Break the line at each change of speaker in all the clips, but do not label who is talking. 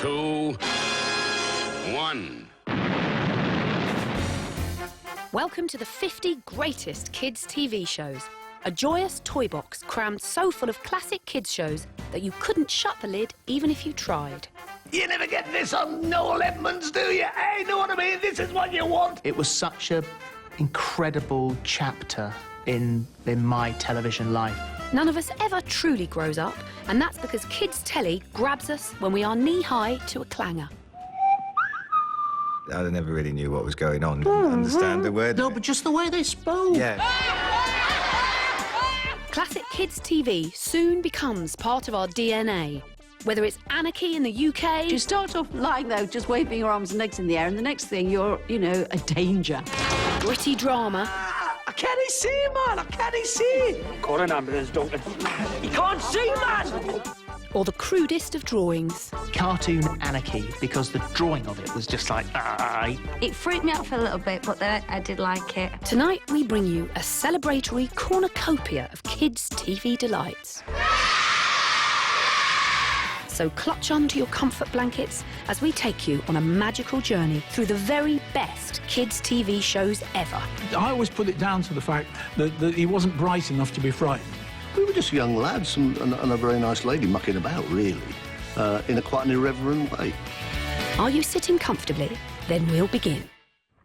2, 1.
Welcome to the 50 greatest kids' TV shows. A joyous toy box crammed so full of classic kids' shows that you couldn't shut the lid even if you tried.
You never get this on Noel Edmonds, do you? Hey, know what I mean? This is what you want. It was such an incredible chapter in my television life.
None of us ever truly grows up, and that's because kids' telly grabs us when we are knee-high to a clanger.
I never really knew what was going on. Didn't understand the word.
No, but just the way they spoke.
Yeah.
Classic kids' TV soon becomes part of our DNA. Whether it's Anarchy in the UK...
You start off lying there, just waving your arms and legs in the air, and the next thing you're, you know, a danger.
Gritty drama...
I can't see, man. I can't see.
Call an ambulance, Duncan. You can't see, man!
Or the crudest of drawings.
Cartoon Anarchy, because the drawing of it was just like,
It freaked me out for a little bit, but then I did like it.
Tonight we bring you a celebratory cornucopia of kids' TV delights. So clutch onto your comfort blankets as we take you on a magical journey through the very best kids' TV shows ever.
I always put it down to the fact that he wasn't bright enough to be frightened.
We were just young lads and a very nice lady mucking about, really, in quite an irreverent way.
Are you sitting comfortably? Then we'll begin.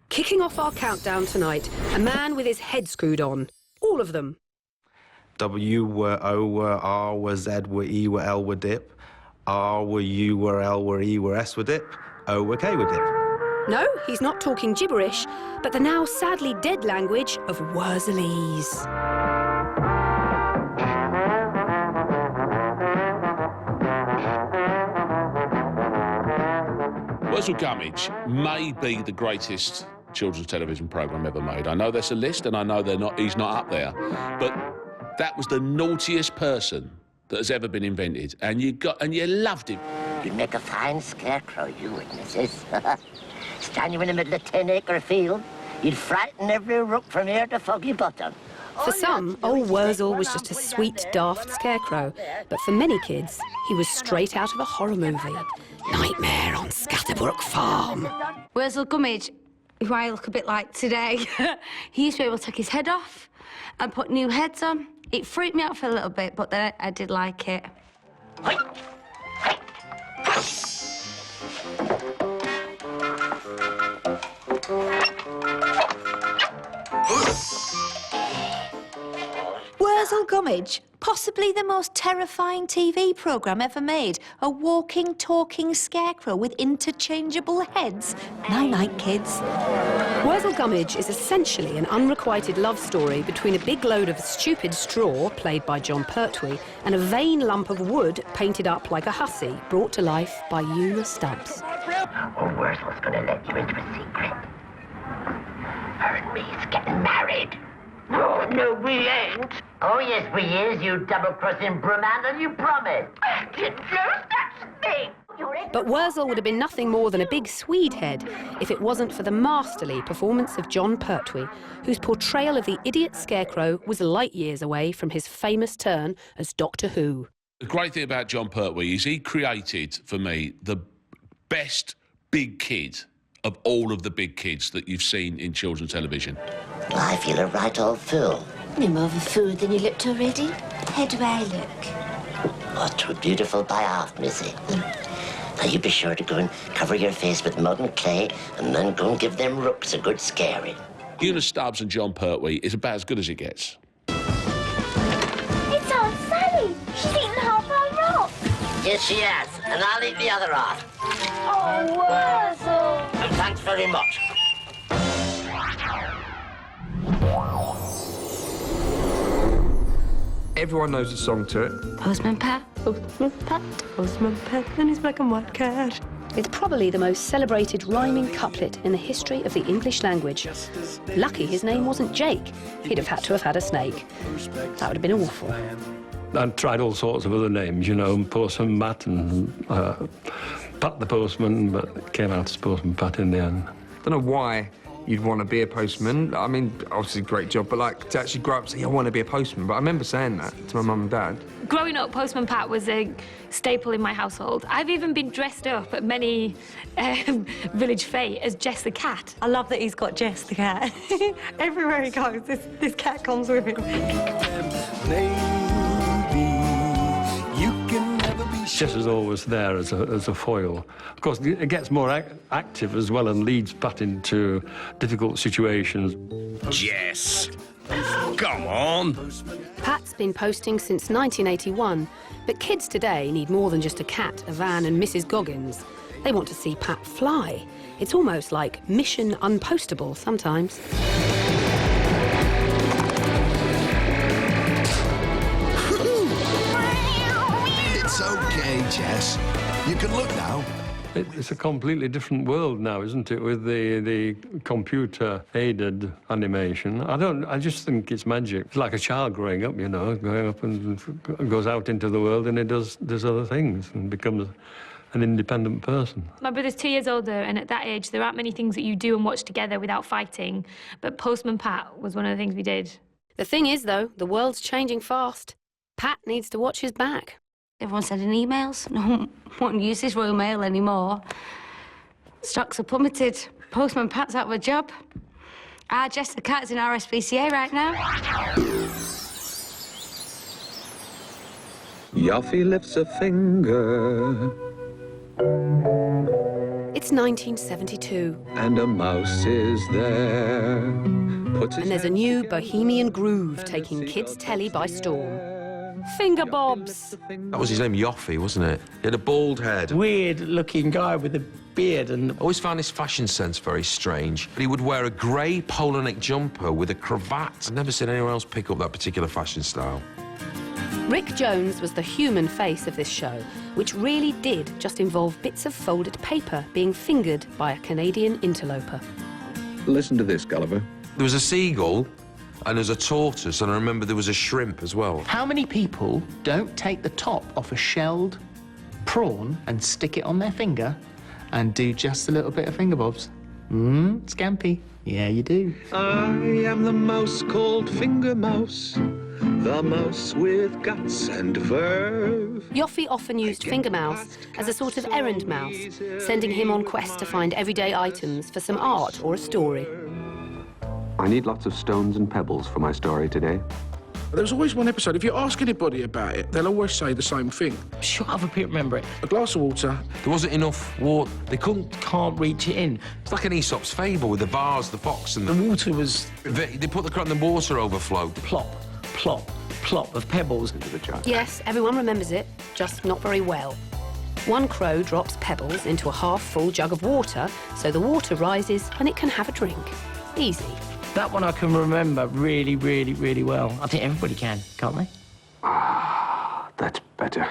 Kicking off our countdown tonight, a man with his head screwed on. All of them.
W were O were R were Z were E were L were dip. R were U were L were E were S were dip. O were K were dip.
No, he's not talking gibberish, but the now sadly dead language of Wurzelese.
Wurzel Gummidge may be the greatest children's television programme ever made. I know there's a list, and I know he's not up there, but that was the naughtiest person that has ever been invented, and you loved him.
You'd make a fine scarecrow, you witnesses. Stand you in the middle of a 10-acre field, you'd frighten every rook from here to Foggy Bottom.
For some, old Wurzel was just a sweet, daft scarecrow, but for many kids, he was straight out of a horror movie. Nightmare on Scatterbrook Farm.
Wurzel Gummidge, who I look a bit like today, he used to be able to take his head off and put new heads on. It freaked me out for a little bit, but then I did like it.
Wurzel Gummidge, possibly the most terrifying TV programme ever made. A walking, talking scarecrow with interchangeable heads. Night-night, kids.
Wurzel Gummidge is essentially an unrequited love story between a big load of stupid straw, played by Jon Pertwee, and a vain lump of wood painted up like a hussy, brought to life by Una Stubbs.
Oh, Wurzel's gonna let you into a secret. Her and me's getting married. Oh, no, we ain't. Oh, yes, we is, you double-crossing broomhandle, you promised. You do such thing.
But Wurzel would have been nothing more than a big Swede head if it wasn't for the masterly performance of Jon Pertwee, whose portrayal of the idiot scarecrow was light years away from his famous turn as Doctor Who.
The great thing about Jon Pertwee is he created, for me, the best big kid of all of the big kids that you've seen in children's television.
I feel a right old fool.
You're more of a fool than you looked already. How do I look?
Oh, too beautiful by half, missy. Now, you be sure to go and cover your face with mud and clay, and then go and give them rooks a good scaring.
Una Stubbs and Jon Pertwee is about as good as it gets.
It's Aunt Sally. She's eaten half our rock.
Yes, she has, and I'll eat the other half.
Oh, Wurzel.
And thanks very much.
Everyone knows the song to it.
Postman Pat, Postman Pat, Postman Pat, and his black and white cat.
It's probably the most celebrated rhyming couplet in the history of the English language. Lucky his name wasn't Jake. He'd have had to have had a snake. That would have been awful.
I tried all sorts of other names, you know, Postman Matt and Pat the Postman, but it came out as Postman Pat in the end. I don't know why
you'd want to be a postman. I mean, obviously great job, but like to actually grow up and say, I want to be a postman. But I remember saying that to my mum and dad.
Growing up, Postman Pat was a staple in my household. I've even been dressed up at many village fete as Jess the cat.
I love that he's got Jess the cat. Everywhere he goes, this cat comes with him.
Jess is always there as a foil. Of course, it gets more active as well and leads Pat into difficult situations.
Jess, come on.
Pat's been posting since 1981, but kids today need more than just a cat, a van and Mrs. Goggins. They want to see Pat fly. It's almost like mission unpostable sometimes.
It's okay, Jess. You can look now.
It's a completely different world now, isn't it, with the computer-aided animation. I just think it's magic. It's like a child growing up, you know, growing up and goes out into the world and it does other things and becomes an independent person.
My brother's 2 years older, and at that age, there aren't many things that you do and watch together without fighting. But Postman Pat was one of the things we did.
The thing is, though, the world's changing fast. Pat needs to watch his back.
Everyone's sending emails. No one won't use this Royal Mail anymore. Stocks are plummeted. Postman Pat's out of a job. Jess the cat's in RSPCA right now.
Yoffie lifts a finger.
It's 1972.
And a mouse is there.
And there's a new bohemian groove taking kids' telly by storm. Finger bobs.
That was his name, Yoffie, wasn't it? He had a bald head.
Weird-looking guy with a beard and...
I always found his fashion sense very strange. But he would wear a grey polo neck jumper with a cravat. I've never seen anyone else pick up that particular fashion style.
Rick Jones was the human face of this show, which really did just involve bits of folded paper being fingered by a Canadian interloper.
Listen to this, Gulliver.
There was a seagull, and there's a tortoise, and I remember there was a shrimp as well.
How many people don't take the top off a shelled prawn and stick it on their finger and do just a little bit of finger bobs? Scampy. Yeah, you do.
I am the mouse called Finger Mouse, the mouse with guts and verve.
Yoffie often used Finger Mouse as a sort of errand mouse, sending him on quests to find everyday items for some art or a story.
I need lots of stones and pebbles for my story today.
There's always one episode, if you ask anybody about it, they'll always say the same thing.
Sure, other people remember it.
A glass of water.
There wasn't enough water. They
can't reach it in.
It's like an Aesop's fable with the vase, the fox, and
the water was...
They put the crop and the water overflowed.
Plop, plop, plop of pebbles into the jar.
Yes, everyone remembers it, just not very well. One crow drops pebbles into a half-full jug of water, so the water rises and it can have a drink. Easy.
That one I can remember really, really, really well. I think everybody can, can't they?
Ah, that's better.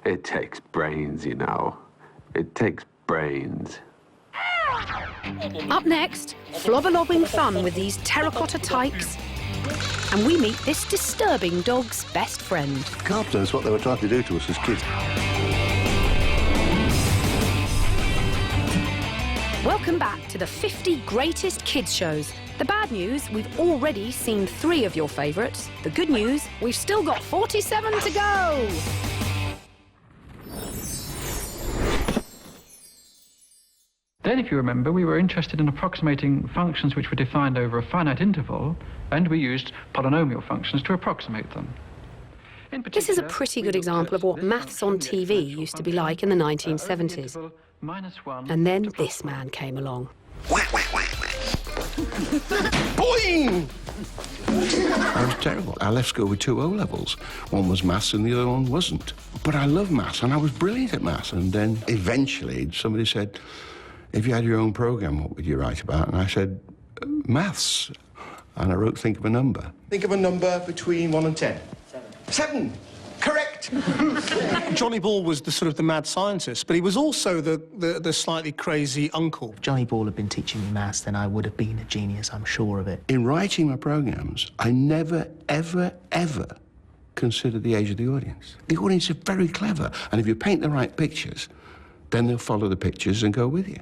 It takes brains, you know. It takes brains.
Up next, flobber-lobbing fun with these terracotta tykes. And we meet this disturbing dog's best friend.
Carpenter is what they were trying to do to us as kids.
Welcome back to the 50 greatest kids shows. The bad news, we've already seen 3 of your favourites. The good news, we've still got 47 to go.
Then, if you remember, we were interested in approximating functions which were defined over a finite interval, and we used polynomial functions to approximate them.
This is a pretty good example of what maths on TV used to be like in the 1970s. And then this man came along.
Boing! I was terrible. I left school with 2 O-levels. One was maths and the other one wasn't. But I love maths and I was brilliant at maths. And then eventually somebody said, if you had your own programme, what would you write about? And I said, maths. And I wrote Think of a Number.
Think of a number between 1 and 10. 7. Correct.
Johnny Ball was the mad scientist, but he was also the slightly crazy uncle.
If Johnny Ball had been teaching me maths, then I would have been a genius, I'm sure of it.
In writing my programmes, I never, ever, ever consider the age of the audience. The audience are very clever, and if you paint the right pictures, then they'll follow the pictures and go with you.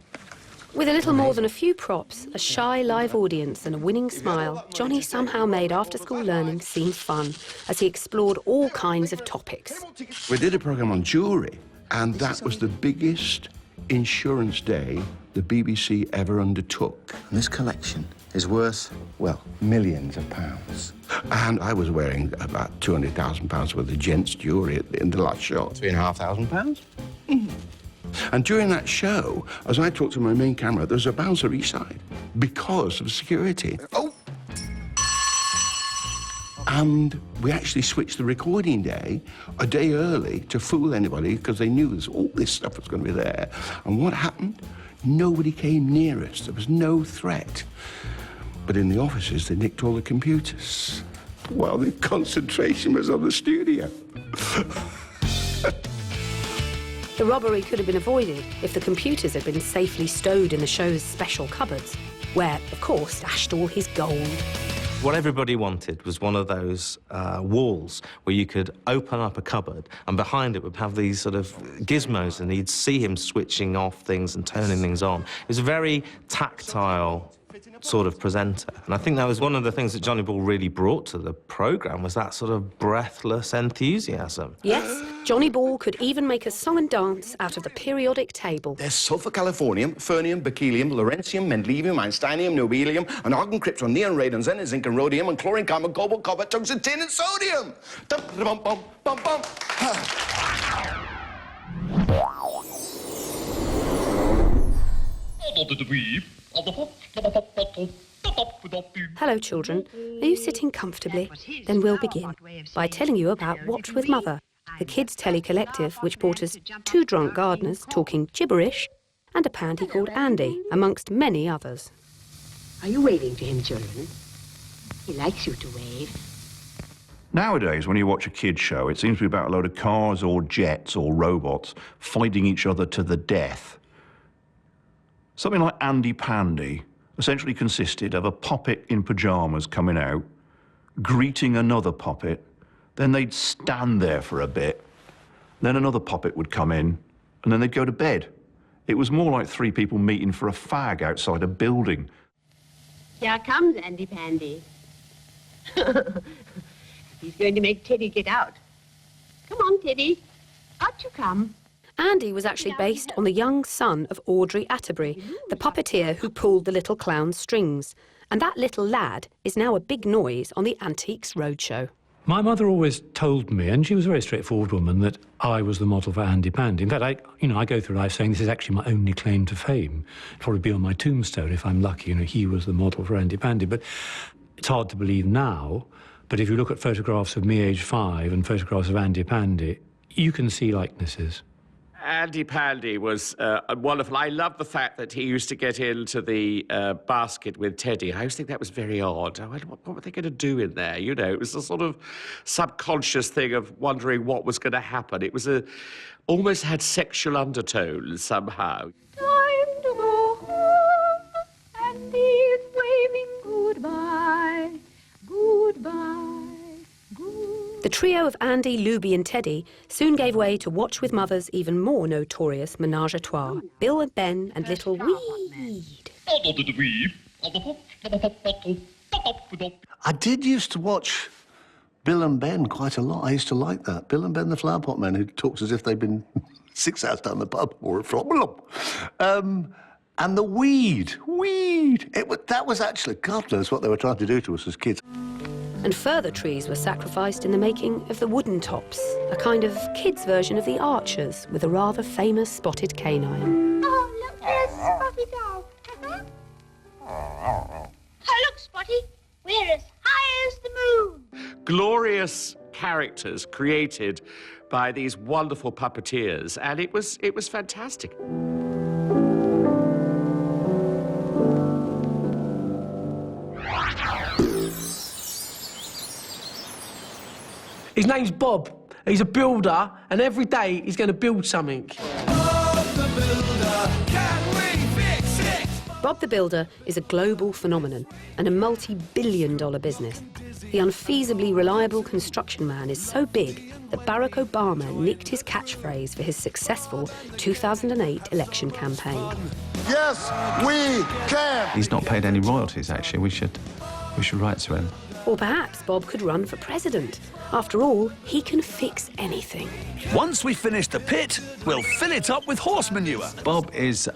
With a little more than a few props, a shy live audience and a winning smile, Johnny somehow made after-school learning seem fun as he explored all kinds of topics.
We did a programme on jewellery, and that was the biggest insurance day the BBC ever undertook.
This collection is worth, well, millions of pounds.
And I was wearing about £200,000 worth of gents' jewellery in the last shot.
£3,500?
And during that show, as I talked to my main camera, there was a bouncer each side because of security. Oh! And we actually switched the recording day a day early to fool anybody because they knew all this stuff was going to be there. And what happened? Nobody came near us. There was no threat. But in the offices, they nicked all the computers while the concentration was on the studio.
The robbery could have been avoided if the computers had been safely stowed in the show's special cupboards, where, of course, stashed all his gold.
What everybody wanted was one of those walls where you could open up a cupboard and behind it would have these sort of gizmos and you'd see him switching off things and turning things on. It was a very tactile sort of presenter. And I think that was one of the things that Johnny Ball really brought to the programme, was that sort of breathless enthusiasm.
Yes, Johnny Ball could even make a song and dance out of the periodic table.
There's sulfur californium, fermium, berkelium, lawrencium, mendelevium, einsteinium, nobelium, and argon, krypton, neon, radon, xenon, zinc, and rhodium, and chlorine, carbon, cobalt, copper, tungsten, tin, and sodium. Bum, bum, bum, bum.
Hello, children. Are you sitting comfortably? Then we'll begin by telling you about Watch with Mother, the kids' telly collective which brought us two drunk gardeners talking gibberish and a pandy called Andy, amongst many others.
Are you waving to him, children? He likes you to wave.
Nowadays, when you watch a kids' show, it seems to be about a load of cars or jets or robots fighting each other to the death. Something like Andy Pandy essentially consisted of a puppet in pyjamas coming out, greeting another puppet, then they'd stand there for a bit, then another puppet would come in, and then they'd go to bed. It was more like three people meeting for a fag outside a building.
Here comes Andy Pandy. He's going to make Teddy get out. Come on, Teddy. Out you come.
Andy was actually based on the young son of Audrey Atterbury, the puppeteer who pulled the little clown's strings. And that little lad is now a big noise on the Antiques Roadshow.
My mother always told me, and she was a very straightforward woman, that I was the model for Andy Pandy. In fact, I go through life saying this is actually my only claim to fame. It'll probably be on my tombstone if I'm lucky, he was the model for Andy Pandy. But it's hard to believe now, but if you look at photographs of me aged 5 and photographs of Andy Pandy, you can see likenesses.
Andy Pandy was wonderful. I love the fact that he used to get into the basket with Teddy. I always think that was very odd. What were they going to do in there? It was a sort of subconscious thing of wondering what was going to happen. It was almost had sexual undertones somehow.
Time to go home. Andy's waving goodbye. Goodbye.
The trio of Andy, Luby and Teddy soon gave way to Watch with Mother's even more notorious menage a trois, Bill and Ben and little Weed.
I did used to watch Bill and Ben quite a lot. I used to like that. Bill and Ben, the flower pot men, who talks as if they've been 6 hours down the pub or a flop. And the Weed. That was actually, God knows what they were trying to do to us as kids.
And further trees were sacrificed in the making of the Wooden Tops, a kind of kids' version of the Archers with a rather famous spotted canine.
Oh, look, there's Spotty dog. Oh, look, Spotty. We're as high as the moon.
Glorious characters created by these wonderful puppeteers, and it was fantastic.
His name's Bob. He's a builder, and every day he's going to build something.
Bob the Builder, can we fix it? Bob the Builder is a global phenomenon and a multi-billion-dollar business. The unfeasibly reliable construction man is so big that Barack Obama nicked his catchphrase for his successful 2008 election campaign.
Yes, we can.
He's not paid any royalties, actually. We should write to him.
Or perhaps Bob could run for president. After all, he can fix anything.
Once we finish the pit, we'll fill it up with horse manure.
Bob is,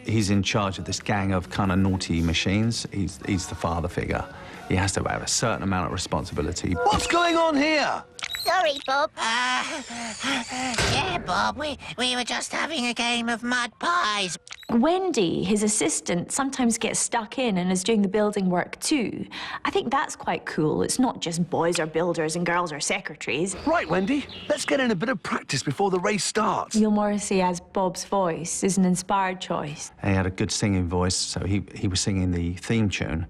he's in charge of this gang of kind of naughty machines. He's the father figure. He has to have a certain amount of responsibility.
What's going on here?
Sorry, Bob. Yeah, Bob, we were just having a game of mud pies.
Wendy, his assistant, sometimes gets stuck in and is doing the building work too. I think that's quite cool. It's not just boys are builders and girls are secretaries.
Right, Wendy, let's get in a bit of practice before the race starts.
Neil Morrissey as Bob's voice is an inspired choice.
He had a good singing voice, so he was singing the theme tune,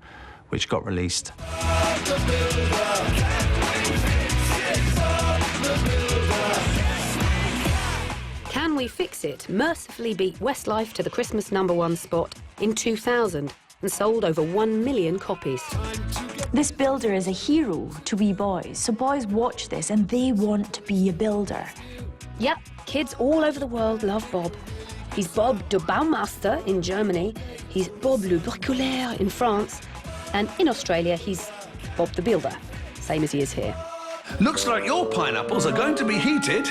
which got released.
Can We Fix It mercifully beat Westlife to the Christmas #1 spot in 2000 and sold over 1 million copies.
This builder is a hero to wee boys, so boys watch this and they want to be a builder.
Yep, kids all over the world love Bob. He's Bob der Baumeister in Germany, he's Bob le Bricoleur in France, and in Australia he's Bob the Builder, same as he is here.
Looks like your pineapples are going to be heated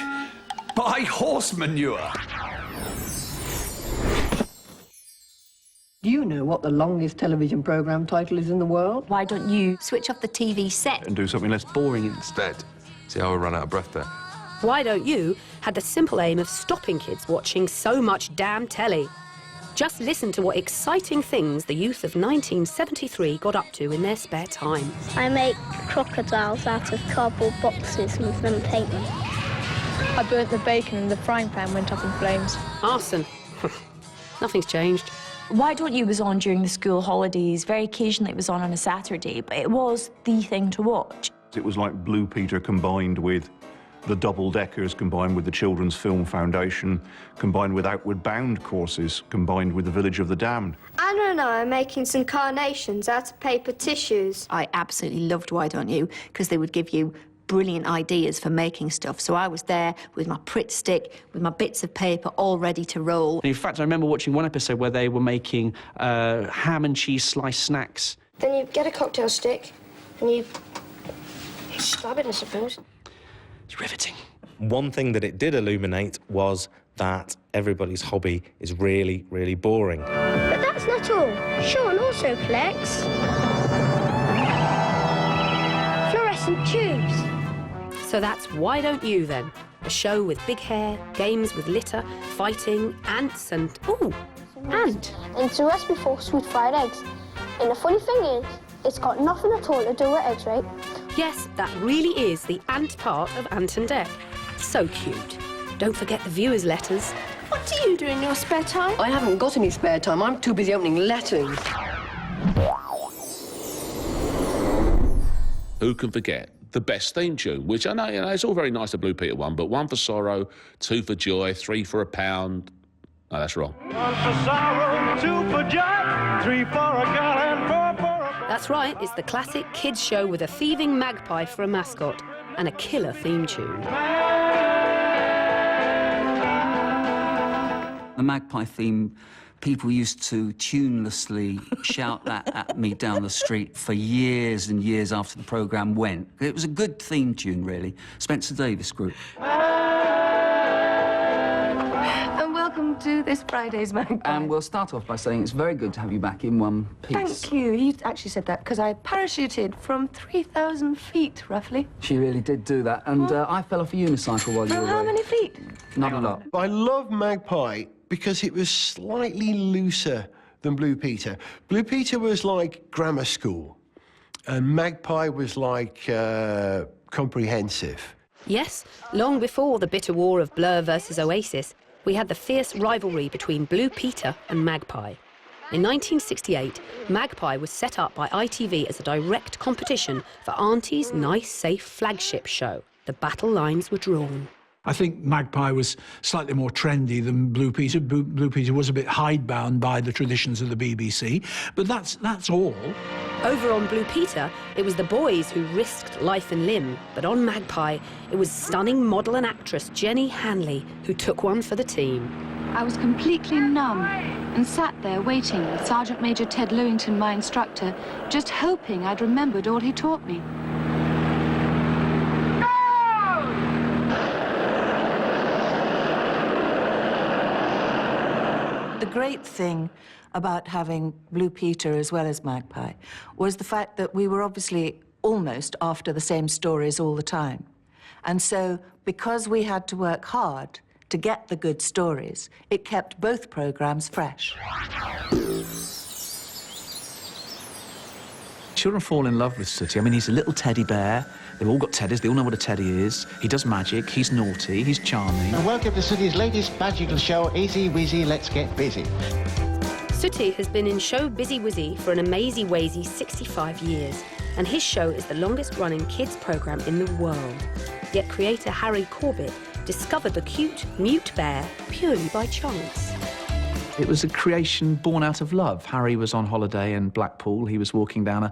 by horse manure.
Do you know what the longest television programme title is in the world?
Why don't you switch off the TV set?
And do something less boring
instead. See how I run out of breath there.
Why Don't You had the simple aim of stopping kids watching so much damn telly. Just listen to what exciting things the youth of 1973 got up to in their spare time.
I make crocodiles out of cardboard boxes and then paint them.
I burnt the bacon and the frying pan went up in flames.
Arson. Nothing's changed.
Why Don't You was on during the school holidays. Very occasionally it was on a Saturday, but it was the thing to watch.
It was like Blue Peter combined with the double-deckers, combined with the Children's Film Foundation, combined with Outward Bound courses, combined with the Village of the Damned.
Anna and I are making some carnations out of paper tissues.
I absolutely loved Why Don't You, because they would give you brilliant ideas for making stuff. So I was there with my Pritt stick, with my bits of paper all ready to roll.
In fact, I remember watching one episode where they were making ham and cheese sliced snacks.
Then you get a cocktail stick and you stab it, I suppose.
It's riveting.
One thing that it did illuminate was that everybody's hobby is really, really boring.
But that's not all. Sean also collects fluorescent tubes.
So that's Why Don't You, then? A show with big hair, games with litter, fighting, ants and... Ooh, ant.
And it's a recipe for sweet fried eggs. And the funny thing is, it's got nothing at all to do with eggs, right?
Yes, that really is the ant part of Ant and Dec. So cute. Don't forget the viewers' letters.
What do you do in your spare time? I haven't got any spare time. I'm too busy opening letters.
Who can forget the best theme tune, which I know, it's all very nice, the Blue Peter one, but 1 for sorrow, 2 for joy, 3 for a pound. No, that's wrong.
1 for sorrow, 2 for joy, 3 for a girl and 4 for a...
That's right, it's the classic kids show with a thieving magpie for a mascot and a killer theme tune.
The magpie theme, people used to tunelessly shout that at me down the street for years and years after the programme went. It was a good theme tune, really. Spencer Davis Group.
And welcome to this Friday's Magpie.
And we'll start off by saying it's very good to have you back in one piece.
Thank you. He actually said that because I parachuted from 3,000 feet, roughly.
She really did do that. And I fell off a unicycle while you were away.
How many feet?
Not a lot.
I love Magpie because it was slightly looser than Blue Peter. Blue Peter was like grammar school, and Magpie was like comprehensive.
Yes, long before the bitter war of Blur versus Oasis, we had the fierce rivalry between Blue Peter and Magpie. In 1968, Magpie was set up by ITV as a direct competition for Auntie's nice, safe flagship show. The battle lines were drawn.
I think Magpie was slightly more trendy than Blue Peter. Blue Peter was a bit hidebound by the traditions of the BBC, but that's all.
Over on Blue Peter, it was the boys who risked life and limb, but on Magpie, it was stunning model and actress Jenny Hanley who took one for the team.
I was completely numb and sat there waiting with Sergeant Major Ted Lewington, my instructor, just hoping I'd remembered all he taught me.
The great thing about having Blue Peter as well as Magpie was the fact that we were obviously almost after the same stories all the time. And so, because we had to work hard to get the good stories, it kept both programs fresh.
Children fall in love with Sooty. I mean, he's a little teddy bear. They've all got teddies. They all know what a teddy is. He does magic. He's naughty. He's charming.
And welcome to Sooty's latest magical show, Easy Wheezy, Let's Get Busy.
Sooty has been in Show Busy Wizzy for an amazing wazy 65 years, and his show is the longest-running kids' programme in the world. Yet creator Harry Corbett discovered the cute, mute bear purely by chance.
It was a creation born out of love. Harry was on holiday in Blackpool. He was walking down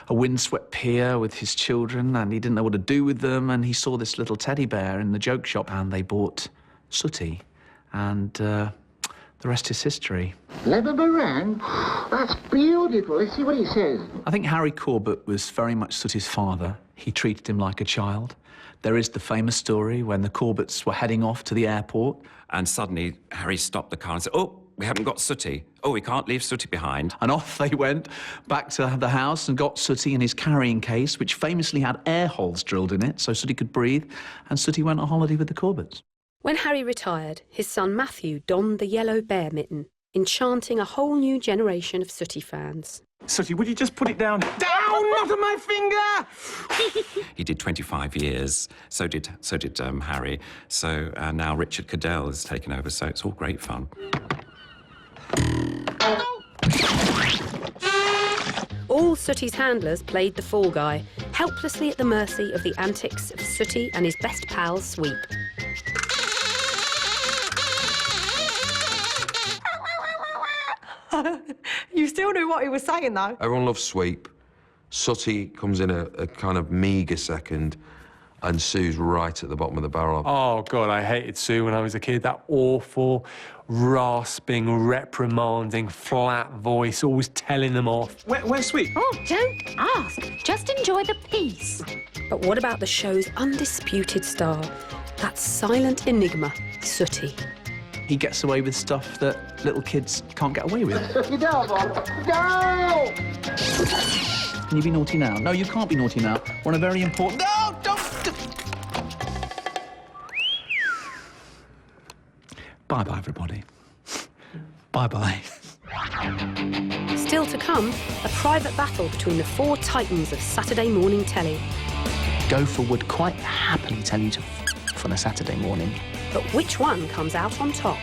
a windswept pier with his children, and he didn't know what to do with them, and he saw this little teddy bear in the joke shop, and they bought Sooty, and the rest is history.
Clever meringue? That's beautiful. Let's see what he says.
I think Harry Corbett was very much Sooty's father. He treated him like a child. There is the famous story when the Corbetts were heading off to the airport.
And suddenly, Harry stopped the car and said, "Oh, we haven't got Sooty. Oh, we can't leave Sooty behind."
And off they went back to the house and got Sooty in his carrying case, which famously had air holes drilled in it so Sooty could breathe, and Sooty went on holiday with the Corbetts.
When Harry retired, his son Matthew donned the yellow bear mitten, enchanting a whole new generation of Sooty fans.
Sooty, would you just put it down? Down, not on my finger!
He did 25 years. So did Harry. So now Richard Cadell has taken over, so it's all great fun.
All Sooty's handlers played the fall guy, helplessly at the mercy of the antics of Sooty and his best pal, Sweep.
You still knew what he was saying, though.
Everyone loves Sweep. Sooty comes in a kind of meagre second, and Sue's right at the bottom of the barrel.
Oh, God, I hated Sue when I was a kid. That awful, rasping, reprimanding, flat voice, always telling them off.
Where's Sweep?
Oh, don't ask. Just enjoy the piece.
But what about the show's undisputed star, that silent enigma, Sooty?
He gets away with stuff that little kids can't get away with.
You down, Bob? Go!
Can you be naughty now? No, you can't be naughty now. We're on a very important... No, don't... Bye-bye, everybody. Bye-bye.
Still to come, a private battle between the four titans of Saturday morning telly.
Gopher would quite happily tell you to on a Saturday morning.
But which one comes out on top?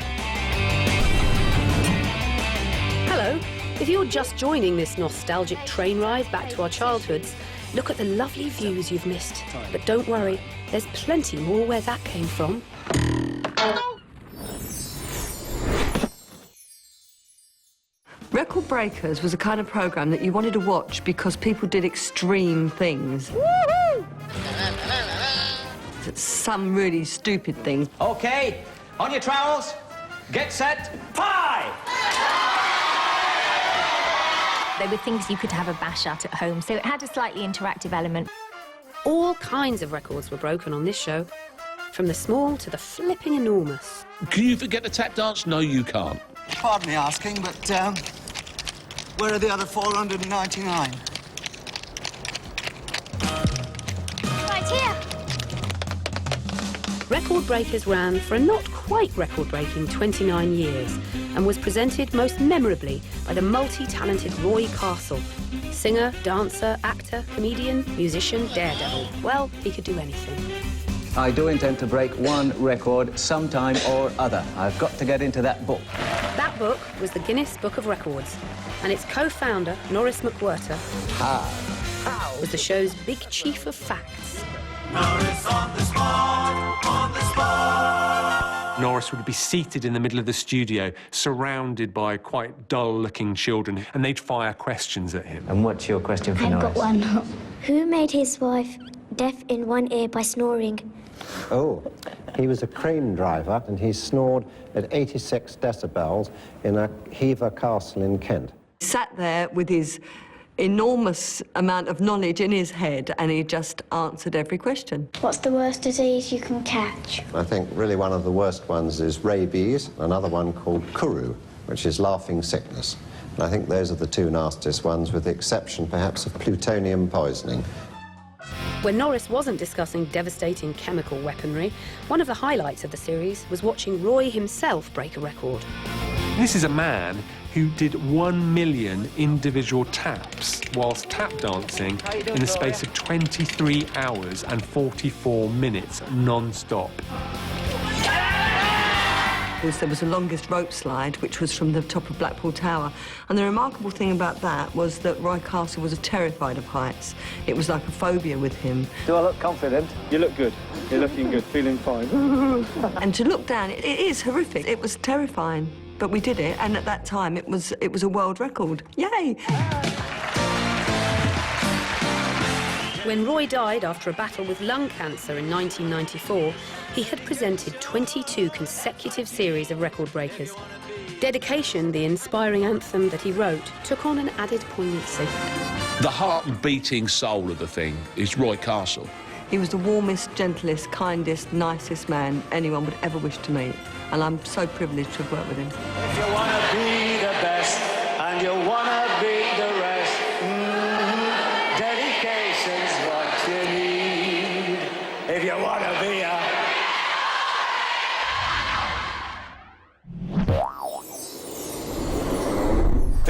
Hello. If you're just joining this nostalgic train ride back to our childhoods, look at the lovely views you've missed. But don't worry, there's plenty more where that came from.
Record Breakers was a kind of programme that you wanted to watch because people did extreme things. Woohoo! Some really stupid things.
OK, on your trowels, get set, fire!
They were things you could have a bash at home, so it had a slightly interactive element.
All kinds of records were broken on this show, from the small to the flipping enormous.
Can you forget the tap dance? No, you can't.
Pardon me asking, but where are the other 499?
Right here.
Record Breakers ran for a not quite record-breaking 29 years and was presented most memorably by the multi-talented Roy Castle. Singer, dancer, actor, comedian, musician, daredevil. Well, he could do anything.
I do intend to break one record sometime or other. I've got to get into that book.
That book was the Guinness Book of Records, and its co-founder, Norris McWhirter, was the show's big chief of facts.
Norris on the spot, on the spot.
Norris would be seated in the middle of the studio, surrounded by quite dull-looking children, and they'd fire questions at him.
And what's your question for Norris?
I've got one. Who made his wife deaf in one ear by snoring?
Oh, he was a crane driver, and he snored at 86 decibels in a Hever Castle in Kent.
He sat there with his enormous amount of knowledge in his head, and he just answered every question.
What's the worst disease you can catch?
I think really one of the worst ones is rabies, another one called kuru, which is laughing sickness. And I think those are the two nastiest ones, with the exception perhaps of plutonium poisoning.
When Norris wasn't discussing devastating chemical weaponry, one of the highlights of the series was watching Roy himself break a record.
This is a man who did 1 million individual taps whilst tap dancing in the space of 23 hours and 44 minutes non-stop.
There was the longest rope slide, which was from the top of Blackpool Tower. And the remarkable thing about that was that Roy Castle was terrified of heights. It was like a phobia with him.
Do I look confident?
You look good. You're looking good, feeling fine.
And to look down, it is horrific. It was terrifying. But we did it, and at that time, it was a world record. Yay!
When Roy died after a battle with lung cancer in 1994, he had presented 22 consecutive series of record breakers. Dedication, the inspiring anthem that he wrote, took on an added poignancy.
The heart and beating soul of the thing is Roy Castle.
He was the warmest, gentlest, kindest, nicest man anyone would ever wish to meet. And I'm so privileged to have worked with him.
If you want to be the best and you want to beat the rest, dedication's what you need. If you want to be a...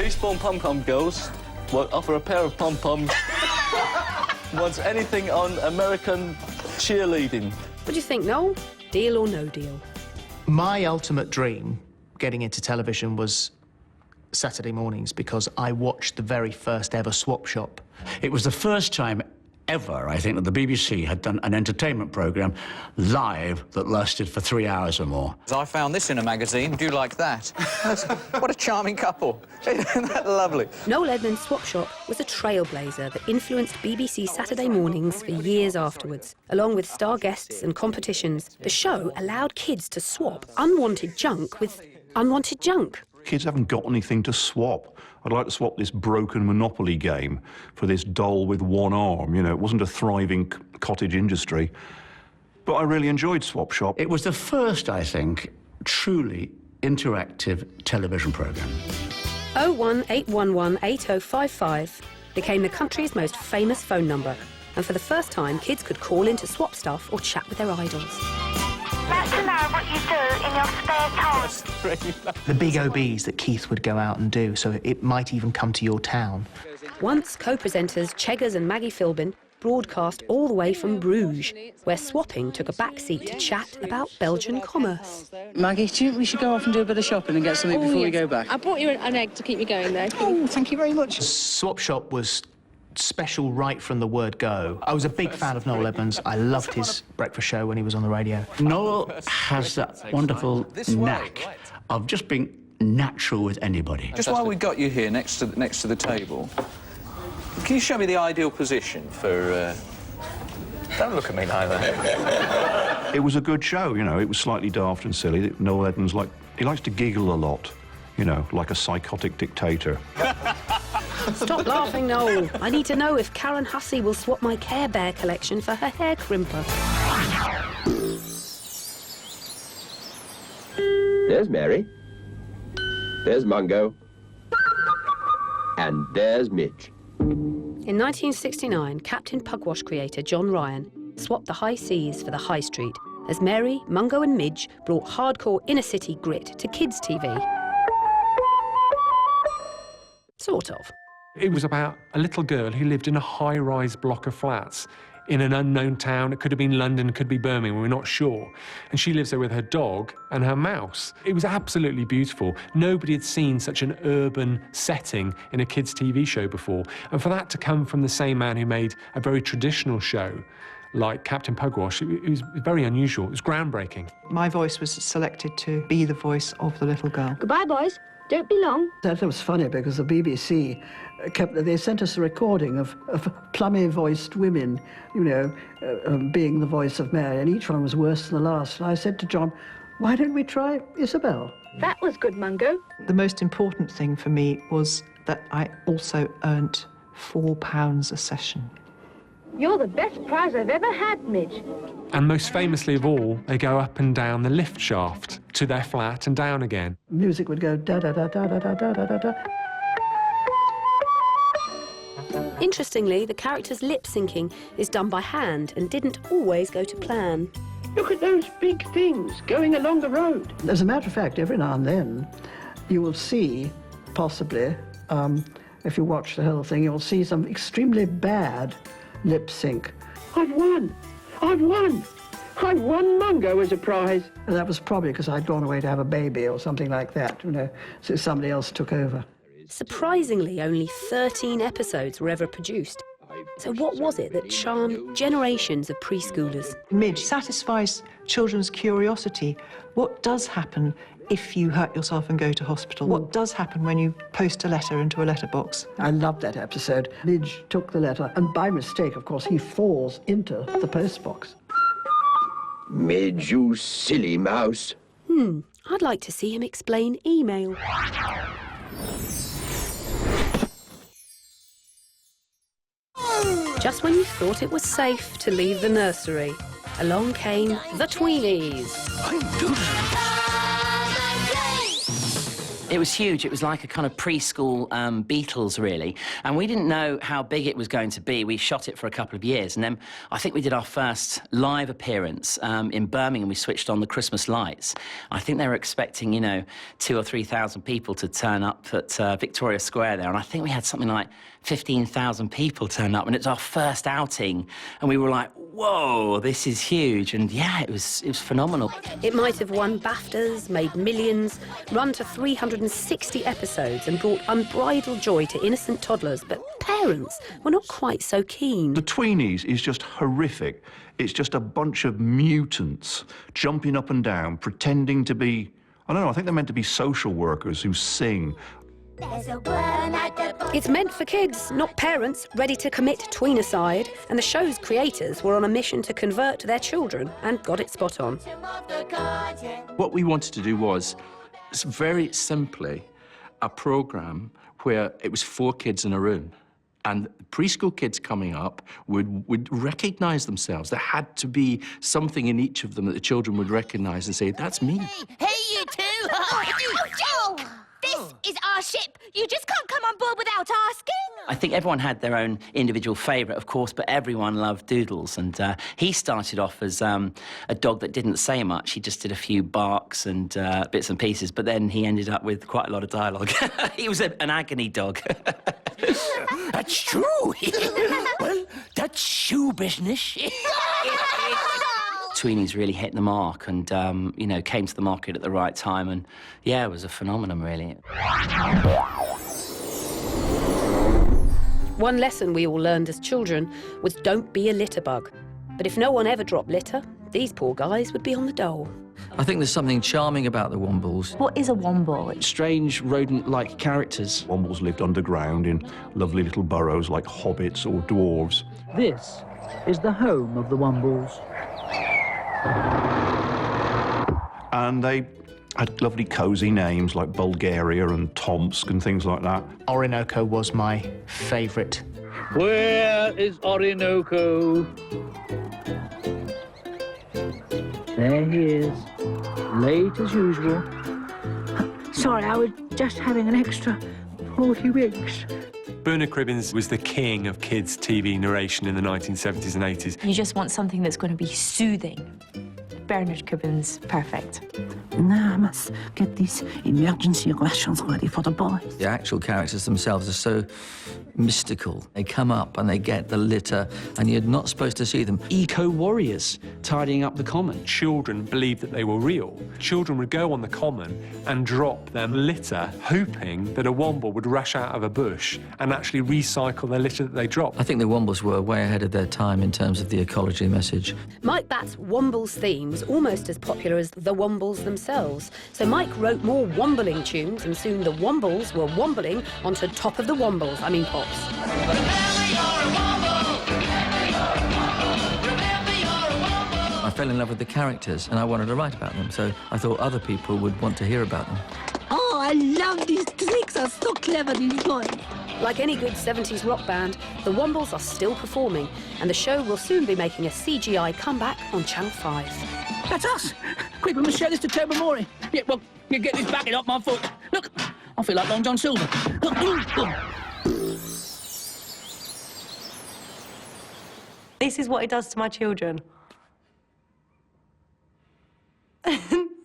Eastbourne Pom-Pom Girls will offer a pair of pom-poms. Wants anything on American cheerleading.
What do you think, Noel? Deal or no deal?
My ultimate dream, getting into television, was Saturday mornings, because I watched the very first ever Swap Shop.
It was the first time ever, I think, that the BBC had done an entertainment programme live that lasted for 3 hours or more.
I found this in a magazine. Do you like that? What a charming couple. Isn't that lovely?
Noel Edmonds' Swap Shop was a trailblazer that influenced BBC Saturday mornings for years afterwards. Along with star guests and competitions, the show allowed kids to swap unwanted junk with unwanted junk.
Kids haven't got anything to swap. I'd like to swap this broken Monopoly game for this doll with one arm. You know, it wasn't a thriving cottage industry. But I really enjoyed Swap Shop.
It was the first, I think, truly interactive television programme.
01811 8055 became the country's most famous phone number. And for the first time, kids could call in to swap stuff or chat with their idols.
Like to know what you do in your spare time.
The big OBs that Keith would go out and do, so it might even come to your town.
Once co-presenters Cheggers and Maggie Philbin broadcast all the way from Bruges, where swapping took a backseat to chat about Belgian commerce.
Maggie, do you think we should go off and do a bit of shopping and get something before we go back?
I brought you an egg to keep you going there.
Oh, thank you very much.
Swap Shop was special right from the word go. I was a big fan of Noel Edmonds. I loved his breakfast show when he was on the radio.
Noel has that wonderful knack of just being natural with anybody.
Just while we got you here next to the table, can you show me the ideal position for... Don't look at me like that.
It was a good show, you know. It was slightly daft and silly. Noel Edmonds, he likes to giggle a lot, you know, like a psychotic dictator.
Stop laughing, Noel. I need to know if Karen Hussey will swap my Care Bear collection for her hair crimper.
There's Mary. There's Mungo. And there's Midge.
In 1969, Captain Pugwash creator John Ryan swapped the high seas for the high street as Mary, Mungo and Midge brought hardcore inner-city grit to kids' TV. Sort of.
It was about a little girl who lived in a high-rise block of flats in an unknown town. It could have been London, could be Birmingham, we're not sure. And she lives there with her dog and her mouse. It was absolutely beautiful. Nobody had seen such an urban setting in a kids' TV show before. And for that to come from the same man who made a very traditional show, like Captain Pugwash. It was very unusual. It was groundbreaking.
My voice was selected to be the voice of the little girl.
Goodbye, boys. Don't be long.
That was funny because the BBC they sent us a recording of plummy-voiced women, you know, being the voice of Mary, and each one was worse than the last. And I said to John, why don't we try Isabel?
That was good, Mungo.
The most important thing for me was that I also earned £4 a session.
You're the best prize I've ever had, Midge.
And most famously of all, they go up and down the lift shaft to their flat and down again.
Music would go da-da-da-da-da-da-da-da-da.
Interestingly, the character's lip-syncing is done by hand and didn't always go to plan.
Look at those big things going along the road.
As a matter of fact, every now and then, you will see, possibly, if you watch the whole thing, you'll see some extremely bad lip sync.
I've won! I've won! I won Mungo as a prize.
And that was probably because I'd gone away to have a baby or something like that, you know, so somebody else took over.
Surprisingly, only 13 episodes were ever produced. So what was it that charmed generations of preschoolers?
Midge satisfies children's curiosity. What does happen if you hurt yourself and go to hospital? What does happen when you post a letter into a letterbox?
I loved that episode. Midge took the letter, and by mistake, of course, he falls into the postbox.
Midge, you silly mouse.
I'd like to see him explain email. Just when you thought it was safe to leave the nursery, along came the Tweenies.
It was huge. It was like a kind of preschool Beatles, really. And we didn't know how big it was going to be. We shot it for a couple of years. And then I think we did our first live appearance in Birmingham. We switched on the Christmas lights. I think they were expecting, you know, 2,000 or 3,000 people to turn up at Victoria Square there. And I think we had something like 15,000 people turn up. And it's our first outing. And we were like, whoa, this is huge. And yeah, it was phenomenal.
It might have won BAFTAs, made millions, run to 360 episodes and brought unbridled joy to innocent toddlers, but parents were not quite so keen.
The Tweenies is just horrific. It's just a bunch of mutants jumping up and down, pretending to be, I don't know, I think they're meant to be social workers who sing.
It's meant for kids, not parents, ready to commit tweenicide. And the show's creators were on a mission to convert their children and got it spot on.
What we wanted to do was, very simply, a programme where it was 4 kids in a room. And preschool kids coming up would recognise themselves. There had to be something in each of them that the children would recognise and say, that's me.
Hey, you two! Oh, this is our ship. You just can't come on board without asking.
I think everyone had their own individual favourite, of course, but everyone loved Doodles. And he started off as a dog that didn't say much. He just did a few barks and bits and pieces, but then he ended up with quite a lot of dialogue. He was an agony dog.
That's true. Well, that's shoe business.
Tweenies really hit the mark and, you know, came to the market at the right time. And, yeah, it was a phenomenon, really.
One lesson we all learned as children was don't be a litter bug. But if no one ever dropped litter, these poor guys would be on the dole.
I think there's something charming about the Wombles.
What is a Womble?
Strange rodent-like characters.
Wombles lived underground in lovely little burrows like hobbits or dwarves.
This is the home of the Wombles.
And they had lovely cosy names like Bulgaria and Tomsk and things like that.
Orinoco was my favourite.
Where is Orinoco? There he is, late as usual. Sorry, I was just having an extra 40 winks.
Bernard Cribbins was the king of kids' TV narration in the 1970s and 80s.
You just want something that's going to be soothing.
Bernard Cribbins, perfect.
Now I must get these emergency rations ready for the boys.
The actual characters themselves are so mystical. They come up and they get the litter, and you're not supposed to see them.
Eco-warriors tidying up the common. Children believed that they were real. Children would go on the common and drop their litter, hoping that a womble would rush out of a bush and actually recycle their litter that they dropped.
I think the Wombles were way ahead of their time in terms of the ecology message.
Mike Batt's Wombles theme was almost as popular as the Wombles themselves. So Mike wrote more wombling tunes, and soon the Wombles were wombling onto Top of the Wombles, I mean Pops.
I fell in love with the characters and I wanted to write about them, so I thought other people would want to hear about them.
Oh, I love these tricks. Are so clever, these boys.
Like any good 70s rock band, the Wombles are still performing, and the show will soon be making a CGI comeback on Channel 5.
That's us. Quick, we must show this to Tobermory. Yeah, well, you get this backing off my foot. Look, I feel like Long John Silver.
This is what it does to my children.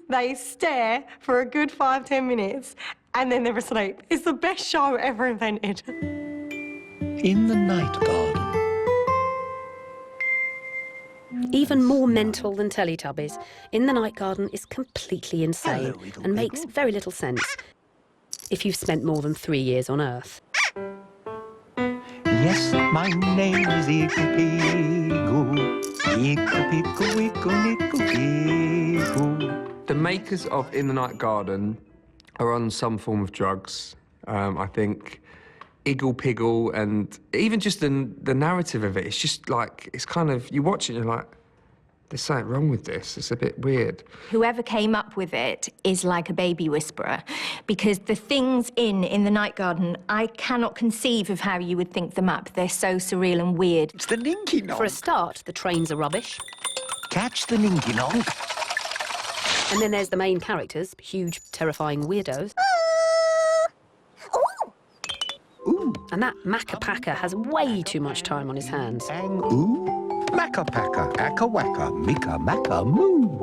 They stare for a good 5-10 minutes and then they're asleep. It's the best show ever invented.
In the Night Garden.
Even more mental than Teletubbies, In the Night Garden is completely insane and makes very little sense if you've spent more than 3 years on Earth.
Yes, my name is Eagle Peagle. Eagle Peagle, Eagle, Eagle Peagle.
The makers of In the Night Garden are on some form of drugs. I think Iggle Piggle, and even just the narrative of it, it's just like, it's kind of, you watch it and you're like, there's something wrong with this. It's a bit weird.
Whoever came up with it is like a baby whisperer, because the things in the Night Garden, I cannot conceive of how you would think them up. They're so surreal and weird.
It's the Ninky Nonk.
For a start, the trains are rubbish.
Catch the Ninky Nonk.
And then there's the main characters, huge, terrifying weirdos.
Ooh.
And that Macca-Pacca has way too much time on his hands.
Ooh. Macca-Pacca, Acca-Wacca, Micca-Macca, Moo.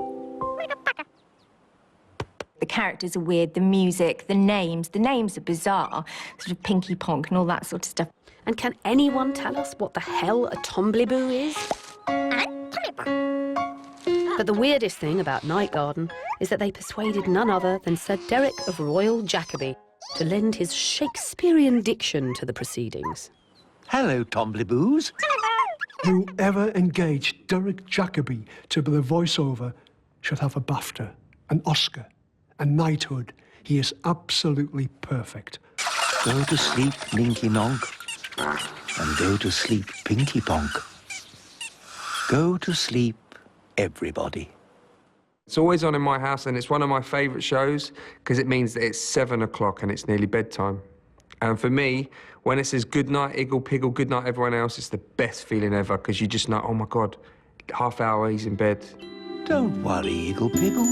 The characters are weird, the music, the names are bizarre. Sort of Pinky Ponk and all that sort of stuff.
And can anyone tell us what the hell a Tombliboo is? But the weirdest thing about Night Garden is that they persuaded none other than Sir Derek of Royal Jacobi to lend his Shakespearean diction to the proceedings.
Hello, Tombliboos.
Whoever engaged Derek Jacobi to be the voiceover should have a BAFTA, an Oscar, a knighthood. He is absolutely perfect.
Go to sleep, Ninky Nonk. And go to sleep, Pinky Ponk. Go to sleep, everybody.
It's always on in my house, and it's one of my favourite shows because it means that it's 7 o'clock and it's nearly bedtime. And for me, when it says good night, Iggle Piggle, good night, everyone else, it's the best feeling ever because you just know, oh my God, half hour, he's in bed.
Don't worry, Iggle Piggle.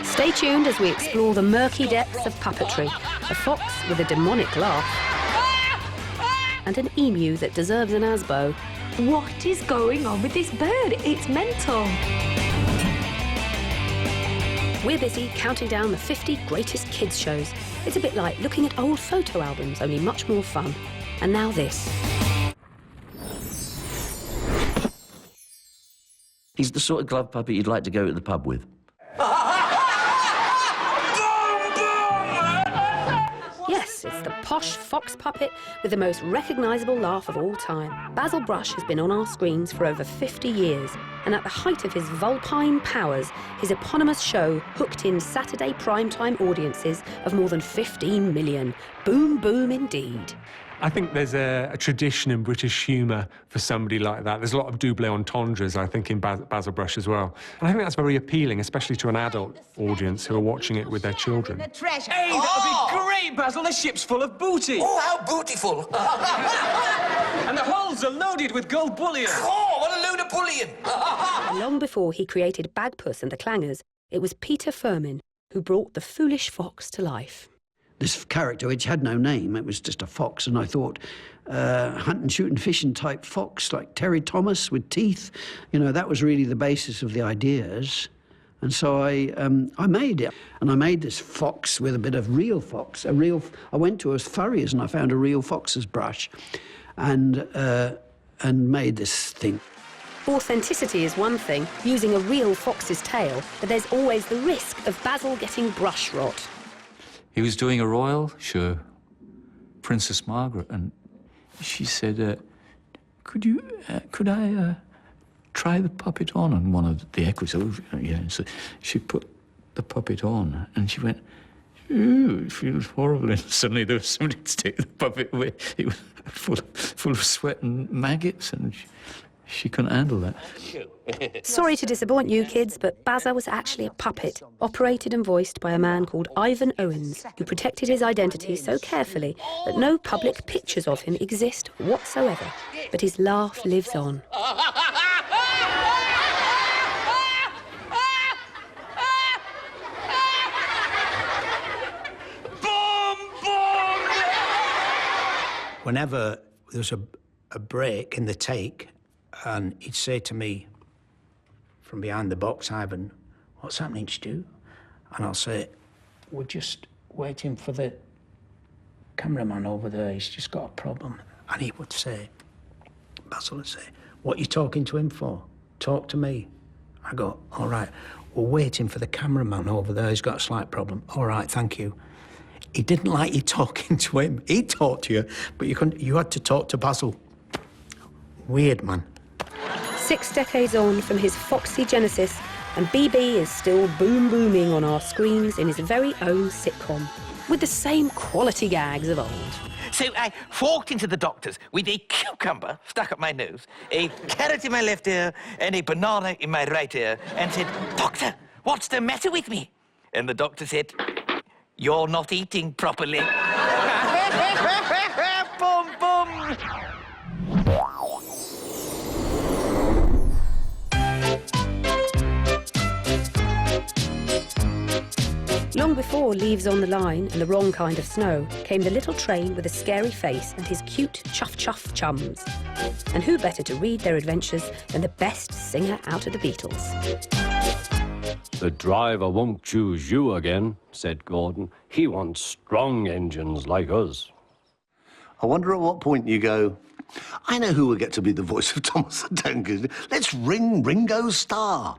Stay tuned as we explore the murky depths of puppetry, a fox with a demonic laugh, and an emu that deserves an Asbo.
What is going on with this bird? It's mental.
We're busy counting down the 50 greatest kids shows. It's a bit like looking at old photo albums, only much more fun. And now this.
He's the sort of glove puppet you'd like to go to the pub with.
Yes, it's the posh fox puppet with the most recognisable laugh of all time. Basil Brush has been on our screens for over 50 years, and at the height of his vulpine powers, his eponymous show hooked in Saturday primetime audiences of more than 15 million. Boom, boom indeed.
I think there's a tradition in British humour for somebody like that. There's a lot of double entendres, I think, in Basil Brush as well. And I think that's very appealing, especially to an adult audience who are watching it with their children.
Treasure. Hey, that'll be great, Basil. The ship's full of booty.
Oh, how bootiful.
And the hulls are loaded with gold bullion.
Oh, what a load of bullion.
Long before he created Bagpuss and the Clangers, it was Peter Firmin who brought the foolish fox to life.
this character, which had no name. It was just a fox, and I thought hunting, shooting, fishing type fox, like Terry Thomas with teeth. You know, that was really the basis of the ideas. And so I made it, and I made this fox with a bit of real fox. I went to a furrier's and I found a real fox's brush, and made this thing.
Authenticity is one thing, using a real fox's tail, but there's always the risk of Basil getting brush rot.
He was doing a royal show, Princess Margaret, and she said, could I try the puppet on? And one of the equities, so she put the puppet on, and she went, ooh, it feels horrible. And suddenly there was somebody to take the puppet away. It was full of sweat and maggots, and she couldn't handle that.
Sorry to disappoint you kids, but Basil was actually a puppet, operated and voiced by a man called Ivan Owens, who protected his identity so carefully that no public pictures of him exist whatsoever. But his laugh lives on.
Whenever there was a break in the take, and he'd say to me from behind the box, Ivan, what's happening, Stu? And I'll say, we're just waiting for the cameraman over there. He's just got a problem. And he would say, Basil would say, what are you talking to him for? Talk to me. I go, all right, we're waiting for the cameraman over there. He's got a slight problem. All right, thank you. He didn't like you talking to him. He talked to you, but you couldn't. You had to talk to Basil. Weird, man.
6 decades on from his foxy genesis, and BB is still booming on our screens in his very own sitcom, with the same quality gags of old.
So I walked into the doctor's with a cucumber stuck up my nose, a carrot in my left ear, and a banana in my right ear, and said, Doctor, what's the matter with me? And the doctor said, you're not eating properly. Boom, boom.
Long before Leaves on the Line and The Wrong Kind of Snow came the little train with a scary face and his cute chuff-chuff chums. And who better to read their adventures than the best singer out of the Beatles?
The driver won't choose you again, said Gordon. He wants strong engines like us.
I wonder at what point you go, I know who will get to be the voice of Thomas the Tank Engine. Let's ring Ringo Starr.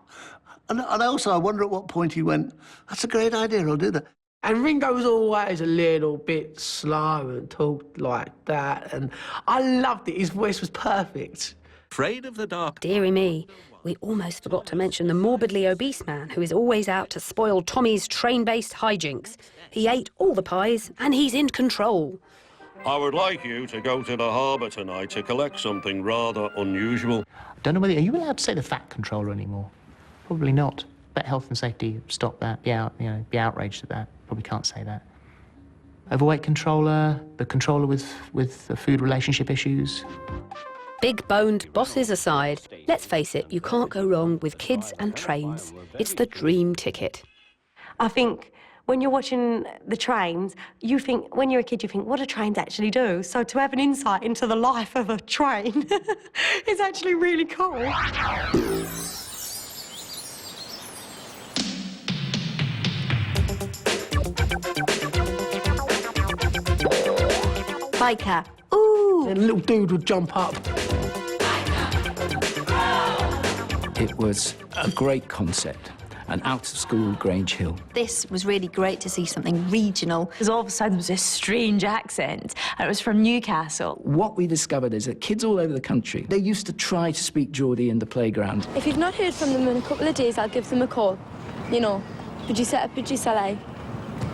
And also, I wonder at what point he went, that's a great idea, I'll do that.
And Ringo was always a little bit slow and talked like that, and I loved it. His voice was perfect.
Afraid of the dark.
Deary me, we almost forgot to mention the morbidly obese man who is always out to spoil Tommy's train-based hijinks. He ate all the pies, and he's in control.
I would like you to go to the harbour tonight to collect something rather unusual.
I don't know whether... Are you allowed to say the fat controller anymore? Probably not. But health and safety, stop that. Be outraged at that. Probably can't say that. Overweight controller, the controller with the food relationship issues.
Big-boned bosses aside, let's face it, you can't go wrong with kids and trains. It's the dream ticket.
I think when you're watching the trains, you think, when you're a kid, you think, what do trains actually do? So to have an insight into the life of a train is actually really cool.
Biker. Ooh!
And a little dude would jump up.
It was a great concept. An out-of-school Grange Hill.
This was really great to see something regional. Because all of a sudden there was this strange accent, and it was from Newcastle.
What we discovered is that kids all over the country, they used to try to speak Geordie in the playground.
If you've not heard from them in a couple of days, I'll give them a call. You know,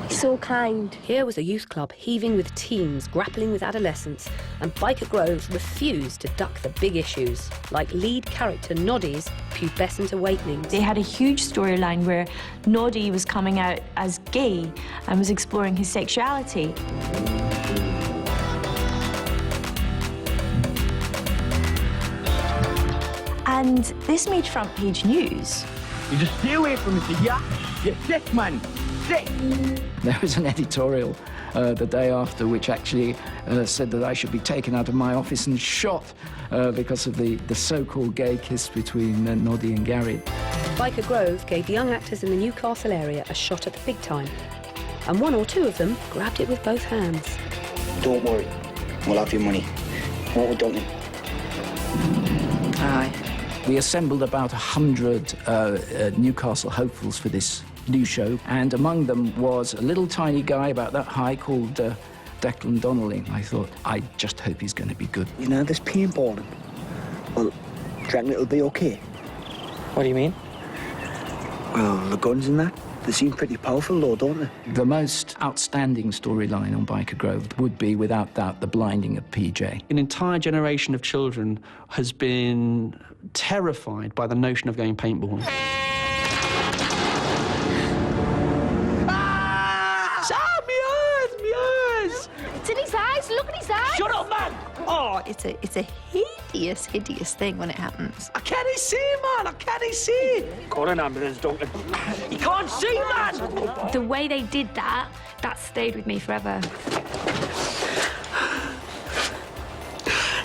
so kind.
Here was a youth club heaving with teens grappling with adolescence, and Biker Grove refused to duck the big issues, like lead character Noddy's pubescent awakenings.
They had a huge storyline where Noddy was coming out as gay and was exploring his sexuality. And this made front page news.
You just stay away from it, yeah? You're sick, man. Sick.
There was an editorial the day after, which actually said that I should be taken out of my office and shot because of the so-called gay kiss between Noddy and Gary.
Byker Grove gave young actors in the Newcastle area a shot at the big time, and one or two of them grabbed it with both hands.
Don't worry, we'll have your money. What we done?
Aye. We assembled about 100 Newcastle hopefuls for this new show, and among them was a little tiny guy about that high called Declan Donnelly. I thought, I just hope he's going to be good.
You know, there's paintballing. Well, do you reckon it'll be okay? What do you mean? Well, the guns and that, they seem pretty powerful though, don't they?
The most outstanding storyline on Byker Grove would be, without doubt, the blinding of PJ.
An entire generation of children has been terrified by the notion of going paintballing.
It's in his eyes. Look at his eyes.
Shut up, man!
Oh, it's a hideous, hideous thing when it happens.
I can't see, man! I can't see! Call an ambulance, Duncan. You can't see, man!
The way they did that stayed with me forever.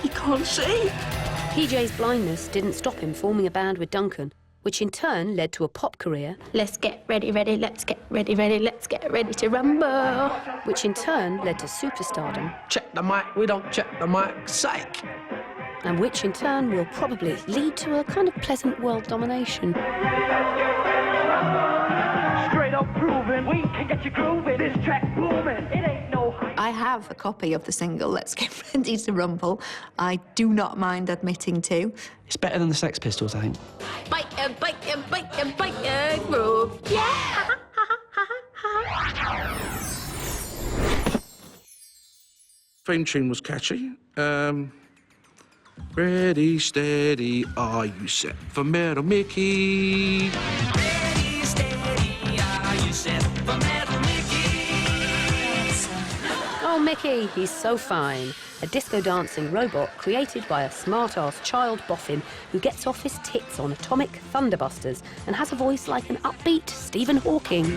You can't see.
PJ's blindness didn't stop him forming a band with Duncan, which in turn led to a pop career.
Let's get ready, ready, let's get ready, ready, let's get ready to rumble.
Which in turn led to superstardom.
Check the mic, we don't check the mic, psych.
And which in turn will probably lead to a kind of pleasant world domination.
Straight up proving, we can get you grooving, this track booming, it ain't no hype.
I have a copy of the single Let's Get Ready to Rumble. I do not mind admitting to.
It's better than the Sex Pistols, I think.
Bite, bite, bite, bite, groove. Yeah!
Theme tune was catchy. Ready, steady, are you set for Metal Mickey?
Ready, steady, are you set for Metal Mickey?
Oh, Mickey, he's so fine. A disco dancing robot created by a smart-ass child boffin who gets off his tits on atomic thunderbusters and has a voice like an upbeat Stephen Hawking.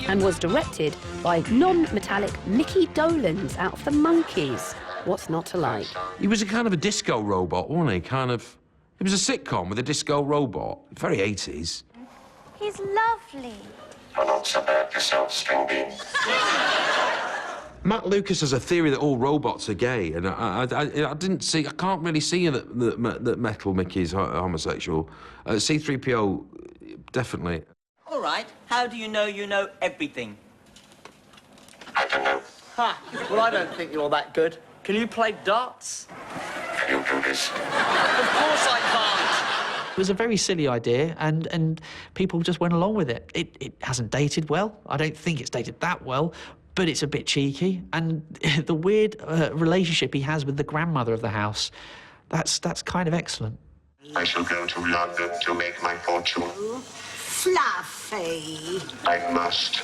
And was directed by non-metallic Mickey Dolenz out of the Monkees. What's not to like?
He was a kind of a disco robot, wasn't he? It was a sitcom with a disco robot. Very 80s.
He's lovely.
Matt Lucas has a theory that all robots are gay, and I can't really see that Metal Mickey is homosexual. C-3PO, definitely.
All right, how do you know everything?
I don't know.
Ha! Well, I don't think you're that good. Can you play darts?
Can you do this?
Of course I can't!
It was a very silly idea, and people just went along with it. It hasn't dated well. I don't think it's dated that well, but it's a bit cheeky. And the weird relationship he has with the grandmother of the house, that's kind of excellent.
I shall go to London to make my fortune.
Fluffy.
I must.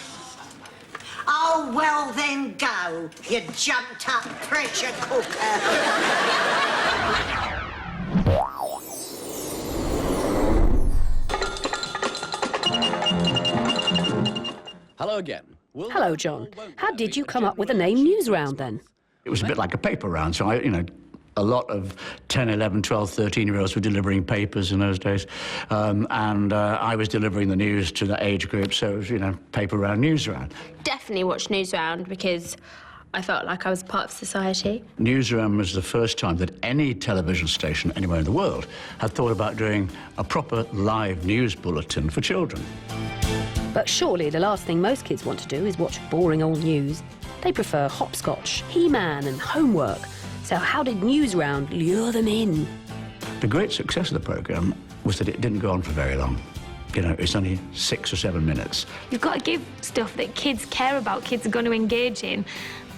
Oh, well then go, you jumped up pressure cooker.
Hello again.
Hello, John. How did you come up with the name Newsround, then?
It was a bit like a paper round, so a lot of 10, 11, 12, 13-year-olds were delivering papers in those days, and I was delivering the news to the age group, so it was, paper round, news round.
Definitely watched Newsround because I felt like I was part of society.
Newsround was the first time that any television station anywhere in the world had thought about doing a proper live news bulletin for children.
But surely the last thing most kids want to do is watch boring old news. They prefer hopscotch, He-Man and homework. So how did Newsround lure them in?
The great success of the programme was that it didn't go on for very long. It's only 6 or 7 minutes.
You've got to give stuff that kids care about, kids are going to engage in,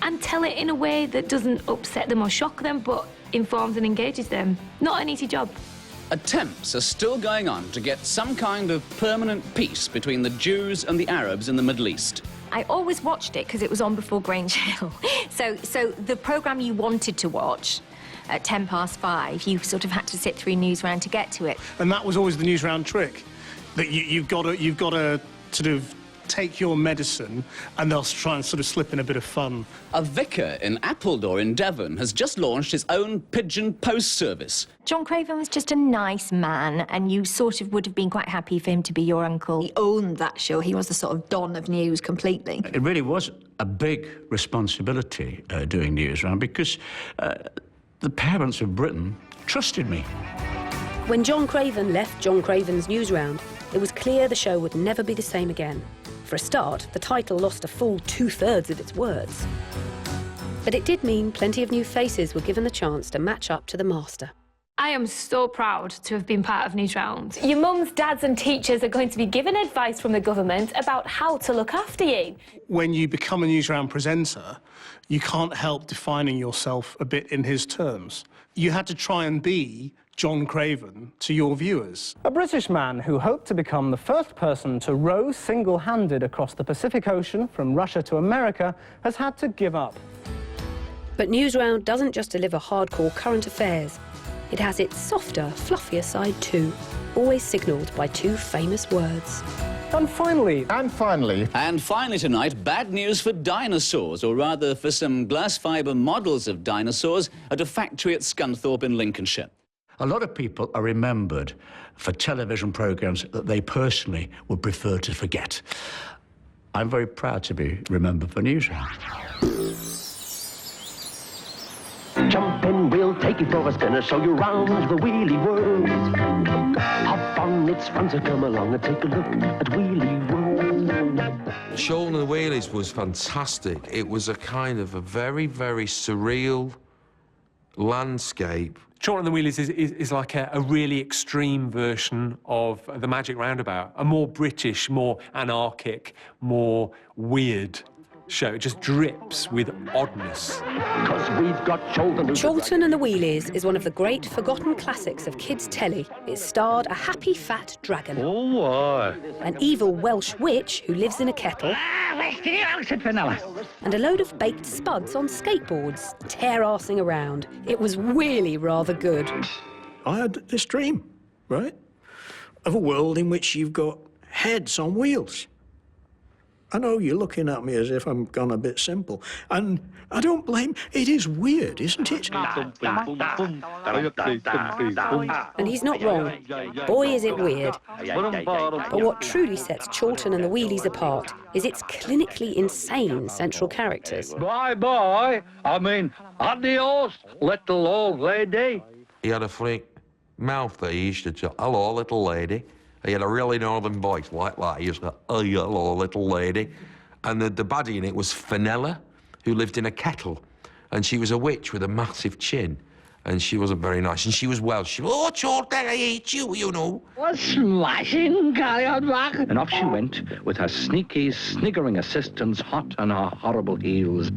and tell it in a way that doesn't upset them or shock them, but informs and engages them. Not an easy job.
Attempts are still going on to get some kind of permanent peace between the Jews and the Arabs in the Middle East.
I always watched it because it was on before Grange Hill. So the programme you wanted to watch at 5:10, you sort of had to sit through Newsround to get to it.
And that was always the Newsround trick, that you've got to sort of
take your medicine and they'll try and sort of slip in a bit of fun.
A vicar in Appledore in Devon has just launched his own pigeon post service.
John Craven was just a nice man, and you sort of would have been quite happy for him to be your uncle.
He owned that show. He was the sort of Don of news completely.
It really was a big responsibility doing Newsround because the parents of Britain trusted me.
When John Craven left John Craven's Newsround, it was clear the show would never be the same again. For a start, the title lost a full 2/3 of its words. But it did mean plenty of new faces were given the chance to match up to the master.
I am so proud to have been part of Newsround. Your mums, dads and teachers are going to be given advice from the government about how to look after you.
When you become a Newsround presenter, you can't help defining yourself a bit in his terms. You had to try and be John Craven to your viewers.
A British man who hoped to become the first person to row single-handed across the Pacific Ocean from Russia to America has had to give up.
But Newsround doesn't just deliver hardcore current affairs. It has its softer, fluffier side too, always signalled by two famous words.
And finally...
And finally tonight, bad news for dinosaurs, or rather for some glass fibre models of dinosaurs at a factory at Scunthorpe in Lincolnshire.
A lot of people are remembered for television programmes that they personally would prefer to forget. I'm very proud to be remembered for Newsround.
Jump in, we'll take you for a spin, show you round the wheelie world. Have fun, it's fun, so come along and take a look at Wheelie World.
Shaun and the Wheelies was fantastic. It was a kind of a very, very surreal landscape.
Shaun and the Wheelies is like a really extreme version of the Magic Roundabout, a more British, more anarchic, more weird show. It just drips with oddness.
We've got
Chorlton and the Wheelies is one of the great forgotten classics of kids' telly. It starred a happy fat dragon, an evil Welsh witch who lives in a kettle, and a load of baked spuds on skateboards, tear-arsing around. It was really rather good.
I had this dream, right, of a world in which you've got heads on wheels. I know you're looking at me as if I'm gone a bit simple, and I don't blame. It is weird, isn't it?
And he's not wrong. Boy, is it weird. But what truly sets Chorlton and the Wheelies apart is its clinically insane central characters.
Bye-bye. I mean, adios, little old lady.
He had a funny mouth that he used to tell, hello, little lady. He had a really northern voice like that. He used to go, oh, hello, little lady. And the baddie in it was Fenella, who lived in a kettle. And she was a witch with a massive chin. And she wasn't very nice. And she was Welsh. She was, oh, Chorlton, I hate you, you know.
Was smashing, carry on back. And off she went with her sneaky, sniggering assistants hot on her horrible heels.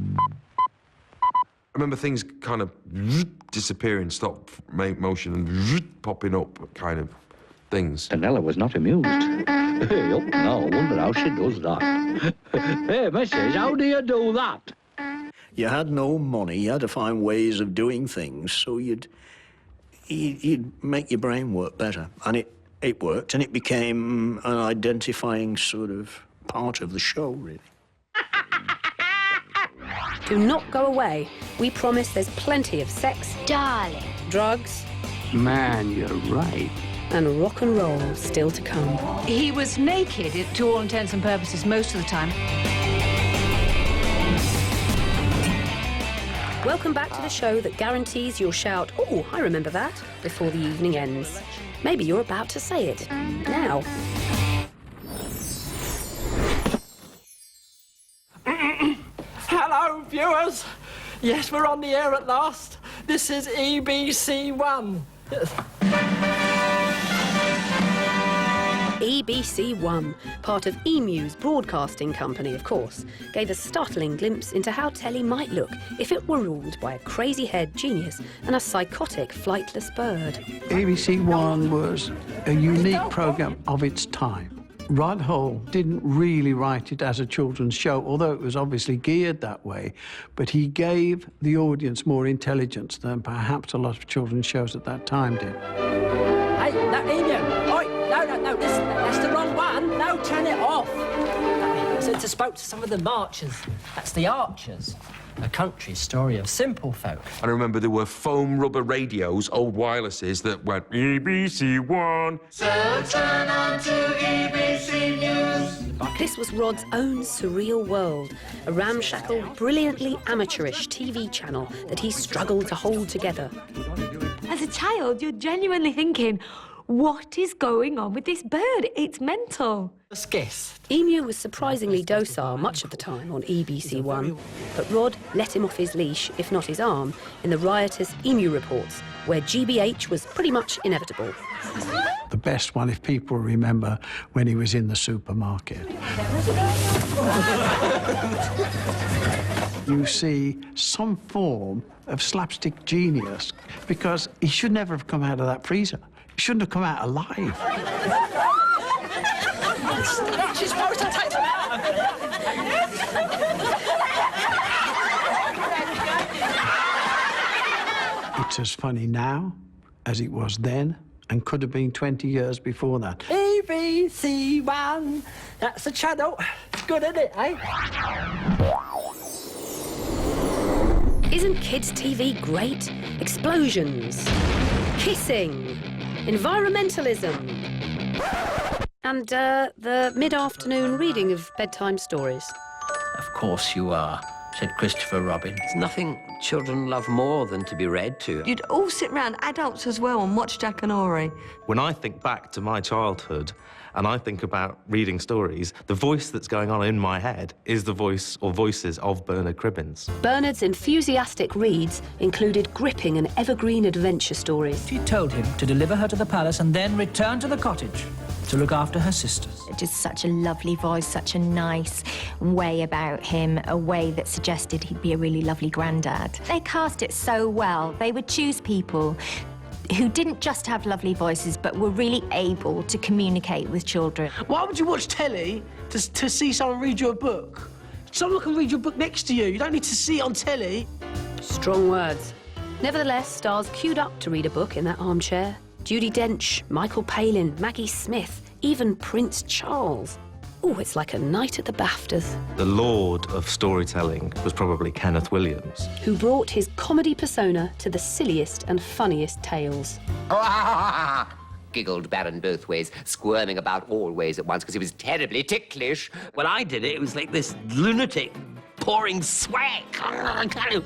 I remember things kind of disappearing, stop motion, and popping up, kind of things.
Fenella was not amused. Hey, up now, I wonder how she does that. Hey, missus, how do you do that?
You had no money. You had to find ways of doing things, so you'd make your brain work better. And it worked, and it became an identifying sort of part of the show, really.
Do not go away. We promise there's plenty of sex,
Darling.
drugs,
Man, you're right.
and rock and roll still to come.
He was naked, to all intents and purposes, most of the time.
Welcome back to the show that guarantees you'll shout, "Oh, I remember that," before the evening ends. Maybe you're about to say it. Now.
Hello, viewers. Yes, we're on the air at last. This is EBC1.
EBC1, part of EMU's broadcasting company, of course, gave a startling glimpse into how telly might look if it were ruled by a crazy-haired genius and a psychotic flightless bird.
ABC1 was a unique programme of its time. Rod Hull didn't really write it as a children's show, although it was obviously geared that way, but he gave the audience more intelligence than perhaps a lot of children's shows at that time did.
Hey, no, Emu. Oi, no, that's the wrong one. No, turn it off.
So to spoke to some of the marchers. That's the Archers, a country story of simple folk.
I remember there were foam rubber radios, old wirelesses, that went EBC1.
So turn on to EBC News.
This was Rod's own surreal world, a ramshackle, brilliantly amateurish TV channel that he struggled to hold together.
As a child, you're genuinely thinking, what is going on with this bird? It's mental.
Emu was surprisingly docile much of the time on EBC One, but Rod let him off his leash, if not his arm, in the riotous Emu reports, where GBH was pretty much inevitable.
The best one, if people remember, when he was in the supermarket. You see some form of slapstick genius, because he should never have come out of that freezer. He shouldn't have come out alive.
She's supposed to take them out.
It's as funny now as it was then, and could have been 20 years before that.
EBC One. That's the channel. Good, isn't it, eh?
Isn't kids' TV great? Explosions, kissing, environmentalism, and the mid-afternoon reading of bedtime stories.
Of course you are, said Christopher Robin. There's nothing children love more than to be read to.
You'd all sit round, adults as well, and watch Jack and Ori.
When I think back to my childhood and I think about reading stories, the voice that's going on in my head is the voice or voices of Bernard Cribbins.
Bernard's enthusiastic reads included gripping and evergreen adventure stories.
She told him to deliver her to the palace and then return to the cottage to look after her sisters.
Just such a lovely voice, such a nice way about him, a way that suggested he'd be a really lovely granddad. They cast it so well. They would choose people who didn't just have lovely voices, but were really able to communicate with children.
Why would you watch telly to see someone read you a book? Someone can read your book next to you. You don't need to see it on telly.
Strong words. Nevertheless, stars queued up to read a book in that armchair. Judi Dench, Michael Palin, Maggie Smith, even Prince Charles. Oh, it's like a night at the BAFTAs.
The lord of storytelling was probably Kenneth Williams.
Who brought his comedy persona to the silliest and funniest tales.
Giggled Baron Bothways, squirming about all ways at once because he was terribly ticklish.
When I did it, it was like this lunatic pouring sweat, kind of,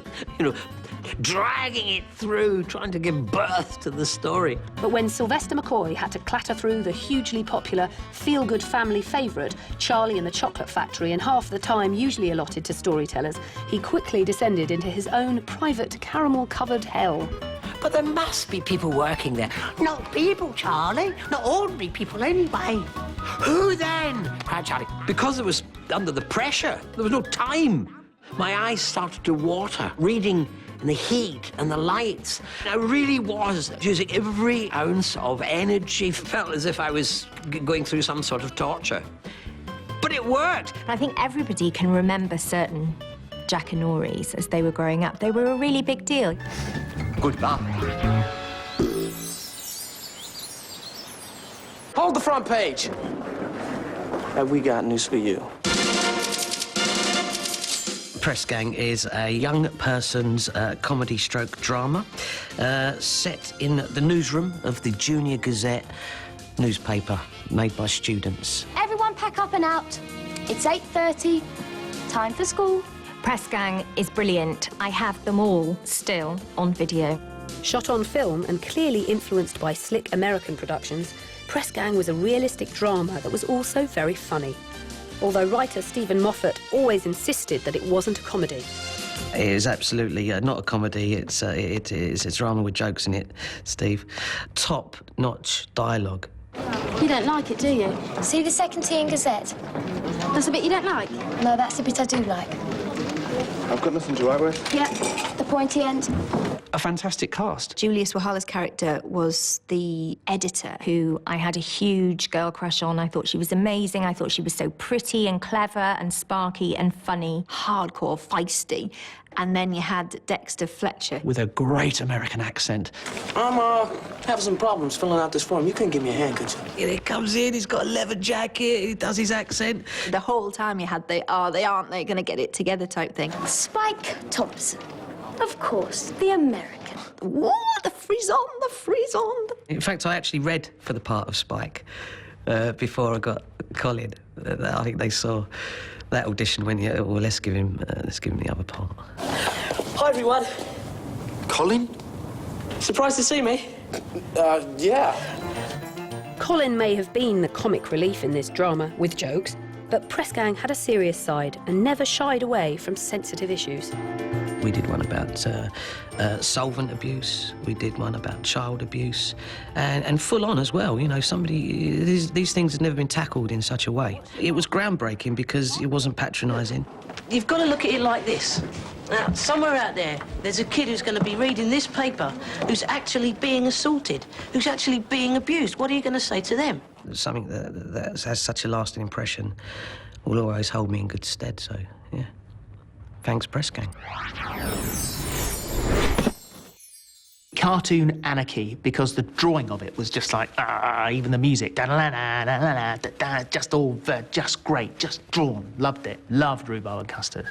dragging it through, trying to give birth to the story.
But when Sylvester McCoy had to clatter through the hugely popular feel-good family favourite, Charlie and the Chocolate Factory, in half the time usually allotted to storytellers, he quickly descended into his own private caramel-covered hell.
But there must be people working there.
Not people, Charlie. Not ordinary people, anyway.
Who then? Cried Charlie. Because it was under the pressure. There was no time. My eyes started to water, reading in the heat and the lights. I really was using every ounce of energy. Felt as if I was going through some sort of torture. But it worked.
I think everybody can remember certain Jack and Oris as they were growing up. They were a really big deal.
Goodbye.
Hold the front page.
Have we got news for you?
Press Gang is a young person's comedy stroke drama set in the newsroom of the Junior Gazette newspaper made by students.
Everyone pack up and out. It's 8:30. Time for school.
Press Gang is brilliant. I have them all still on video.
Shot on film and clearly influenced by slick American productions, Press Gang was a realistic drama that was also very funny. Although writer Stephen Moffat always insisted that it wasn't a comedy.
It is absolutely not a comedy. It's a drama with jokes in it, Steve. Top-notch dialogue.
You don't like it, do you? See the second T in Gazette? That's the bit you don't like? No, that's the bit I do like.
I've got nothing to write with.
Yeah, the pointy end.
a fantastic cast.
Julius Wahala's character was the editor who I had a huge girl crush on. I thought she was amazing. I thought she was so pretty and clever and sparky and funny, hardcore, feisty. And then you had Dexter Fletcher.
With a great American accent.
I'm having some problems filling out this form. You couldn't give me a hand, could you?
Here he comes in, he's got a leather jacket, he does his accent.
The whole time you had the, are they, aren't they, going to get it together type thing. Spike Thompson. Of course, the American. Whoa, the frisson, the frisson.
In fact, I actually read for the part of Spike before I got Colin. I think they saw that audition when you, well, let's give him the other part.
Hi, everyone.
Colin?
Surprised to see me? Yeah.
Colin may have been the comic relief in this drama, with jokes, but Press Gang had a serious side and never shied away from sensitive issues.
We did one about solvent abuse. We did one about child abuse, and full on as well. You know, these things had never been tackled in such a way. It was groundbreaking because it wasn't patronising.
You've got to look at it like this. Now, somewhere out there's a kid who's going to be reading this paper, who's actually being assaulted, who's actually being abused. What are you going to say to them?
Something that has such a lasting impression will always hold me in good stead. So, yeah. Thanks, Press Gang.
Cartoon anarchy, because the drawing of it was just like, even the music, just all, just great, just drawn, loved it, loved Rhubarb and Custard.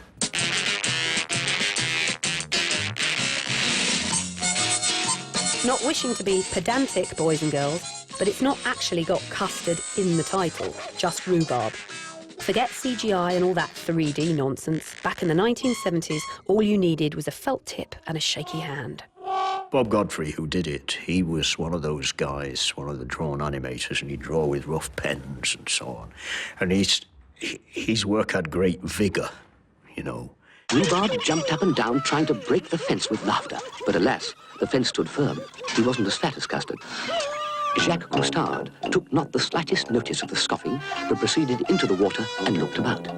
Not wishing to be pedantic, boys and girls, but it's not actually got custard in the title, just rhubarb. Forget CGI and all that 3D nonsense. Back in the 1970s, all you needed was a felt tip and a shaky hand.
Bob Godfrey, who did it, he was one of those guys, one of the drawn animators, and he'd draw with rough pens and so on. And his work had great vigour, you know.
Rhubarb jumped up and down, trying to break the fence with laughter. But alas, the fence stood firm. He wasn't as fat as Custard. Jacques Coustard took not the slightest notice of the scoffing, but proceeded into the water and looked about.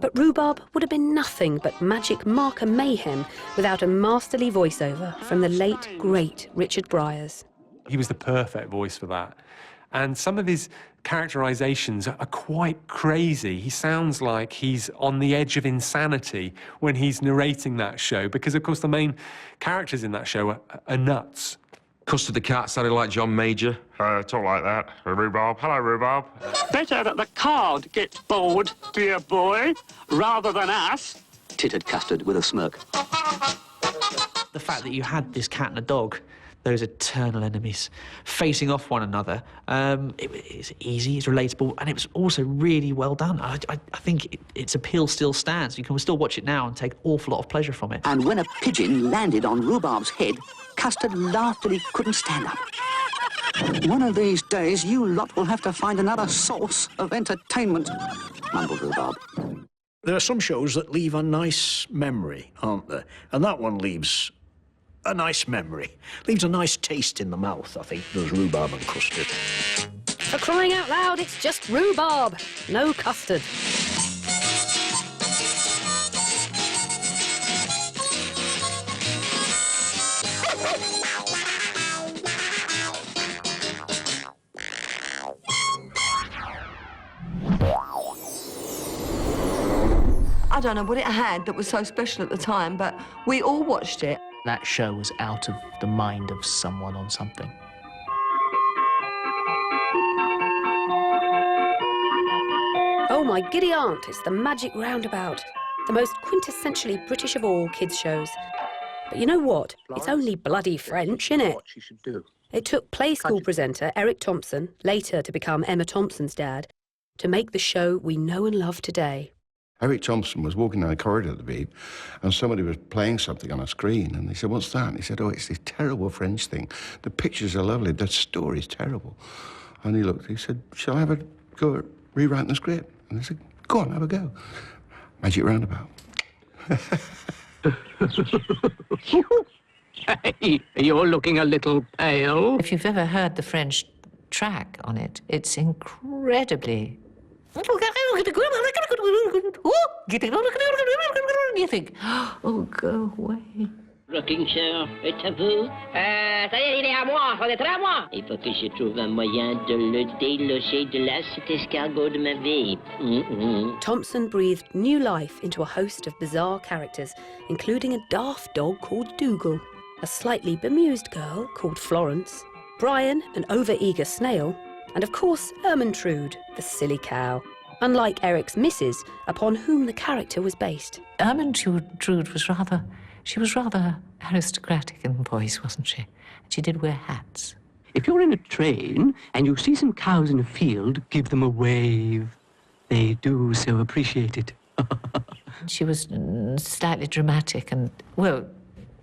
But Rhubarb would have been nothing but magic marker mayhem without a masterly voiceover from the late, great Richard Briers.
He was the perfect voice for that. And some of his characterizations are quite crazy. He sounds like he's on the edge of insanity when he's narrating that show, because, of course, the main characters in that show are nuts.
Custard the cat sounded like John Major. Talk like that. Rhubarb. Hello, Rhubarb.
Better that the card gets bored, dear boy, rather than us,
tittered Custard with a smirk.
The fact that you had this cat and a dog, those eternal enemies, facing off one another, it's easy, it's relatable, and it was also really well done. I think its appeal still stands. You can still watch it now and take an awful lot of pleasure from it.
And when a pigeon landed on Rhubarb's head, Custard laughed till he couldn't stand up. One of these days, you lot will have to find another source of entertainment, mumbled Rhubarb.
There are some shows that leave a nice memory, aren't there? And that one leaves a nice memory. Leaves a nice taste in the mouth, I think, does Rhubarb and Custard.
For crying out loud, it's just rhubarb, no custard.
I don't know what it had that was so special at the time, but we all watched it.
That show was out of the mind of someone on something.
Oh my giddy aunt, it's the Magic Roundabout, the most quintessentially British of all kids' shows. But you know what? It's only bloody French, innit?
What she should do.
It took Play School presenter Eric Thompson, later to become Emma Thompson's dad, to make the show we know and love today.
Eric Thompson was walking down the corridor at the Beeb, and somebody was playing something on a screen, and they said, "What's that?" And he said, "Oh, it's this terrible French thing. The pictures are lovely, the story's terrible." And he looked, he said, "Shall I have a go at rewriting the script?" And they said, "Go on, have a go." Magic Roundabout.
Hey, you're looking a little pale.
If you've ever heard the French track on it, it's incredibly... You think, oh, go away.
Rocking chair, êtes-vous? Ça y est, il est à moi, on est très à moi. Il faut que je trouve un moyen de le déloger de là, cet escargot de ma vie.
Thompson breathed new life into a host of bizarre characters, including a daft dog called Dougal, a slightly bemused girl called Florence, Brian, an over-eager snail, and of course Ermintrude, the silly cow, unlike Eric's missus, upon whom the character was based.
Ermintrude was rather aristocratic in voice, wasn't she? She did wear hats.
If you're in a train and you see some cows in a field, give them a wave. They do so appreciate it.
She was slightly dramatic and, well,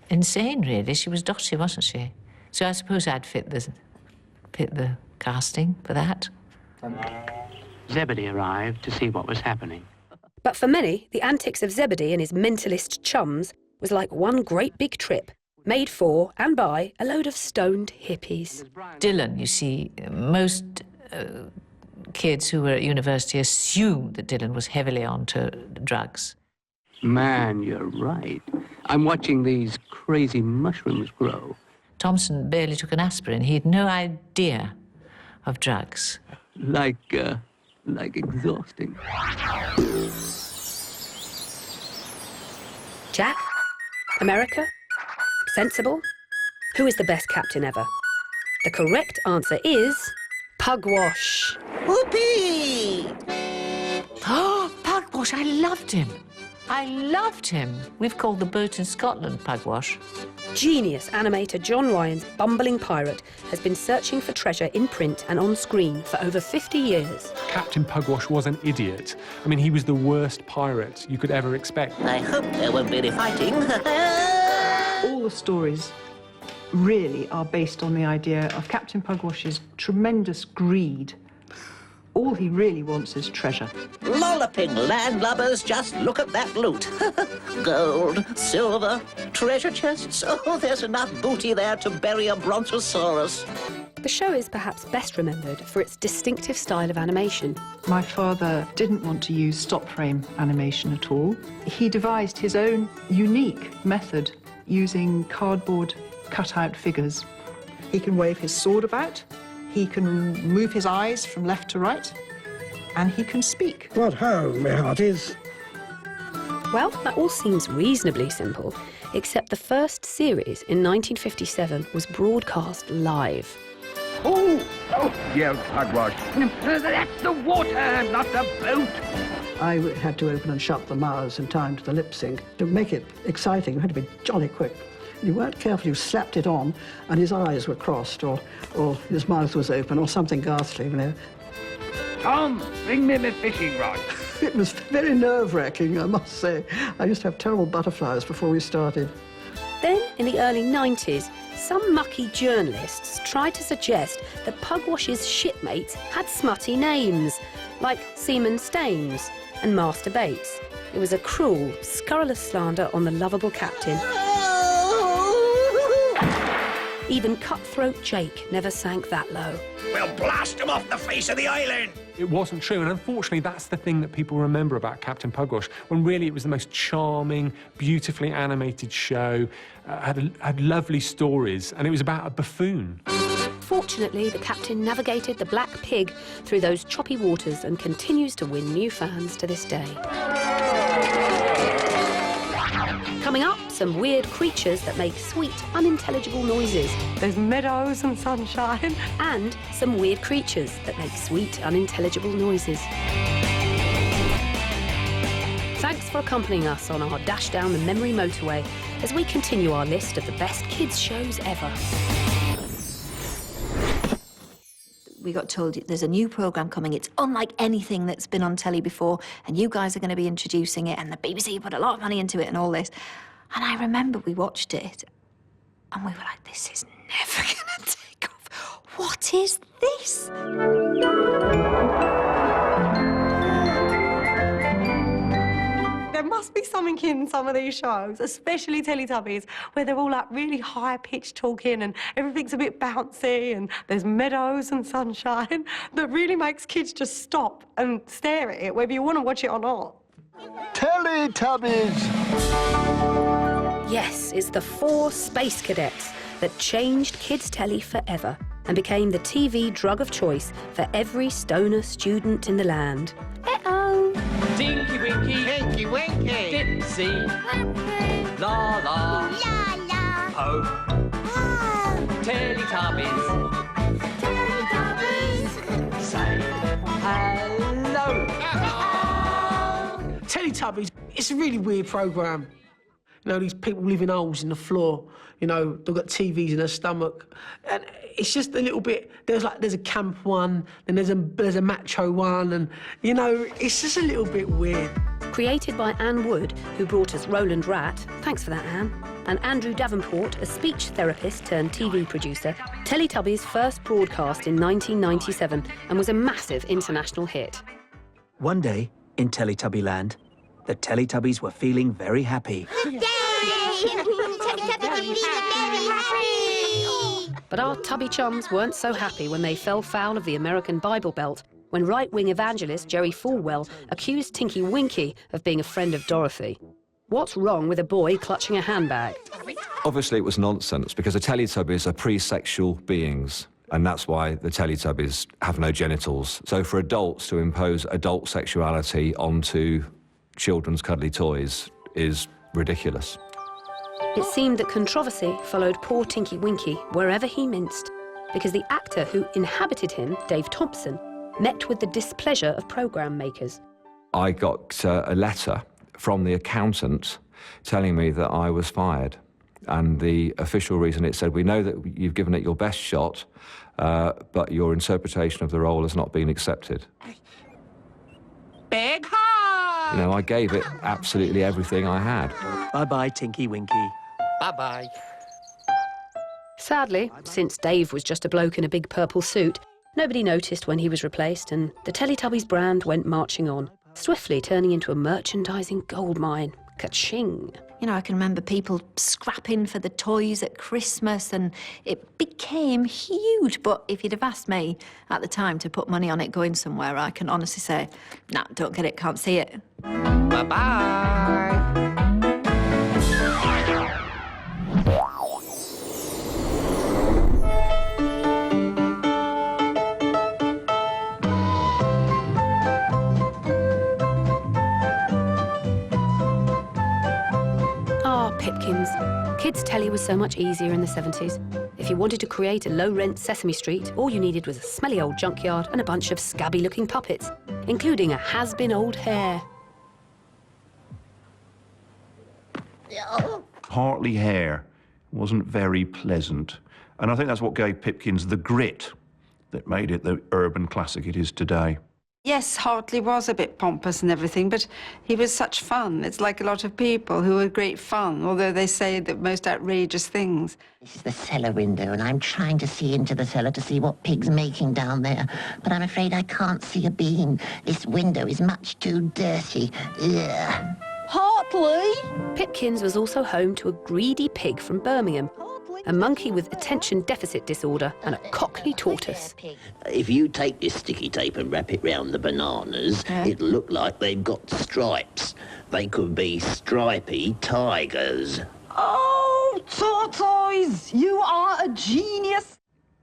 insane, really. She was dotty, wasn't she? So I suppose I'd fit the casting for that.
Zebedee arrived to see what was happening.
But for many, the antics of Zebedee and his mentalist chums was like one great big trip, made for and by a load of stoned hippies.
Dylan, you see, most kids who were at university assumed that Dylan was heavily onto drugs.
Man, you're right. I'm watching these crazy mushrooms grow.
Thompson barely took an aspirin. He had no idea of drugs.
Like exhausting.
Jack? America? Sensible? Who is the best captain ever? The correct answer is Pugwash.
Whoopee!
Oh, Pugwash, I loved him. I loved him. We've called the boat in Scotland Pugwash.
Genius animator John Ryan's bumbling pirate has been searching for treasure in print and on screen for over 50 years.
Captain Pugwash was an idiot. I mean, he was the worst pirate you could ever expect.
I hope there won't be any fighting.
All the stories really are based on the idea of Captain Pugwash's tremendous greed. All he really wants is treasure.
Lolloping landlubbers, just look at that loot. Gold, silver, treasure chests. Oh, there's enough booty there to bury a brontosaurus.
The show is perhaps best remembered for its distinctive style of animation.
My father didn't want to use stop-frame animation at all. He devised his own unique method using cardboard cut-out figures. He can wave his sword about, he can move his eyes from left to right, and he can speak.
What ho, my hearties.
Well, that all seems reasonably simple, except the first series in 1957 was broadcast live.
Oh, yelled Pugwash. That's the water, not the boat.
I had to open and shut the mouths in time to the lip sync. To make it exciting, you had to be jolly quick. You weren't careful, you slapped it on, and his eyes were crossed, or his mouth was open, or something ghastly, you know.
Tom, bring me my fishing rod.
It was very nerve-wracking, I must say. I used to have terrible butterflies before we started.
Then, in the early 90s, some mucky journalists tried to suggest that Pugwash's shipmates had smutty names, like Seaman Staines and Master Bates. It was a cruel, scurrilous slander on the lovable captain. Even cutthroat Jake never sank that low.
We'll blast him off the face of the island.
It wasn't true, and unfortunately that's the thing that people remember about Captain Pugwash, when really it was the most charming, beautifully animated show, had lovely stories, and it was about a buffoon.
Fortunately, the captain navigated the Black Pig through those choppy waters and continues to win new fans to this day. Coming up, some weird creatures that make sweet, unintelligible noises.
There's meadows and sunshine.
And some weird creatures that make sweet, unintelligible noises. Thanks for accompanying us on our dash down the memory motorway as we continue our list of the best kids' shows ever.
We got told there's a new programme coming. It's unlike anything that's been on telly before, and you guys are going to be introducing it, and the BBC put a lot of money into it and all this. And I remember we watched it, and we were like, this is never going to take off. What is this?
There must be something in some of these shows, especially Teletubbies, where they're all like really high-pitched talking and everything's a bit bouncy and there's meadows and sunshine that really makes kids just stop and stare at it, whether you want to watch it or not.
Teletubbies!
Yes, it's the 4 Space Cadets that changed kids' telly forever and became the TV drug of choice for every stoner student in the land. Uh-oh.
Tinky Winky, Tinky Winky, Dipsy, La La, La La, Oh, Teletubbies, Teletubbies, say hello.
Teletubbies, it's a really weird programme. You know, these people live in holes in the floor, you know, they've got TVs in their stomach. And it's just a little bit, there's a camp one, then there's a macho one, and, you know, it's just a little bit weird.
Created by Anne Wood, who brought us Roland Rat, thanks for that, Anne, and Andrew Davenport, a speech therapist turned TV producer, Teletubbies first broadcast in 1997 and was a massive international hit.
One day, in Teletubby Land, the Teletubbies were feeling very happy.
But our tubby chums weren't so happy when they fell foul of the American Bible Belt, when right-wing evangelist Jerry Falwell accused Tinky Winky of being a friend of Dorothy. What's wrong with a boy clutching a handbag?
Obviously, it was nonsense, because the Teletubbies are pre-sexual beings, and that's why the Teletubbies have no genitals. So for adults to impose adult sexuality onto children's cuddly toys is ridiculous.
It seemed that controversy followed poor Tinky Winky wherever he minced, because the actor who inhabited him, Dave Thompson, met with the displeasure of programme makers.
I got a letter from the accountant telling me that I was fired. And the official reason, it said, we know that you've given it your best shot, but your interpretation of the role has not been accepted.
Big hug!
You know, I gave it absolutely everything I had.
Bye-bye, Tinky Winky.
Bye-bye.
Sadly, since Dave was just a bloke in a big purple suit, nobody noticed when he was replaced, and the Teletubbies brand went marching on, swiftly turning into a merchandising goldmine. Ka-ching.
You know, I can remember people scrapping for the toys at Christmas, and it became huge. But if you'd have asked me at the time to put money on it going somewhere, I can honestly say, nah, don't get it, can't see it.
Bye-bye.
Pipkins. Kids' telly was so much easier in the 70s. If you wanted to create a low-rent Sesame Street, all you needed was a smelly old junkyard and a bunch of scabby-looking puppets, including a has-been old hare.
Hartley Hare wasn't very pleasant, and I think that's what gave Pipkins the grit that made it the urban classic it is today.
Yes, Hartley was a bit pompous and everything, but he was such fun. It's like a lot of people who are great fun, although they say the most outrageous things.
This is the cellar window, and I'm trying to see into the cellar to see what Pig's making down there. But I'm afraid I can't see a bean. This window is much too dirty. Ugh.
Hartley! Pipkins was also home to a greedy pig from Birmingham, a monkey with attention deficit disorder, and a cockney tortoise.
If you take this sticky tape and wrap it round the bananas, it'll look like they've got stripes. They could be stripy tigers.
Oh, tortoise! You are a genius!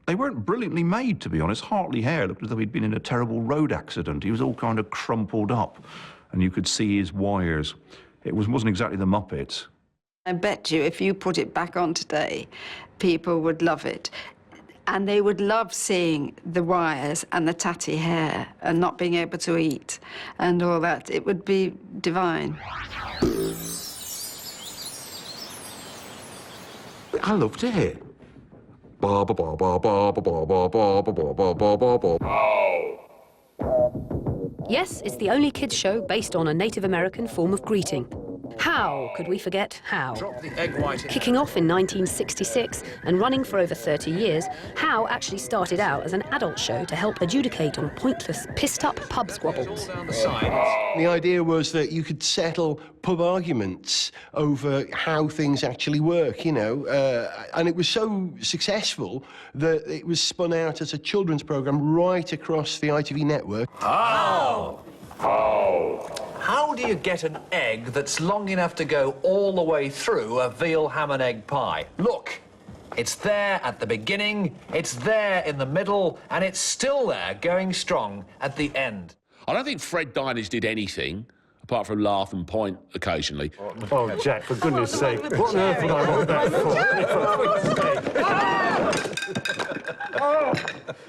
They weren't brilliantly made, to be honest. Hartley Hare looked as though he'd been in a terrible road accident. He was all kind of crumpled up, and you could see his wires. It wasn't exactly the Muppets.
I bet you if you put it back on today, people would love it. And they would love seeing the wires and the tatty hair and not being able to eat and all that. It would be divine.
I loved it. Ba ba ba ba ba ba ba ba ba ba ba ba ba ba.
Yes, it's the only kids' show based on a Native American form of greeting. How could we forget How? Kicking off in 1966 and running for over 30 years, How actually started out as an adult show to help adjudicate on pointless, pissed-up pub squabbles.
The idea was that you could settle pub arguments over how things actually work, you know, and it was so successful that it was spun out as a children's programme right across the ITV network.
How? How?
how do you get an egg that's long enough to go all the way through a veal ham and egg pie? Look, it's there at the beginning, it's there in the middle, and it's still there going strong at the end.
I don't think Fred Diners did anything, apart from laugh and point occasionally.
Oh, Jack, for goodness sake, what on earth would I want that for? Oh,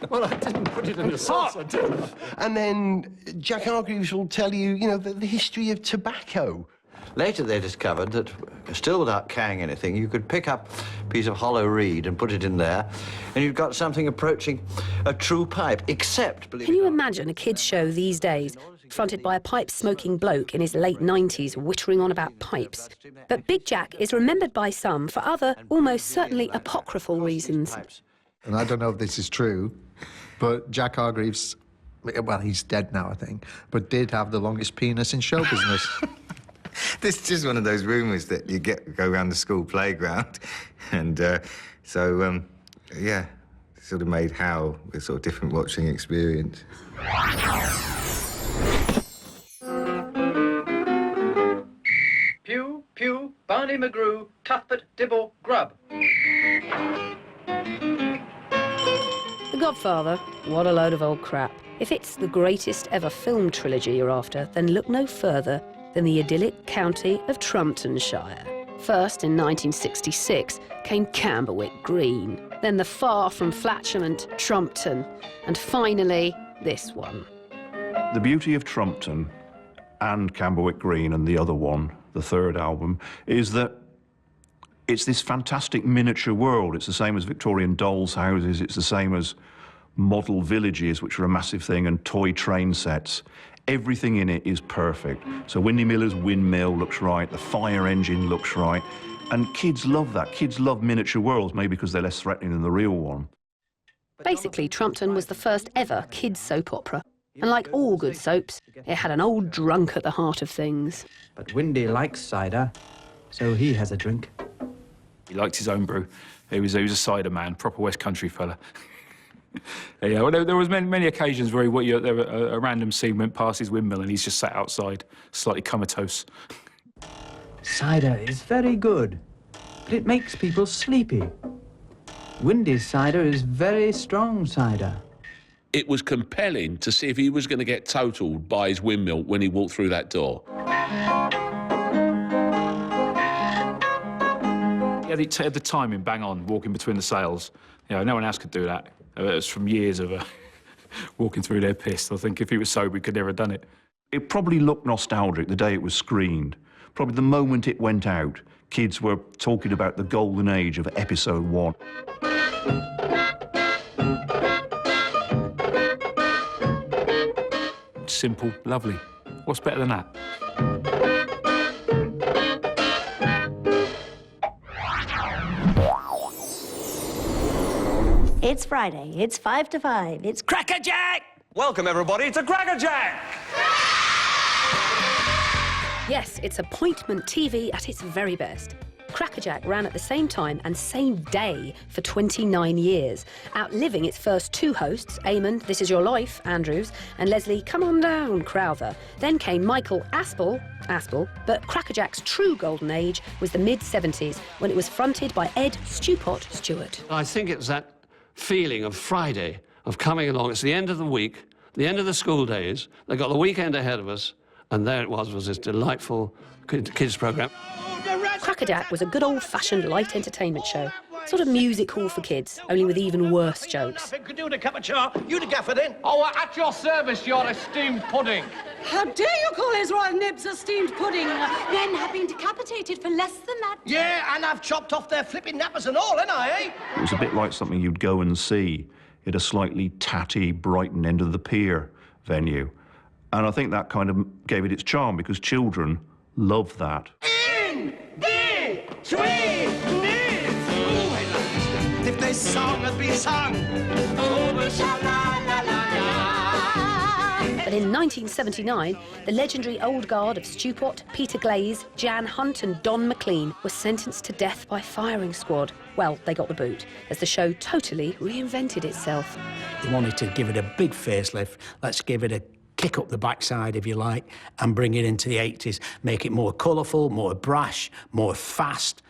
well, I didn't put it in the sauce, I didn't.
And then Jack Hargreaves will tell you, you know, the history of tobacco.
Later they discovered that, still without carrying anything, you could pick up a piece of hollow reed and put it in there, and you've got something approaching a true pipe, except, believe
Can you imagine a kids' show these days, fronted by a pipe-smoking bloke in his late 90s, whittering on about pipes? But Big Jack is remembered by some for other, almost certainly apocryphal reasons.
And I don't know if this is true, but Jack Hargreaves, well, he's dead now, I think, but did have the longest penis in show business.
This is just one of those rumours that you go around the school playground, and yeah, sort of made Hal a sort of different watching experience.
Pew, pew, Barney McGrew, Cuthbert, Dibble, Grub.
The Godfather? What a load of old crap. If it's the greatest ever film trilogy you're after, then look no further than the idyllic county of Trumptonshire. First, in 1966, came Camberwick Green, then the far from flatulent Trumpton, and finally, this one.
The beauty of Trumpton and Camberwick Green and the other one, the third album, is that it's this fantastic miniature world. It's the same as Victorian dolls' houses. It's the same as model villages, which are a massive thing, and toy train sets. Everything in it is perfect. So Windy Miller's windmill looks right, the fire engine looks right, and kids love that. Kids love miniature worlds, maybe because they're less threatening than the real one.
Basically, Trumpton was the first ever kids' soap opera. And like all good soaps, it had an old drunk at the heart of things.
But Windy likes cider, so he has a drink.
He liked his own brew. He was a cider man, proper West Country fella. Yeah, well, there was many occasions where a random scene went past his windmill and he's just sat outside, slightly comatose.
Cider is very good, but it makes people sleepy. Windy's cider is very strong cider.
It was compelling to see if he was going to get totaled by his windmill when he walked through that door.
Yeah, he had the timing bang on, walking between the sails. You know, no one else could do that. It was from years of walking through there pissed. I think if he was sober, he could never have done it.
It probably looked nostalgic the day it was screened. Probably the moment it went out, kids were talking about the golden age of episode 1.
Simple, lovely. What's better than that?
It's Friday. It's 5 to 5. It's Cracker Jack!
Welcome, everybody, to Cracker Jack!
Yes, it's appointment TV at its very best. Crackerjack ran at the same time and same day for 29 years, outliving its first two hosts, Eamon, This Is Your Life, Andrews, and Leslie, Come On Down, Crowther. Then came Michael Aspel, but Crackerjack's true golden age was the mid-70s, when it was fronted by Ed Stewpot Stewart.
I think it's that feeling of Friday, of coming along. It's the end of the week, the end of the school days. They've got the weekend ahead of us, and there it was this delightful kids' programme.
Crackerjack was a good old-fashioned light entertainment show, sort of music hall for kids, only with even worse jokes.
Could you a cup of char? You the gaffer then? Oh, at your service, your esteemed pudding.
How dare you call his royal nibs a steamed pudding? Men have been decapitated for less than that.
Yeah, and I've chopped off their flipping nappers and all, ain't I, eh?
It was a bit like something you'd go and see at a slightly tatty Brighton end of the pier venue. And I think that kind of gave it its charm, because children love that.
If this song had been sung,
But in 1979, the legendary old guard of Stewpot, Peter Glaze, Jan Hunt and Don McLean were sentenced to death by firing squad. Well, they got the boot, as the show totally reinvented itself.
They wanted to give it a big facelift. Let's give it a kick up the backside, if you like, and bring it into the 80s. Make it more colourful, more brash, more fast,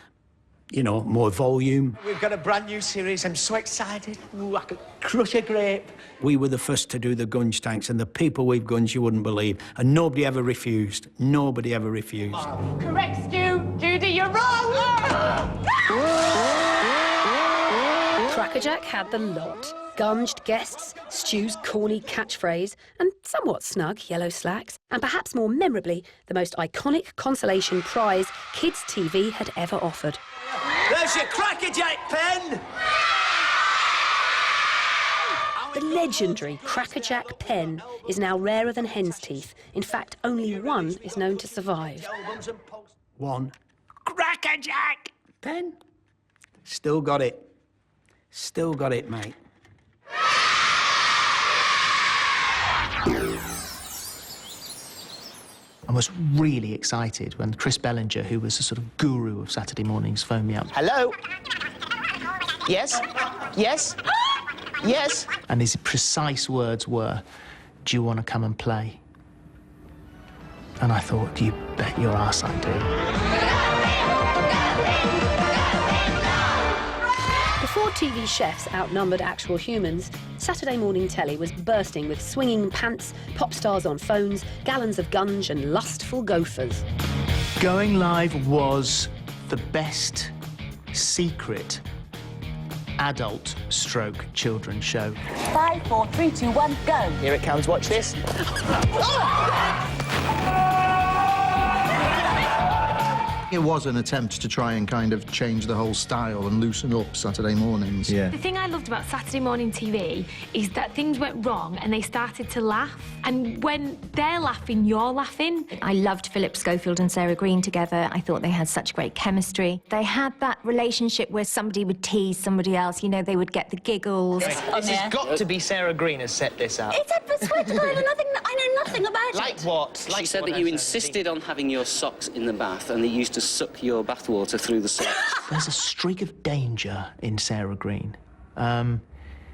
you know, more volume.
We've got a brand new series. I'm so excited. Ooh, I could crush a grape.
We were the first to do the Gunge tanks, and the people we've guns you wouldn't believe. And nobody ever refused. Nobody ever refused.
Correct, Stu. Judy, you're wrong!
Crackerjack had the lot. Gunged guests, Stu's corny catchphrase, and somewhat snug yellow slacks, and perhaps more memorably, the most iconic consolation prize kids' TV had ever offered.
There's your Crackerjack pen!
The legendary Crackerjack pen is now rarer than hen's teeth. In fact, only one is known to survive.
One Crackerjack pen. Still got it. Still got it, mate.
I was really excited when Chris Bellinger, who was a sort of guru of Saturday mornings, phoned me up. Hello? Yes? Yes? Yes? And his precise words were, do you want to come and play? And I thought, you bet your ass I do.
Before TV chefs outnumbered actual humans, Saturday morning telly was bursting with swinging pants, pop stars on phones, gallons of gunge and lustful gophers.
Going Live was the best secret adult stroke children's show.
5, 4, 3, 2, 1, go.
Here it comes, watch this.
It was an attempt to try and kind of change the whole style and loosen up Saturday mornings. Yeah.
The thing I loved about Saturday morning TV is that things went wrong and they started to laugh. And when they're laughing, you're laughing.
I loved Philip Schofield and Sarah Greene together. I thought they had such great chemistry. They had that relationship where somebody would tease somebody else, you know, they would get the giggles.
This has got to be Sarah Greene has set this up.
It's unpersuadable. I know nothing about it.
Like what?
She said that you insisted on having your socks in the bath and that you used to suck your bathwater through the socks.
There's a streak of danger in Sarah Greene.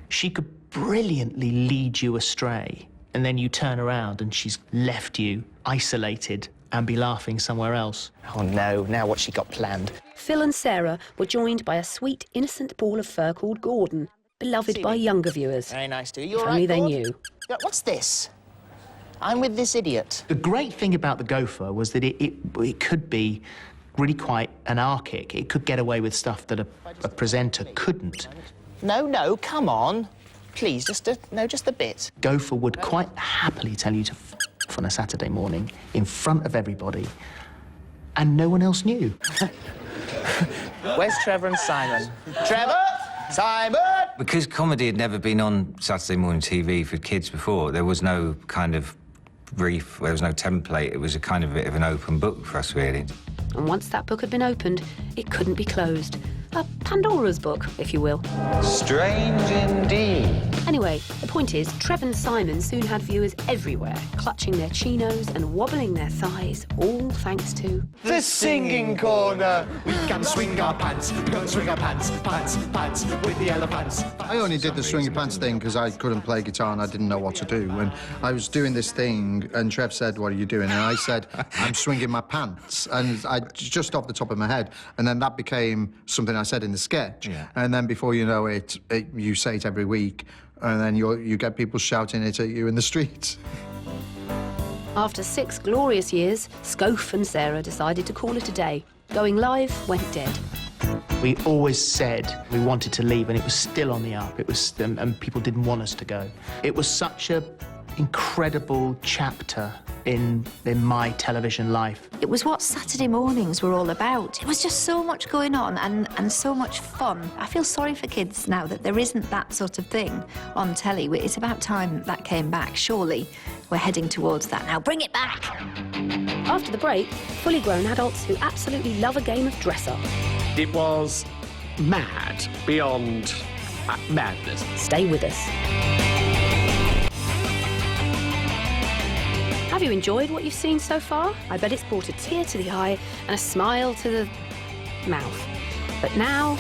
She could brilliantly lead you astray, and then you turn around and she's left you isolated and be laughing somewhere else. Oh no, now what's she got planned?
Phil and Sarah were joined by a sweet, innocent ball of fur called Gordon, beloved by younger viewers.
Very nice to you.
If only they knew.
What's this? I'm with this idiot. The great thing about the gopher was that it could be really quite anarchic. It could get away with stuff that a presenter couldn't. No, come on. Please, just a bit. Gopher would quite happily tell you to f on a Saturday morning in front of everybody, and no one else knew. Where's Trevor and Simon? Trevor! Simon!
Because comedy had never been on Saturday morning TV for kids before, there was no kind of brief, there was no template. It was a kind of bit of an open book for us, really.
And once that book had been opened, it couldn't be closed. A Pandora's book, if you will.
Strange indeed.
Anyway, the point is, Trev and Simon soon had viewers everywhere, clutching their chinos and wobbling their thighs, all thanks to...
The Singing Corner!
We can swing our pants, we can swing our pants, pants, with the elephants.
I only did the swing your pants thing because I couldn't play guitar and I didn't know what to do. And I was doing this thing and Trev said, what are you doing? And I said, I'm swinging my pants. And I just off the top of my head. And then that became something I said in the sketch. Yeah. And then before you know it, you say it every week. And then you get people shouting it at you in the streets.
After 6 glorious years, Scof and Sarah decided to call it a day. Going Live went dead.
We always said we wanted to leave, and it was still on the up. It was, and people didn't want us to go. It was such an incredible chapter in my television life.
It was what Saturday mornings were all about. It was just so much going on and so much fun. I feel sorry for kids now that there isn't that sort of thing on telly. It's about time that came back. Surely we're heading towards that now. Bring it back!
After the break, fully grown adults who absolutely love a game of dress-up.
It was mad beyond madness.
Stay with us. Have you enjoyed what you've seen so far? I bet it's brought a tear to the eye and a smile to the mouth. But now,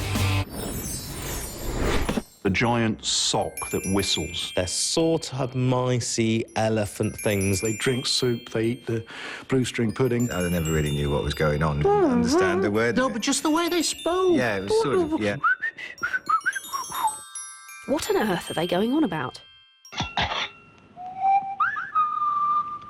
The giant sock that whistles.
They're sort of micey elephant things.
They drink soup, they eat the blue string pudding.
I never really knew what was going on. Didn't understand the word.
No, but just the way they spoke.
Yeah, it was sort of, yeah.
What on earth are they going on about?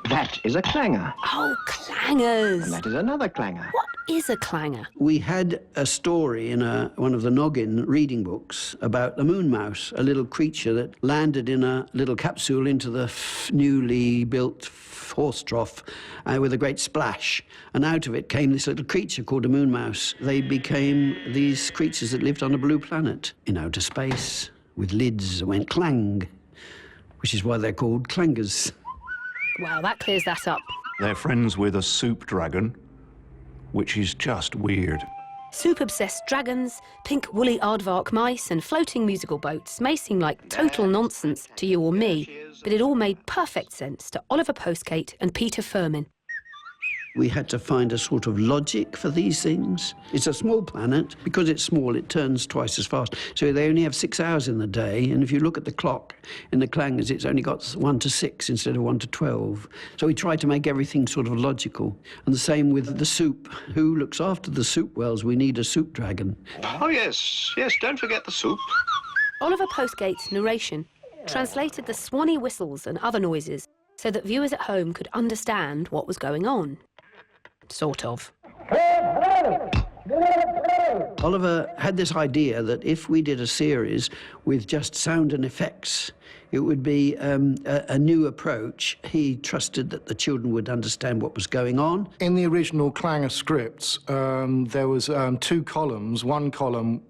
That is a clanger.
Oh, clangers.
And that is another clanger.
What is a clanger?
We had a story in one of the Noggin reading books about the moon mouse, a little creature that landed in a little capsule into the newly built horse trough with a great splash. And out of it came this little creature called a moon mouse. They became these creatures that lived on a blue planet in outer space with lids that went clang, which is why they're called clangers.
Well, that clears that up.
They're friends with a soup dragon, which is just weird.
Soup-obsessed dragons, pink woolly aardvark mice and floating musical boats may seem like total nonsense to you or me, but it all made perfect sense to Oliver Postgate and Peter Firmin.
We had to find a sort of logic for these things. It's a small planet. Because it's small, it turns twice as fast. So they only have 6 hours in the day, and if you look at the clock in the clangers, it's only got 1 to 6 instead of 1 to 12. So we tried to make everything sort of logical. And the same with the soup. Who looks after the soup wells? We need a soup dragon.
Oh, yes, don't forget the soup.
Oliver Postgate's narration translated the swanny whistles and other noises so that viewers at home could understand what was going on. Sort of.
Oliver had this idea that if we did a series with just sound and effects, it would be a new approach. He trusted that the children would understand what was going on.
In the original Clanger scripts, there was 2 columns, one column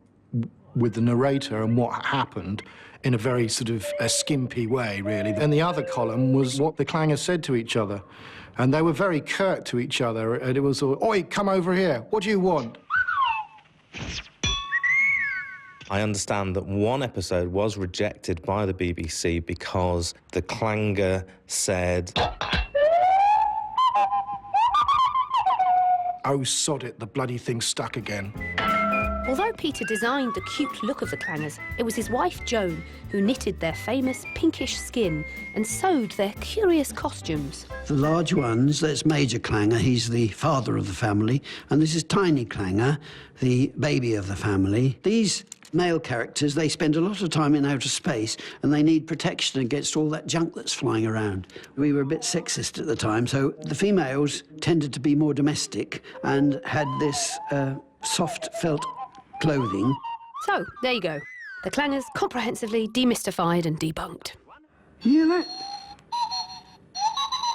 with the narrator and what happened in a very sort of a skimpy way, really. And the other column was what the clangers said to each other. And they were very curt to each other, and it was, oi, come over here, what do you want?
I understand that one episode was rejected by the BBC because the clanger said...
Oh, sod it, the bloody thing stuck again.
Although Peter designed the cute look of the clangers, it was his wife Joan who knitted their famous pinkish skin and sewed their curious costumes.
The large ones, that's Major Clanger, he's the father of the family, and this is Tiny Clanger, the baby of the family. These male characters, they spend a lot of time in outer space and they need protection against all that junk that's flying around. We were a bit sexist at the time, so the females tended to be more domestic and had this soft felt clothing.
So, there you go. The clangers comprehensively demystified and debunked.
You hear that?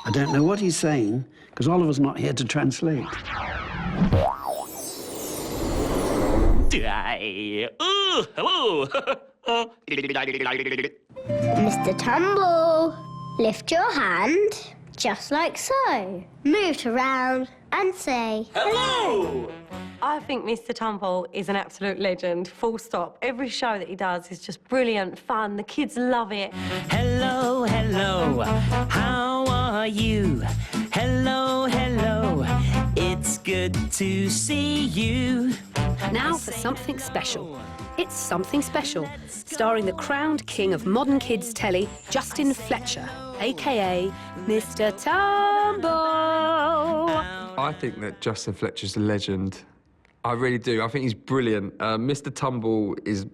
I don't know what he's saying, because Oliver's not here to translate.
Ooh, hello.
Mr. Tumble, lift your hand, just like so. Move it around and say, hello!
I think Mr. Tumble is an absolute legend, full stop. Every show that he does is just brilliant, fun, the kids love it.
Hello, hello, how are you? Hello, hello, it's good to see you.
Now for something special. It's Something Special, starring the crowned king of modern kids telly, Justin Fletcher, a.k.a. Mr. Tumble.
I think that Justin Fletcher's a legend. I really do. I think he's brilliant. Mr. Tumble is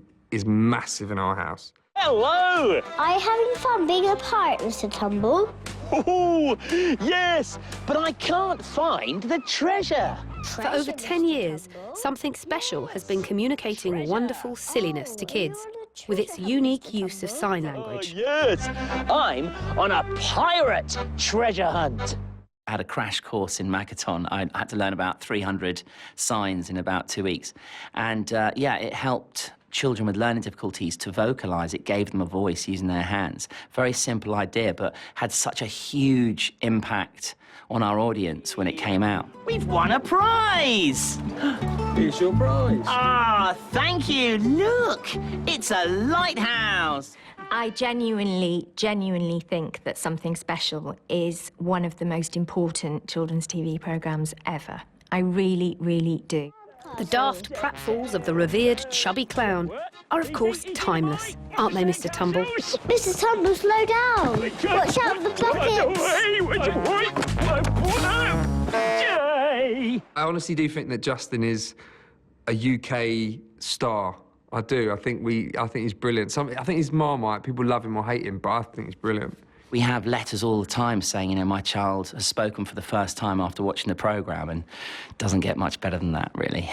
massive in our house.
Hello! Are you having fun being a pirate, Mr. Tumble?
Oh, yes, but I can't find the treasure.
For over 10 years, Something Special has been communicating wonderful silliness to kids with its unique use of sign language.
Yes, I'm on a pirate treasure hunt.
I had a crash course in Makaton. I had to learn about 300 signs in about 2 weeks. And yeah, it helped children with learning difficulties to vocalise. It gave them a voice using their hands. Very simple idea, but had such a huge impact on our audience when it came out.
We've won a prize!
Here's your prize.
Ah, thank you. Look, it's a lighthouse.
I genuinely think that Something Special is one of the most important children's TV programmes ever. I really, really do.
The daft pratfalls of the revered chubby clown are, of course, timeless, aren't they, Mr. Tumble?
Mr. Tumble, slow down. Watch out for the buckets.
I honestly do think that Justin is a UK star. I do. I think he's brilliant. I think he's Marmite. People love him or hate him, but I think he's brilliant.
We have letters all the time saying, you know, my child has spoken for the first time after watching the programme, and it doesn't get much better than that, really.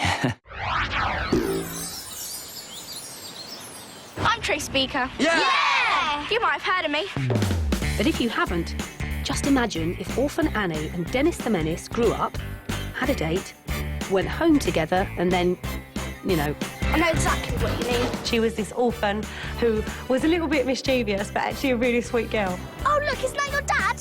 I'm Tracy Beaker.
Yeah!
You might have heard of me.
But if you haven't, just imagine if Orphan Annie and Dennis the Menace grew up, had a date, went home together, and then, you know...
I know exactly what you mean.
She was this orphan who was a little bit mischievous, but actually a really sweet girl.
Oh, look, is that your dad?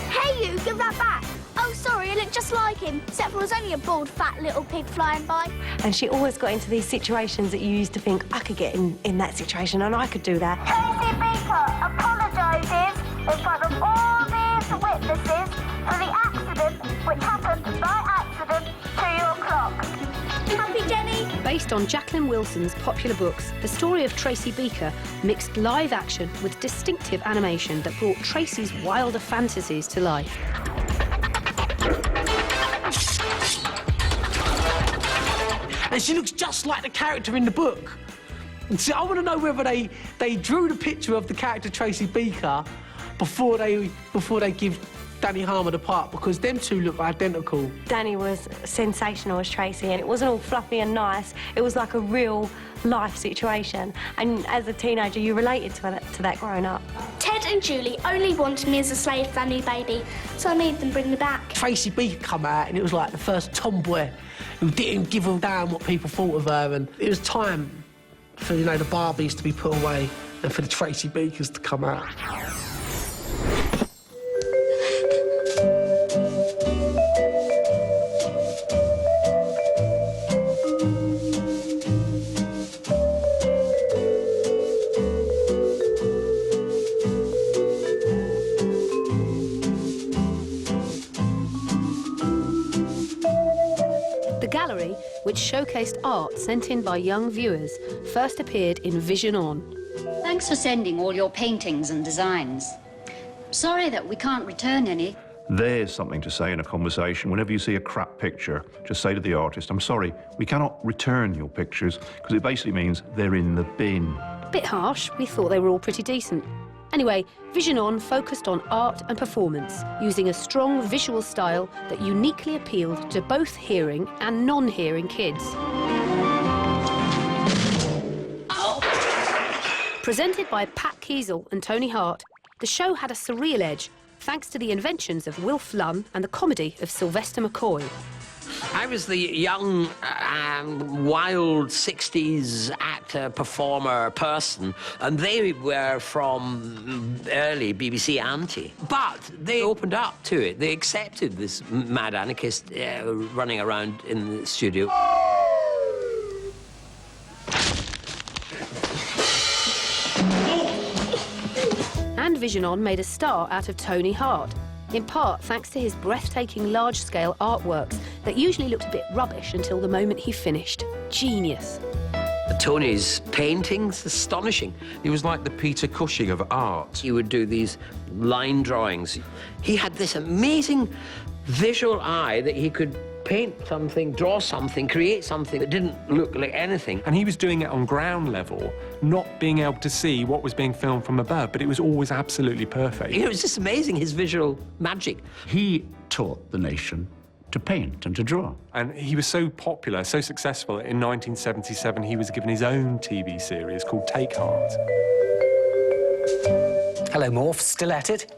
Hey, you, give that back. Oh, sorry, I look just like him, except for it was only a bald, fat little pig flying by.
And she always got into these situations that you used to think, I could get in that situation and I could do that.
Tracy Beaker apologises in front of all these witnesses for the accident which happened by accident to your clock.
Happy, Jenny?
Based on Jacqueline Wilson's popular books, the story of Tracy Beaker mixed live action with distinctive animation that brought Tracy's wilder fantasies to life.
And she looks just like the character in the book. And so I want to know whether they drew the picture of the character Tracy Beaker before they give Danny Harmer the part, because them two look identical.
Danny was sensational as Tracy, and it wasn't all fluffy and nice. It was like a real life situation. And as a teenager, you related to that growing up.
Ted and Julie only wanted me as a slave for their new baby, so I made them bring me back.
Tracy Beaker come out, and it was like the first tomboy who didn't give a damn what people thought of her, and it was time for, you know, the Barbies to be put away and for the Tracy Beakers to come out.
The gallery, which showcased art sent in by young viewers, first appeared in Vision On.
Thanks for sending all your paintings and designs. Sorry that we can't return any.
There's something to say in a conversation. Whenever you see a crap picture, just say to the artist, I'm sorry, we cannot return your pictures, because it basically means they're in the bin.
Bit harsh, we thought they were all pretty decent. Anyway, Vision On focused on art and performance, using a strong visual style that uniquely appealed to both hearing and non-hearing kids. Presented by Pat Kiesel and Tony Hart, the show had a surreal edge, thanks to the inventions of Wilf Lunn and the comedy of Sylvester McCoy.
I was the young, wild 60s actor, performer, person, and they were from early BBC Auntie. But they opened up to it. They accepted this mad anarchist running around in the studio.
And Vision On made a star out of Tony Hart, in part thanks to his breathtaking large-scale artworks that usually looked a bit rubbish until the moment he finished. Genius.
Tony's paintings, astonishing.
He was like the Peter Cushing of art.
He would do these line drawings. He had this amazing visual eye that he could paint something, draw something, create something that didn't look like anything.
And he was doing it on ground level, not being able to see what was being filmed from above, but it was always absolutely perfect.
It was just amazing, his visual magic.
He taught the nation to paint and to draw.
And he was so popular, so successful, in 1977 he was given his own TV series called Take Heart.
Hello, Morph, still at it?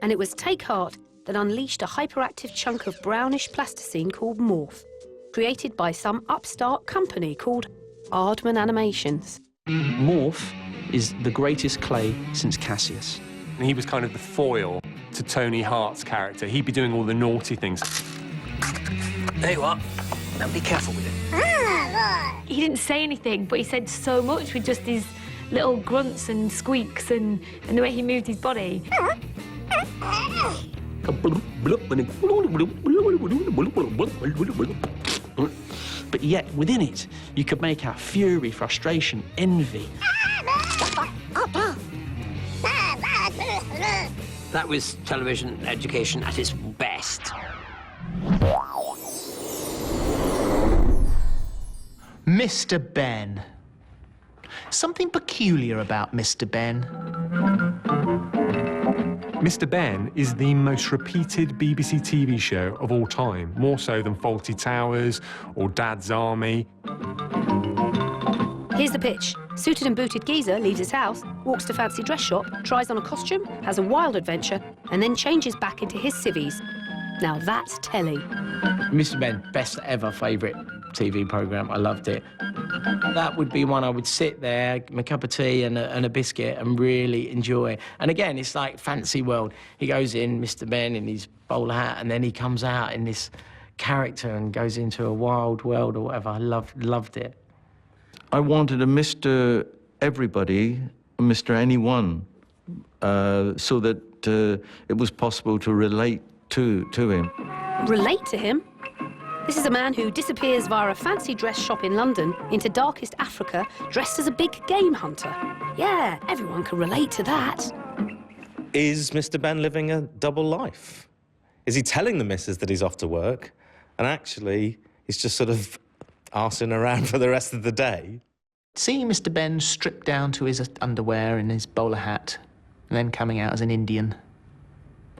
And it was Take Heart that unleashed a hyperactive chunk of brownish plasticine called Morph, created by some upstart company called Aardman Animations.
Morph is the greatest clay since Cassius. And he was kind of the foil to Tony Hart's character. He'd be doing all the naughty things.
There you are. Now be careful with it.
He didn't say anything, but he said so much with just his little grunts and squeaks and the way he moved his body.
a bloop, bloop, and it... But yet, within it, you could make out fury, frustration, envy.
That was television education at its best.
Mr. Ben. Something peculiar about Mr. Ben.
Mr. Ben is the most repeated BBC TV show of all time, more so than Fawlty Towers or Dad's Army.
Here's the pitch. Suited and booted geezer leaves his house, walks to fancy dress shop, tries on a costume, has a wild adventure, and then changes back into his civvies. Now that's telly.
Mr. Ben, best ever favourite TV programme. I loved it. That would be one I would sit there, my cup of tea and a biscuit and really enjoy. And again, it's like fancy world. He goes in, Mr. Ben, in his bowler hat, and then he comes out in this character and goes into a wild world or whatever. I loved it.
I wanted a Mr. Everybody, a Mr. Anyone, so that it was possible to relate to him.
Relate to him? This is a man who disappears via a fancy dress shop in London into darkest Africa, dressed as a big game hunter. Yeah, everyone can relate to that.
Is Mr. Ben living a double life? Is he telling the missus that he's off to work, and actually he's just sort of arsing around for the rest of the day?
Seeing Mr. Ben stripped down to his underwear and his bowler hat, and then coming out as an Indian.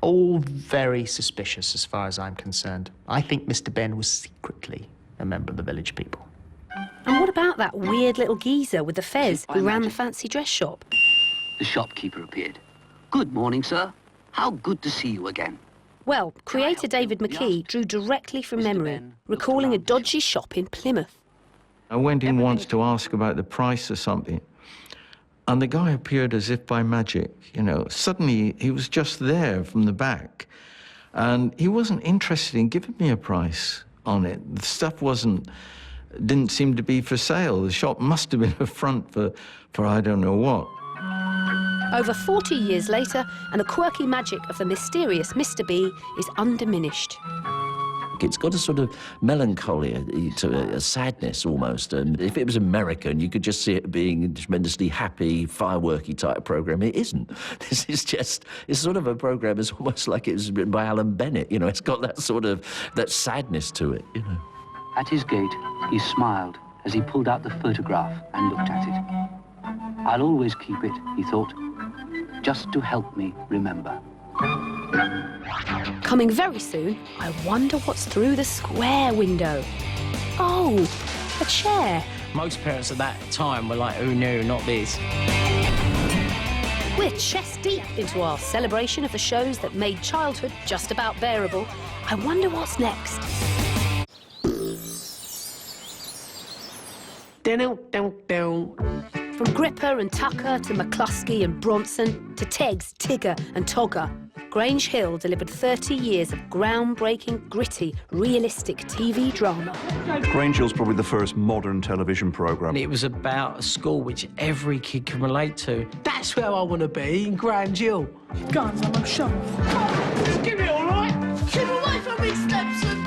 All very suspicious as far as I'm concerned. I think Mr. Ben was secretly a member of the village people.
And what about that weird little geezer with the fez who ran the fancy dress shop?
The shopkeeper appeared. Good morning, sir. How good to see you again.
Well, creator David McKee drew directly from memory, recalling a dodgy shop in Plymouth.
I went in once to ask about the price of something, and the guy appeared as if by magic, you know. Suddenly, he was just there from the back, and he wasn't interested in giving me a price on it. The stuff didn't seem to be for sale. The shop must have been a front for I don't know what.
Over 40 years later, and the quirky magic of the mysterious Mr. B is undiminished.
It's got a sort of melancholy, a sadness almost. And if it was American, you could just see it being a tremendously happy, fireworky type programme. It isn't. This is just, it's sort of a programme, it's almost like it was written by Alan Bennett, you know. It's got that sort of, that sadness to it, you know.
At his gate, he smiled as he pulled out the photograph and looked at it. I'll always keep it, he thought, just to help me remember.
Coming very soon, I wonder what's through the square window. Oh, a chair.
Most parents at that time were like, oh no, not this.
We're chest deep into our celebration of the shows that made childhood just about bearable. I wonder what's next. From Gripper and Tucker to McCluskey and Bronson to Teggs, Tigger and Togger, Grange Hill delivered 30 years of groundbreaking, gritty, realistic TV drama.
Grange Hill's probably the first modern television programme.
It was about a school which every kid can relate to. That's where I want to be, in Grange Hill. Guns on my shoulder.
Give me all right. Keep away from me, Stetson.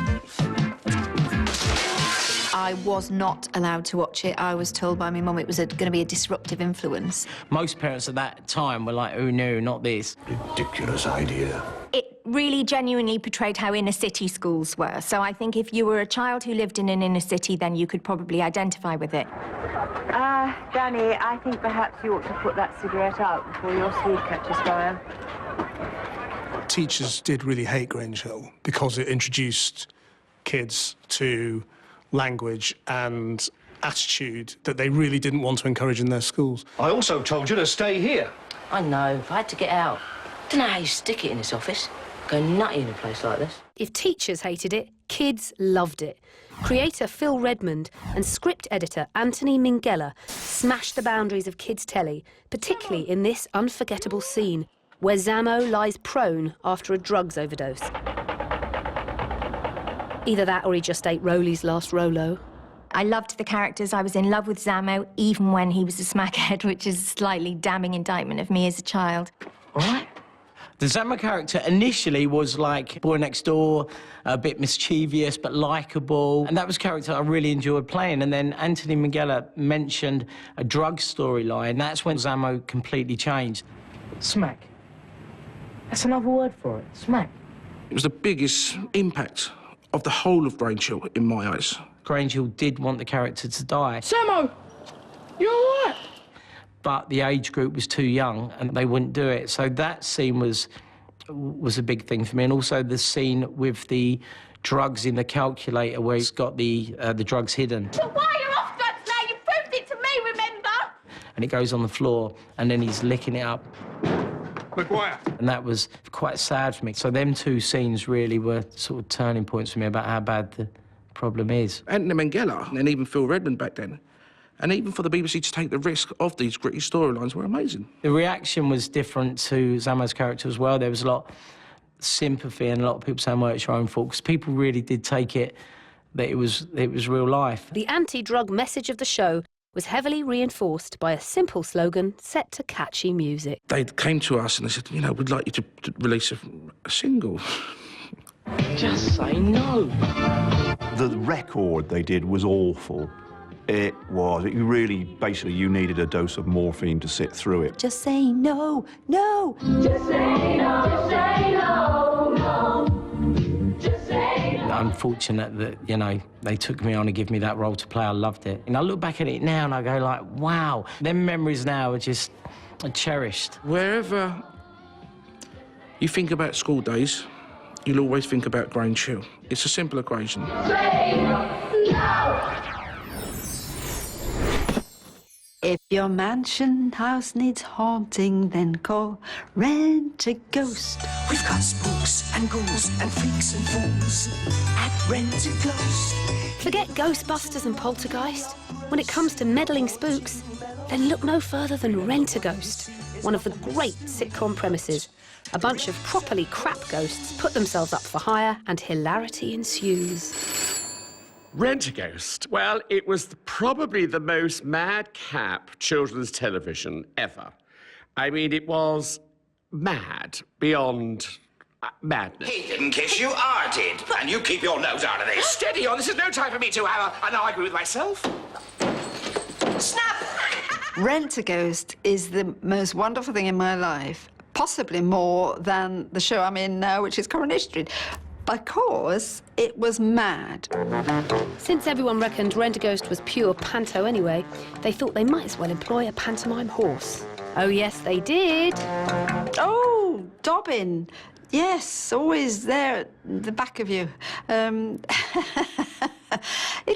I was not allowed to watch it. I was told by my mum it was going to be a disruptive influence.
Most parents at that time were like, oh no, not this.
Ridiculous idea.
It really genuinely portrayed how inner city schools were. So I think if you were a child who lived in an inner city, then you could probably identify with it.
Danny, I think perhaps you ought to put that cigarette out before your sleeve catches fire.
Teachers did really hate Grange Hill because it introduced kids to language and attitude that they really didn't want to encourage in their schools.
I also told you to stay here.
I know. I had to get out. Don't know how you stick it in this office. Go nutty in a place like this.
If teachers hated it, kids loved it. Creator Phil Redmond and script editor Anthony Minghella smashed the boundaries of kids' telly, particularly in this unforgettable scene where Zammo lies prone after a drugs overdose. Either that or he just ate Rolly's last Rolo.
I loved the characters. I was in love with Zammo, even when he was a smackhead, which is a slightly damning indictment of me as a child.
All right.
The Zamo character initially was like boy next door, a bit mischievous but likeable, and that was a character I really enjoyed playing. And then Anthony Minghella mentioned a drug storyline. That's when Zamo completely changed. Smack. That's another word for it. Smack.
It was the biggest impact of the whole of Grange Hill in my eyes.
Grange Hill did want the character to die.
Zamo, you all right?
But the age group was too young and they wouldn't do it. So that scene was a big thing for me. And also the scene with the drugs in the calculator where he's got the drugs hidden.
So why are you off drugs now? You proved it to me, remember?
And it goes on the floor and then he's licking it up.
Maguire.
And that was quite sad for me. So them two scenes really were sort of turning points for me about how bad the problem is.
Anthony Minghella and even Phil Redmond back then, and even for the BBC to take the risk of these gritty storylines were amazing.
The reaction was different to Zamo's character as well. There was a lot of sympathy and a lot of people saying, well, it's your own fault, because people really did take it that it was real life.
The anti-drug message of the show was heavily reinforced by a simple slogan set to catchy music.
They came to us and they said, you know, we'd like you to release a single.
Just say no.
The record they did was awful. It was. It really, basically, you needed a dose of morphine to sit through it.
Just say no, no.
Just say no, just say no, no. Just say no.
I'm fortunate that, you know, they took me on and give me that role to play. I loved it. And I look back at it now and I go like, wow. Them memories now are just cherished.
Wherever you think about school days, you'll always think about Grange Hill. It's a simple equation.
Say no.
If your mansion house needs haunting, then call Rent a Ghost.
We've got spooks and ghouls and freaks and fools at Rent a Ghost.
Forget Ghostbusters and Poltergeist. When it comes to meddling spooks, then look no further than Rent a Ghost, one of the great sitcom premises. A bunch of properly crap ghosts put themselves up for hire and hilarity ensues.
Rent-A-Ghost. Well, it was probably the most madcap children's television ever. I mean, it was mad beyond madness.
He didn't kiss you, I did. And you keep your nose out of this. Steady on, this is no time for me to have an argument with myself. Snap!
Rent a Ghost is the most wonderful thing in my life, possibly more than the show I'm in now, which is Coronation Street, because it was mad.
Since everyone reckoned Rent-A-Ghost was pure panto anyway, they thought they might as well employ a pantomime horse. Oh, yes, they did.
Oh, Dobbin. Yes, always there at the back of you. It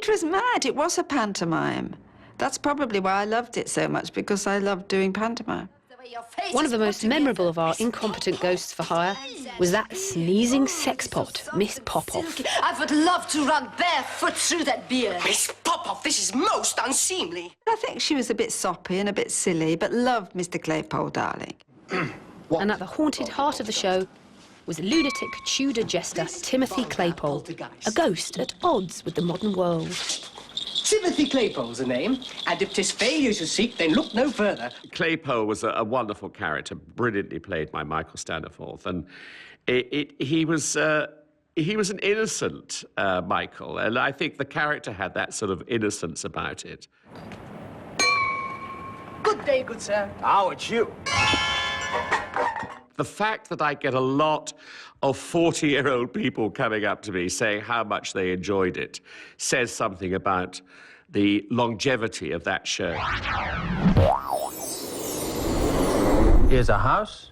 was mad. It was a pantomime. That's probably why I loved it so much, because I loved doing pantomime.
One of the most memorable of our incompetent ghosts for hire was that sneezing sexpot, Miss Popoff.
I would love to run barefoot through that beer. Miss Popoff, this is most unseemly.
I think she was a bit soppy and a bit silly, but loved Mr. Claypole, darling.
And at the haunted heart of the show was lunatic Tudor jester Timothy Claypole, a ghost at odds with the modern world.
Timothy Claypole's the name, and if 'tis failure you seek, then look no further.
Claypole was a wonderful character, brilliantly played by Michael Staniforth, and he was an innocent Michael, and I think the character had that sort of innocence about it.
Good day, good sir. How it's you?
The fact that I get a lot of 40-year-old people coming up to me saying how much they enjoyed it says something about the longevity of that show.
Here's a house.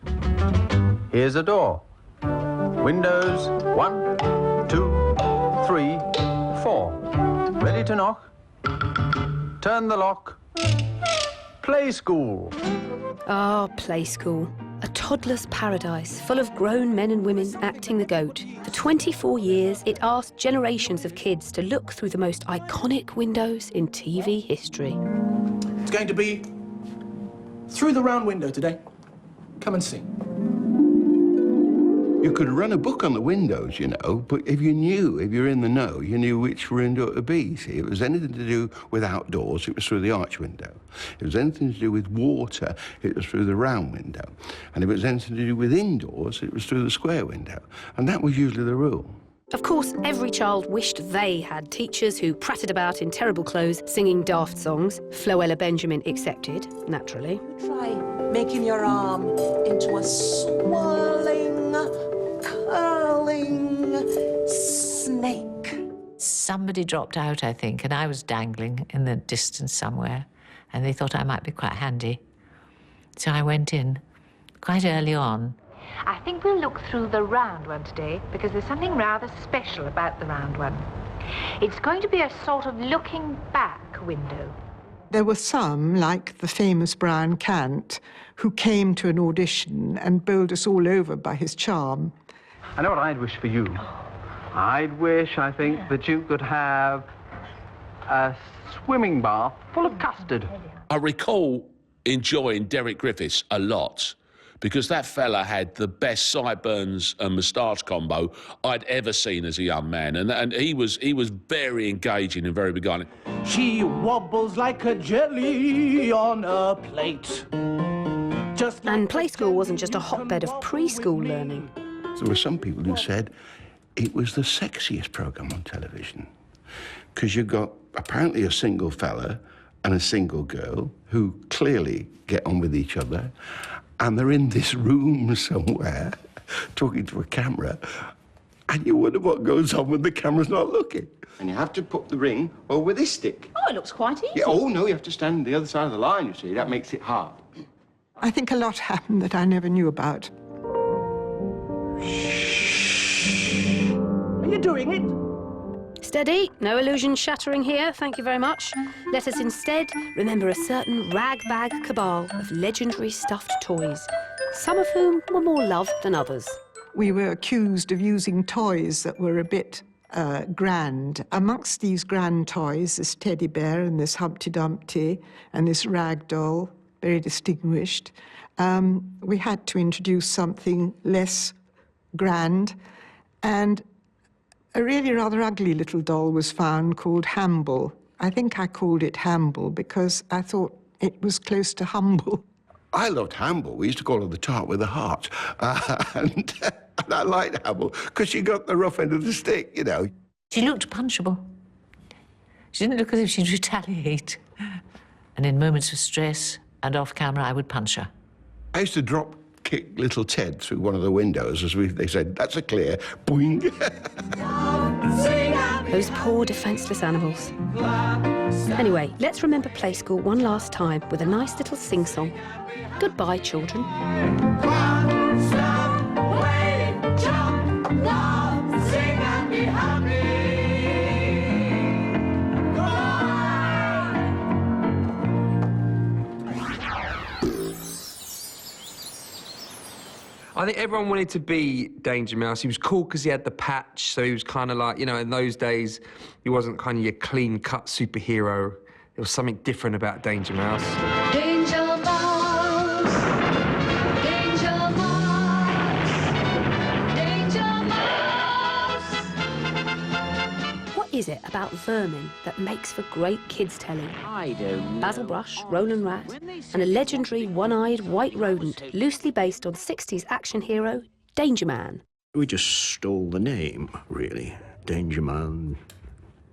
Here's a door. Windows 1, 2, 3, 4. Ready to knock? Turn the lock. Play school.
Ah, Play School. A toddler's paradise full of grown men and women acting the goat. For 24 years, it asked generations of kids to look through the most iconic windows in TV history.
It's going to be through the round window today. Come and see.
You could run a book on the windows, you know, but if you're in the know, you knew which window to be. See, if it was anything to do with outdoors, it was through the arch window. If it was anything to do with water, it was through the round window. And if it was anything to do with indoors, it was through the square window. And that was usually the rule.
Of course, every child wished they had teachers who pratted about in terrible clothes, singing daft songs, Floella Benjamin accepted, naturally.
Try making your arm into a swirling, curling snake.
Somebody dropped out, I think, and I was dangling in the distance somewhere, and they thought I might be quite handy. So I went in quite early on.
I think we'll look through the round one today because there's something rather special about the round one. It's going to be a sort of looking back window.
There were some, like the famous Brian Cant, who came to an audition and bowled us all over by his charm.
I know what I'd wish for you. I'd wish, I think, that you could have a swimming bath full of custard.
I recall enjoying Derek Griffiths a lot because that fella had the best sideburns and moustache combo I'd ever seen as a young man, and he was very engaging and very beguiling.
She wobbles like a jelly on a plate.
And Play School wasn't just a hotbed of preschool learning.
There were some people who said it was the sexiest programme on television because you got apparently a single fella and a single girl who clearly get on with each other, and they're in this room somewhere talking to a camera, and you wonder what goes on when the camera's not looking. And you have to put the ring over this stick.
Oh, it looks quite easy.
Yeah, oh, no, you have to stand on the other side of the line, you see. That makes it hard.
I think a lot happened that I never knew about.
Are you doing it?
Steady, no illusion shattering here, thank you very much. Let us instead remember a certain ragbag cabal of legendary stuffed toys, some of whom were more loved than others.
We were accused of using toys that were a bit grand. Amongst these grand toys, this teddy bear and this Humpty Dumpty and this rag doll, very distinguished, we had to introduce something less grand, and a really rather ugly little doll was found called Hamble. I think I called it Hamble because I thought it was close to humble.
I loved Hamble. We used to call her the tart with a heart. And I liked Hamble because she got the rough end of the stick, you know.
She looked punchable. She didn't look as if she'd retaliate. And in moments of stress and off camera, I would punch her.
I used to drop kick little Ted through one of the windows as they said, that's a clear, boing.
Those poor defenceless animals. Anyway, let's remember Play School one last time with a nice little sing-song. Goodbye, children.
I think everyone wanted to be Danger Mouse. He was cool because he had the patch, so he was kind of like, you know, in those days, he wasn't kind of your clean-cut superhero. There was something different about Danger Mouse.
Danger Mouse, Danger Mouse, Danger Mouse.
What is it about vermin that makes for great kids' telly?
I don't know.
Basil Brush, Roland Rat, and a legendary one-eyed white rodent loosely based on 60s action hero Danger Man.
We just stole the name, really. Danger Man,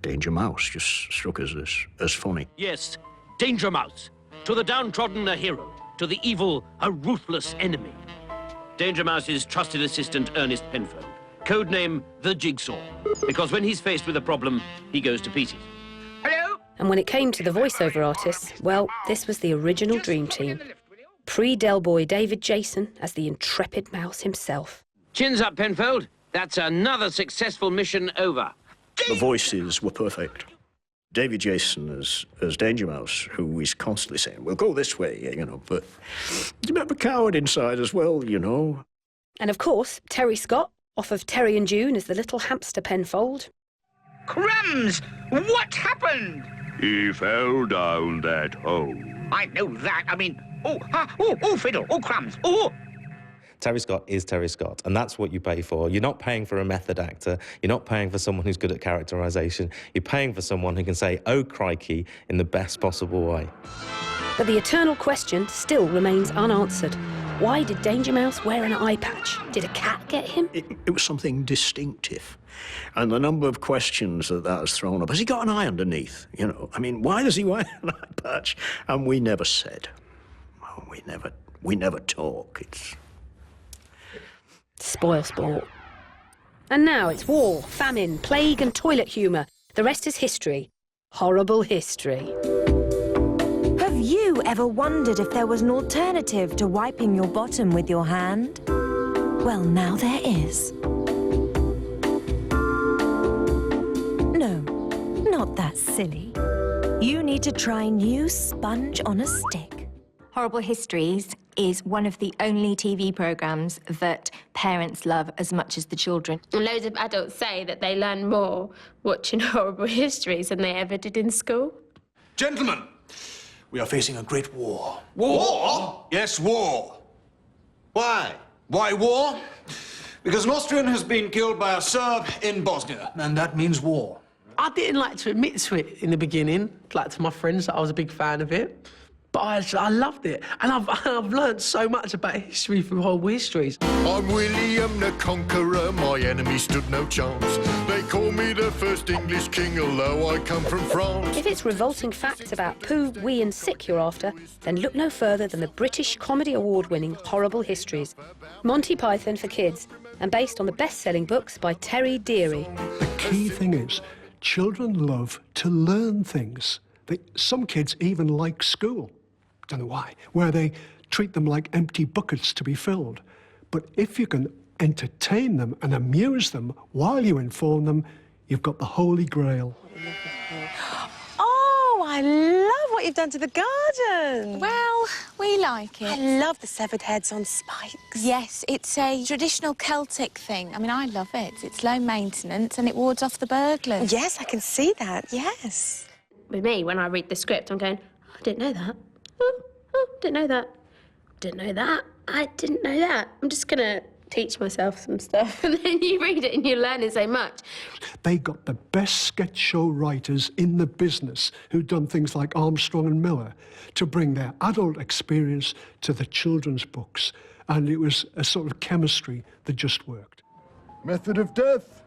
Danger Mouse just struck us as funny.
Yes, Danger Mouse. To the downtrodden, a hero. To the evil, a ruthless enemy. Danger Mouse's trusted assistant, Ernest Penfold. Codename The Jigsaw. Because when he's faced with a problem, he goes to pieces.
And when it came to the voiceover artists, well, this was the original dream team. Pre-Del Boy David Jason as the intrepid mouse himself.
Chins up, Penfold. That's another successful mission over.
The voices were perfect. David Jason as Danger Mouse, who is constantly saying, we'll go this way, you know, but he's a bit of a coward inside as well, you know.
And of course, Terry Scott, off of Terry and June as the little hamster Penfold.
Crumbs! What happened?
He fell down that hole.
I know that. I mean, Fiddle, Crumbs,
Terry Scott is Terry Scott, and that's what you pay for. You're not paying for a method actor. You're not paying for someone who's good at characterisation. You're paying for someone who can say, oh, crikey, in the best possible way.
But the eternal question still remains unanswered. Why did Danger Mouse wear an eye patch? Did a cat get him?
It was something distinctive. And the number of questions that has thrown up. Has he got an eye underneath? You know, I mean, why does he wear an eye patch? And we never said. Oh, we never talk. It's...
Spoil sport. And now it's war, famine, plague and toilet humour. The rest is history. Horrible history.
Have you ever wondered if there was an alternative to wiping your bottom with your hand? Well, now there is. No, not that silly. You need to try new Sponge on a Stick.
Horrible Histories is one of the only TV programmes that parents love as much as the children.
And loads of adults say that they learn more watching Horrible Histories than they ever did in school.
Gentlemen, we are facing a great war.
War?
Yes, war.
Why?
Why war? Because an Austrian has been killed by a Serb in Bosnia, and that means war.
I didn't like to admit to it in the beginning, like to my friends that I was a big fan of it. But I loved it. And I've learned so much about history from Horrible Histories.
I'm William the Conqueror, my enemy stood no chance. They call me the first English king, although I come from France.
If it's revolting facts about poo, wee and sick you're after, then look no further than the British Comedy Award-winning Horrible Histories. Monty Python for kids, and based on the best-selling books by Terry Deary.
The key thing is, children love to learn things. Some kids even like school. Don't know why, where they treat them like empty buckets to be filled. But if you can entertain them and amuse them while you inform them, you've got the Holy Grail.
Oh, I love what you've done to the garden.
Well, we like it.
I love the severed heads on spikes.
Yes, it's a traditional Celtic thing. I mean, I love it. It's low maintenance and it wards off the burglars.
Yes, I can see that, yes.
With me, when I read the script, I'm going, I didn't know that. Oh, didn't know that. Didn't know that. I didn't know that. I'm just going to teach myself some stuff. And then you read it and you're learning so much.
They got the best sketch show writers in the business who'd done things like Armstrong and Miller to bring their adult experience to the children's books. And it was a sort of chemistry that just worked.
Method of death?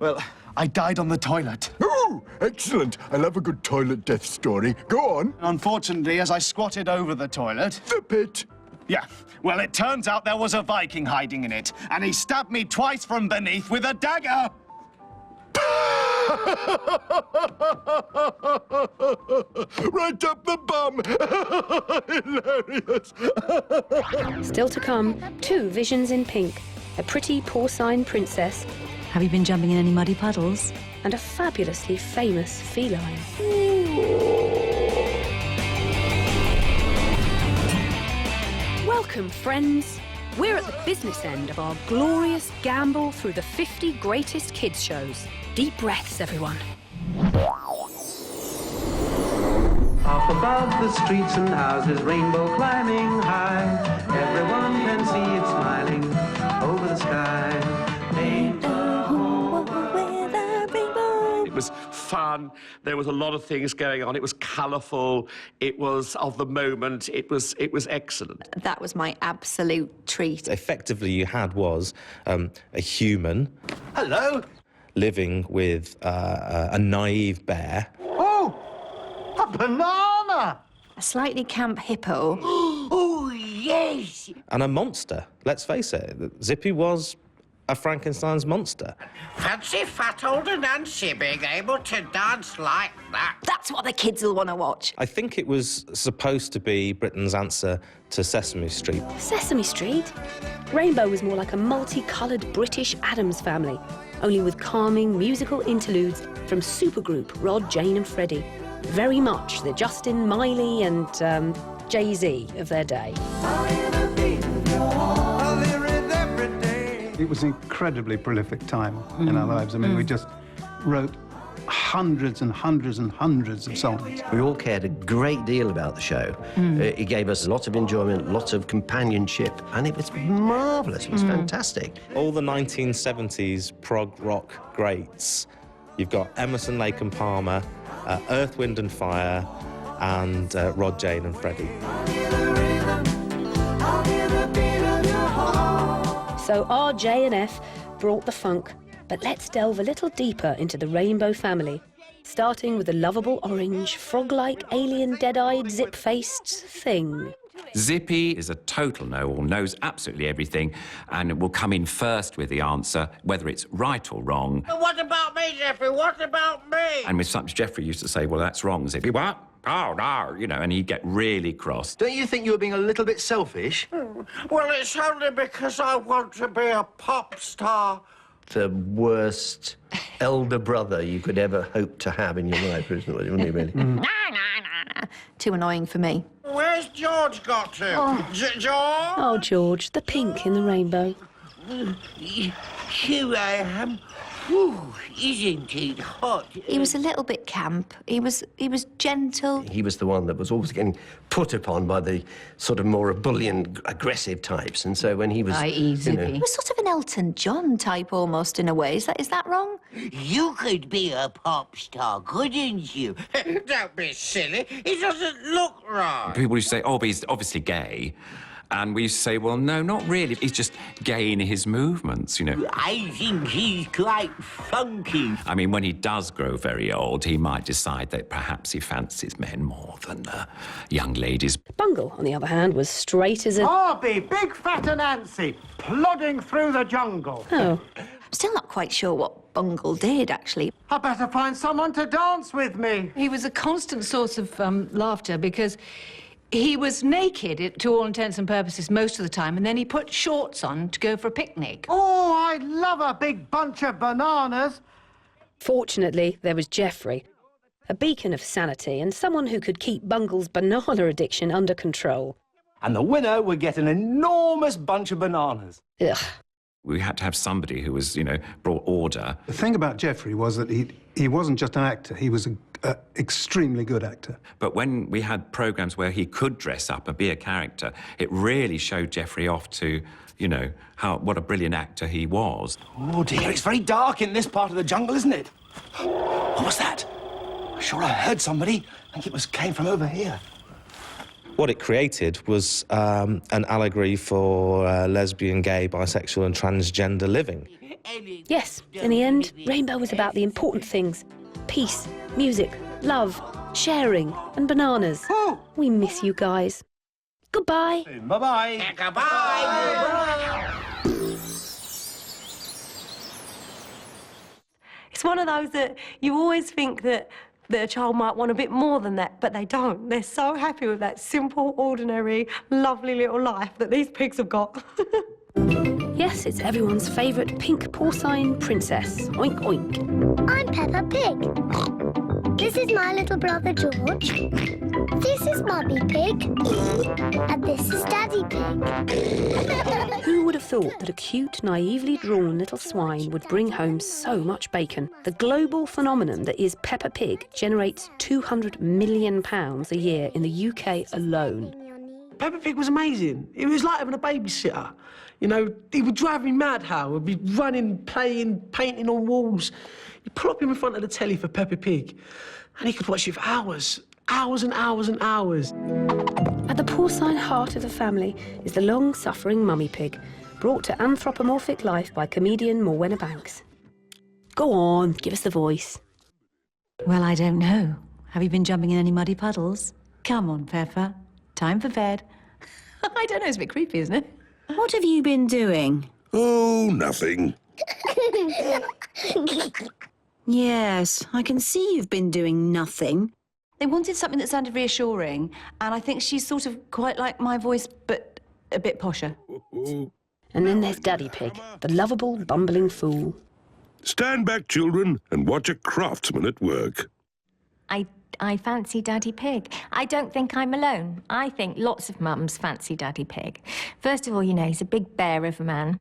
Well, I died on the toilet.
Oh, excellent. I love a good toilet death story. Go on.
Unfortunately, as I squatted over the toilet...
The pit.
Yeah. Well, it turns out there was a Viking hiding in it, and he stabbed me twice from beneath with a dagger.
Right up the bum.
Hilarious. Still to come, 2 visions in pink, a pretty porcine princess.
Have you been jumping in any muddy puddles?
And a fabulously famous feline. Welcome, friends. We're at the business end of our glorious gamble through the 50 greatest kids shows. Deep breaths, everyone.
Up above the streets and houses, rainbow climbing high. Everyone can see it smiling over the sky.
It was fun. There was a lot of things going on. It was colourful. It was of the moment. It was excellent.
That was my absolute treat.
Effectively, you had was a human.
Hello.
Living with a naive bear.
Oh, a banana.
A slightly camp hippo.
Oh, yes.
And a monster. Let's face it, Zippy was a Frankenstein's monster.
Fancy fat older Nancy being able to dance like that.
That's what the kids will want to watch.
I think it was supposed to be Britain's answer to Sesame Street.
Sesame Street? Rainbow was more like a multicoloured British Addams Family, only with calming musical interludes from supergroup Rod, Jane and Freddie. Very much the Justin, Miley and Jay-Z of their day.
It was an incredibly prolific time in our lives. I mean, we just wrote
hundreds and hundreds and hundreds of songs.
We all cared a great deal about the show. It gave us a lot of enjoyment, lots of companionship, and it was marvellous. It was fantastic.
All the 1970s prog rock greats. You've got Emerson, Lake and Palmer, Earth, Wind and Fire, and Rod, Jane and Freddie.
So RJ and F brought the funk, but let's delve a little deeper into the Rainbow family, starting with the lovable orange, frog-like, alien, dead-eyed, zip-faced thing.
Zippy is a total know-all, knows absolutely everything, and will come in first with the answer, whether it's right or wrong.
What about me, Jeffrey? What about me?
And with such, Jeffrey used to say, well, that's wrong. Zippy, what? Oh, no, you know, and he'd get really cross.
Don't you think you were being a little bit selfish?
Well, it's only because I want to be a pop star.
The worst elder brother you could ever hope to have in your life, isn't it, wouldn't he, really?
No. Too annoying for me.
Where's George got to? George?
Oh, George, the pink in the rainbow.
Here I am. Ooh, isn't it hot?
He was a little bit camp. He was gentle.
He was the one that was always getting put upon by the sort of more ebullient, aggressive types, and so when he was...
He was sort of an Elton John type almost, in a way. Is that wrong?
You could be a pop star, couldn't you? Don't be silly. It doesn't look right.
People used to say, oh, but he's obviously gay. And we used to say, well, no, not really. He's just gay in his movements, you know.
I think he's quite funky.
I mean, when he does grow very old, he might decide that perhaps he fancies men more than young ladies.
Bungle, on the other hand, was straight as a...
Barbie, big fat Nancy, plodding through the jungle.
Oh.
I'm still not quite sure what Bungle did, actually.
I better find someone to dance with me.
He was a constant source of laughter because he was naked, to all intents and purposes, most of the time, and then he put shorts on to go for a picnic.
Oh, I love a big bunch of bananas.
Fortunately, there was Jeffrey, a beacon of sanity and someone who could keep Bungle's banana addiction under control.
And the winner would get an enormous bunch of bananas.
Ugh.
We had to have somebody who was, you know, brought order.
The thing about Jeffrey was that he wasn't just an actor, he was an extremely good actor.
But when we had programmes where he could dress up and be a character, it really showed Jeffrey off to, you know, what a brilliant actor he was.
Oh, dear, it's very dark in this part of the jungle, isn't it? What was that? I'm sure I heard somebody. I think it came from over here.
What it created was an allegory for lesbian, gay, bisexual and transgender living.
Yes, in the end, Rainbow was about the important things. Peace, music, love, sharing and bananas. We miss you guys. Goodbye.
Bye-bye.
Goodbye.
It's one of those that you always think that a child might want a bit more than that, but they don't. They're so happy with that simple, ordinary, lovely little life that these pigs have got.
Yes, it's everyone's favourite pink porcine princess. Oink, oink.
I'm Peppa Pig. This is my little brother George. This is Mummy Pig. And this is Daddy Pig.
Who would have thought that a cute, naively drawn little swine would bring home so much bacon? The global phenomenon that is Peppa Pig generates £200 million a year in the UK alone.
Peppa Pig was amazing. It was like having a babysitter. You know, he would drive me mad, Hal. We'd be running, playing, painting on walls. You'd pull up him in front of the telly for Peppa Pig, and he could watch it for hours. Hours and hours and hours.
At the porcine heart of the family is the long-suffering Mummy Pig, brought to anthropomorphic life by comedian Morwenna Banks. Go on, give us the voice.
Well, I don't know. Have you been jumping in any muddy puddles? Come on, Peppa. Time for bed.
I don't know, it's a bit creepy, isn't it?
What have you been doing?
Oh, nothing.
Yes, I can see you've been doing nothing.
They wanted something that sounded reassuring, and I think she's sort of quite like my voice, but a bit posher.
And then there's Daddy Pig, the lovable, bumbling fool.
Stand back, children, and watch a craftsman at work.
I fancy Daddy Pig. I don't think I'm alone. I think lots of mums fancy Daddy Pig. First of all, you know, he's a big bear of a man.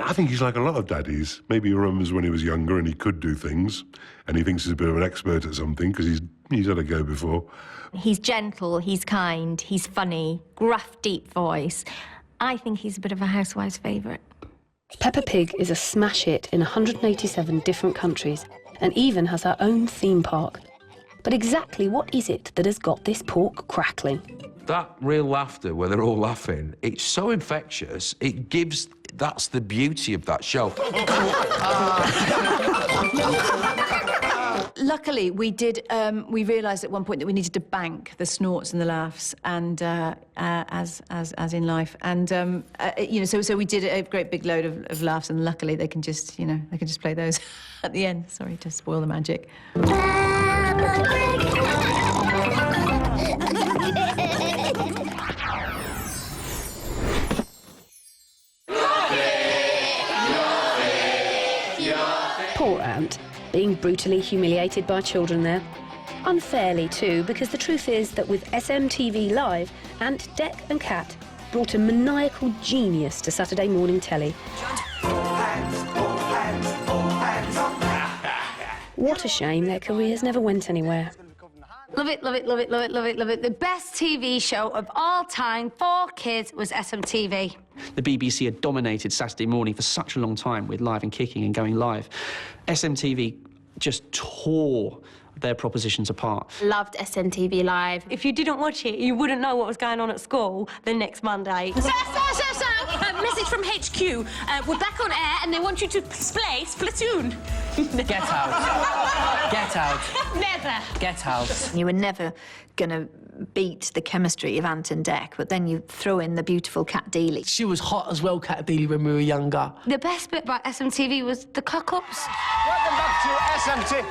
I think he's like a lot of daddies. Maybe he remembers when he was younger and he could do things, and he thinks he's a bit of an expert at something because he's had a go before.
He's gentle, he's kind, he's funny, gruff, deep voice. I think he's a bit of a housewife's favourite.
Peppa Pig is a smash hit in 187 different countries and even has her own theme park. But exactly what is it that has got this pork crackling?
That real laughter where they're all laughing, it's so infectious, it gives... That's the beauty of that show.
Luckily, we did. We realised at one point that we needed to bank the snorts and the laughs, and as in life, and you know, so we did a great big load of laughs, and luckily they can just, you know, they can just play those at the end. Sorry to spoil the magic.
Poor Ant, being brutally humiliated by children there. Unfairly too, because the truth is that with SMTV Live, Ant, Dec and Cat brought a maniacal genius to Saturday morning telly. What a shame their careers never went anywhere.
Love it, love it, love it, love it, love it, love it. The best TV show of all time for kids was SMTV.
The BBC had dominated Saturday morning for such a long time with Live and Kicking and Going Live. SMTV just tore their propositions apart.
Loved SMTV Live. If you didn't watch it, you wouldn't know what was going on at school the next Monday.
Sir! Message from HQ. We're back on air and they want you to play Splatoon.
Get out. Get out.
Never.
Get out.
You were never going to beat the chemistry of Ant and Dec, but then you throw in the beautiful Cat Deely.
She was hot as well, Cat Deely, when we were younger.
The best bit about SMTV was the cock-ups.
Welcome back to SMT.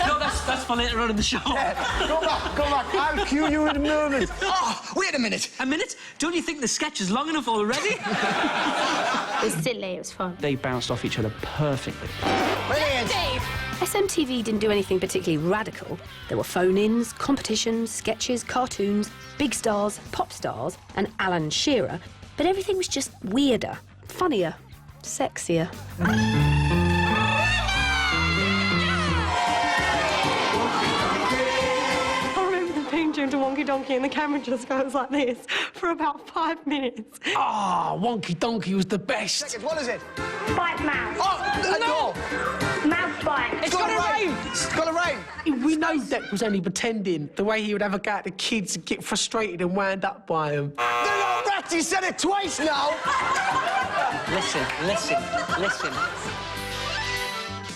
No, that's for later on in the show.
Yeah, go back. I'll cue you in a moment.
Oh, wait a minute. A minute? Don't you think the sketch is long enough already?
It was silly, it was fun.
They bounced off each other perfectly.
Brilliant. Dave.
SMTV didn't do anything particularly radical. There were phone-ins, competitions, sketches, cartoons, big stars, pop stars, and Alan Shearer. But everything was just weirder, funnier, sexier.
To Wonky Donkey and the camera just goes like this for about 5 minutes.
Ah, Wonky Donkey was the best.
Seconds, what is it?
Bite mouse.
Oh,
no! Mouse bite.
It's got to rain! It's got to rain!
We know Dec was only pretending, the way he would have a go at the kids and get frustrated and wound up by them.
They're not rats, he said it twice now!
Listen.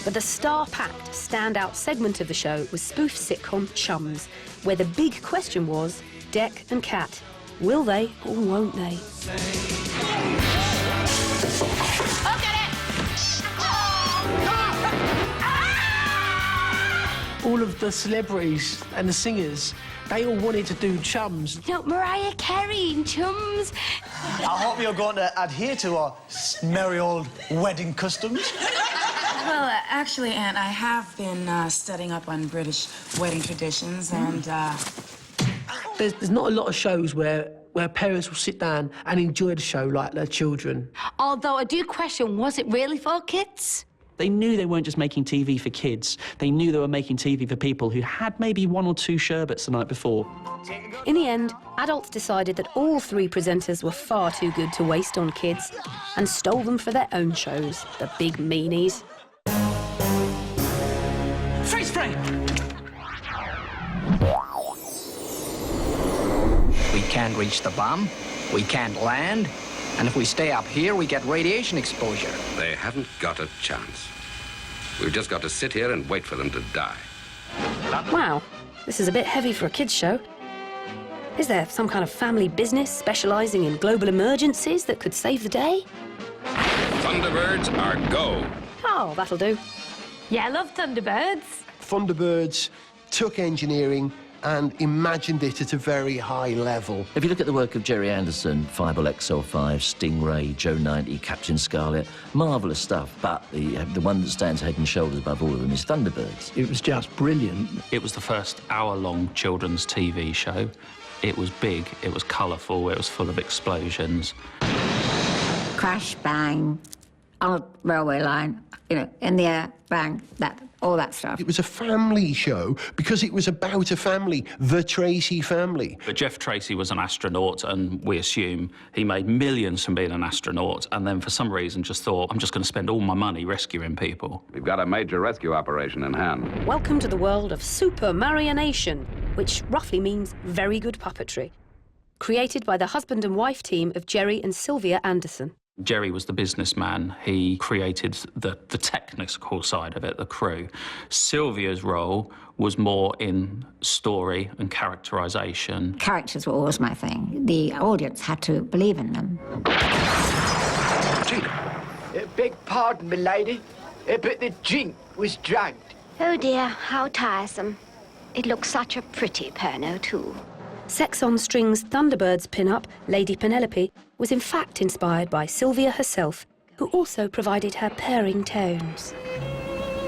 But the star-packed, standout segment of the show was spoof sitcom Chums, where the big question was, Dec and Cat, will they or won't they?
All of the celebrities and the singers, they all wanted to do Chums.
You know, Mariah Carey in Chums.
I hope you're going to adhere to our merry old wedding customs.
Well, actually, Aunt, I have been studying up on British wedding traditions, and
There's not a lot of shows where parents will sit down and enjoy the show like their children.
Although I do question, was it really for kids?
They knew they weren't just making TV for kids. They knew they were making TV for people who had maybe 1 or 2 sherbets the night before.
In the end, adults decided that all 3 presenters were far too good to waste on kids and stole them for their own shows, the big meanies.
Freeze frame!
We can't reach the bomb, we can't land, and if we stay up here, we get radiation exposure.
They haven't got a chance. We've just got to sit here and wait for them to die.
Wow, this is a bit heavy for a kids' show. Is there some kind of family business specialising in global emergencies that could save the day?
Thunderbirds are go.
Oh, that'll do.
Yeah, I love Thunderbirds.
Thunderbirds took engineering and imagined it at a very high level.
If you look at the work of Jerry Anderson, Fireball XL5, Stingray, Joe 90, Captain Scarlet, marvellous stuff, but the one that stands head and shoulders above all of them is Thunderbirds.
It was just brilliant.
It was the first hour-long children's TV show. It was big, it was colourful, it was full of explosions.
crash, bang, on a railway line, you know, in the air, bang, all that stuff.
It was a family show because it was about a family, the Tracy family.
But Jeff Tracy was an astronaut, and we assume he made millions from being an astronaut, and then for some reason just thought, I'm just going to spend all my money rescuing people.
We've got a major rescue operation in hand.
Welcome to the world of Super Marionation, which roughly means very good puppetry. Created by the husband and wife team of Jerry and Sylvia Anderson.
Jerry was the businessman. He created the technical side of it, the crew. Sylvia's role was more in story and characterisation.
Characters were always my thing. The audience had to believe in them.
Beg pardon, milady, but the jink was drugged.
Oh dear, how tiresome. It looks such a pretty porno, too.
Sex on Strings Thunderbirds pin-up, Lady Penelope, was in fact inspired by Sylvia herself, who also provided her purring tones.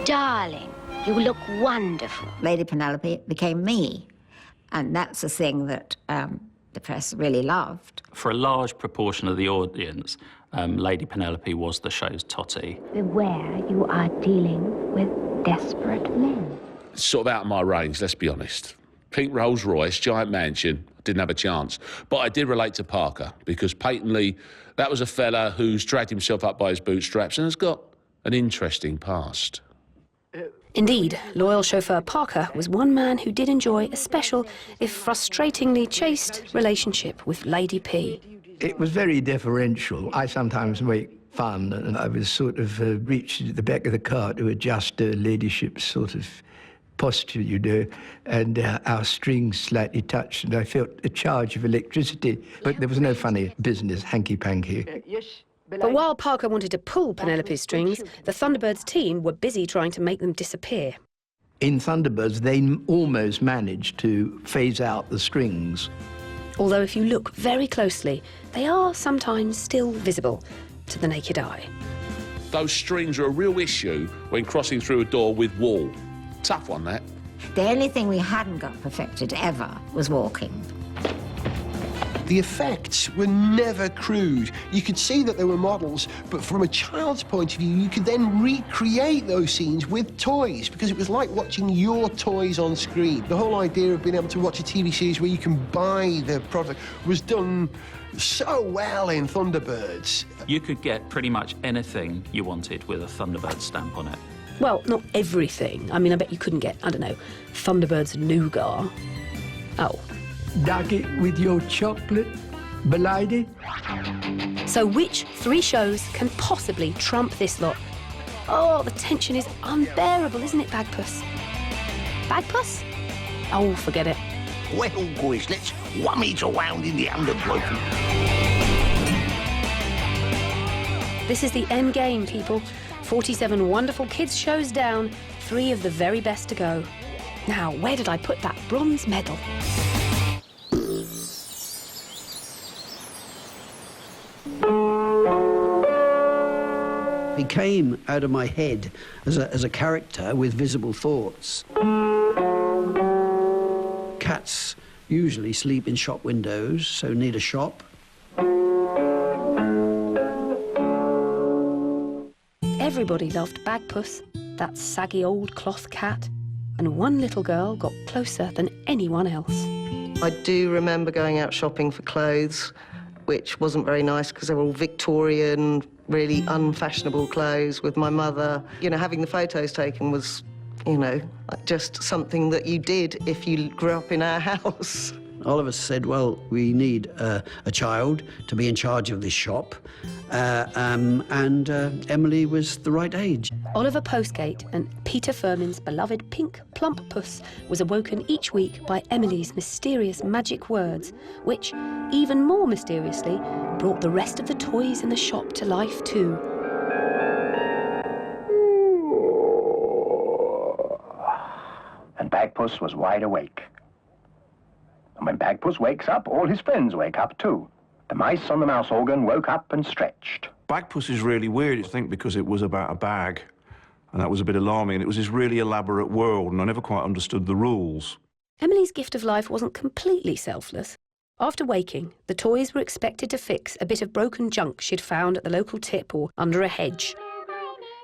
Darling, you look wonderful.
Lady Penelope became me, and that's the thing that the press really loved.
For a large proportion of the audience, Lady Penelope was the show's totty.
Beware, you are dealing with desperate men.
Sort of out of my range, let's be honest. Pink Rolls Royce, giant mansion, didn't have a chance. But I did relate to Parker, because patently that was a fella who's dragged himself up by his bootstraps and has got an interesting past.
Indeed, loyal chauffeur Parker was one man who did enjoy a special, if frustratingly chaste, relationship with Lady P.
It was very deferential. I sometimes make fun, and I was sort of reached at the back of the car to adjust her ladyship's sort of posture, you know, and our strings slightly touched, and I felt a charge of electricity. But there was no funny business, hanky-panky.
But while Parker wanted to pull Penelope's strings, the Thunderbirds team were busy trying to make them disappear.
In Thunderbirds, they almost managed to phase out the strings.
Although if you look very closely, they are sometimes still visible to the naked eye.
Those strings are a real issue when crossing through a door with wall. Tough one, that.
The only thing we hadn't got perfected ever was walking.
The effects were never crude. You could see that they were models, but from a child's point of view, you could then recreate those scenes with toys, because it was like watching your toys on screen. The whole idea of being able to watch a TV series where you can buy the product was done so well in Thunderbirds.
You could get pretty much anything you wanted with a Thunderbird stamp on it.
Well, not everything. I mean, I bet you couldn't get, I don't know, Thunderbirds nougat. Oh.
Dug it with your chocolate, belady?
So which three shows can possibly trump this lot? Oh, the tension is unbearable, isn't it, Bagpuss? Bagpuss? Oh, forget it.
Well, boys, let's wham it around in the undergrowth.
This is the end game, people. 47 wonderful kids shows down, 3 of the very best to go. Now, where did I put that bronze medal?
He came out of my head as a character with visible thoughts. Cats usually sleep in shop windows, so need a shop.
Everybody loved Bagpuss, that saggy old cloth cat, and one little girl got closer than anyone else.
I do remember going out shopping for clothes, which wasn't very nice because they were all Victorian, really unfashionable clothes with my mother. You know, having the photos taken was, you know, just something that you did if you grew up in our house.
Oliver said, well, we need a child to be in charge of this shop, and Emily was the right age.
Oliver Postgate and Peter Firmin's beloved pink plump puss was awoken each week by Emily's mysterious magic words, which, even more mysteriously, brought the rest of the toys in the shop to life too.
And Bagpuss was wide awake. And when Bagpuss wakes up, all his friends wake up too. The mice on the mouse organ woke up and stretched.
Bagpuss is really weird, I think, because it was about a bag, and that was a bit alarming, and it was this really elaborate world, and I never quite understood the rules.
Emily's gift of life wasn't completely selfless. After waking, the toys were expected to fix a bit of broken junk she'd found at the local tip or under a hedge.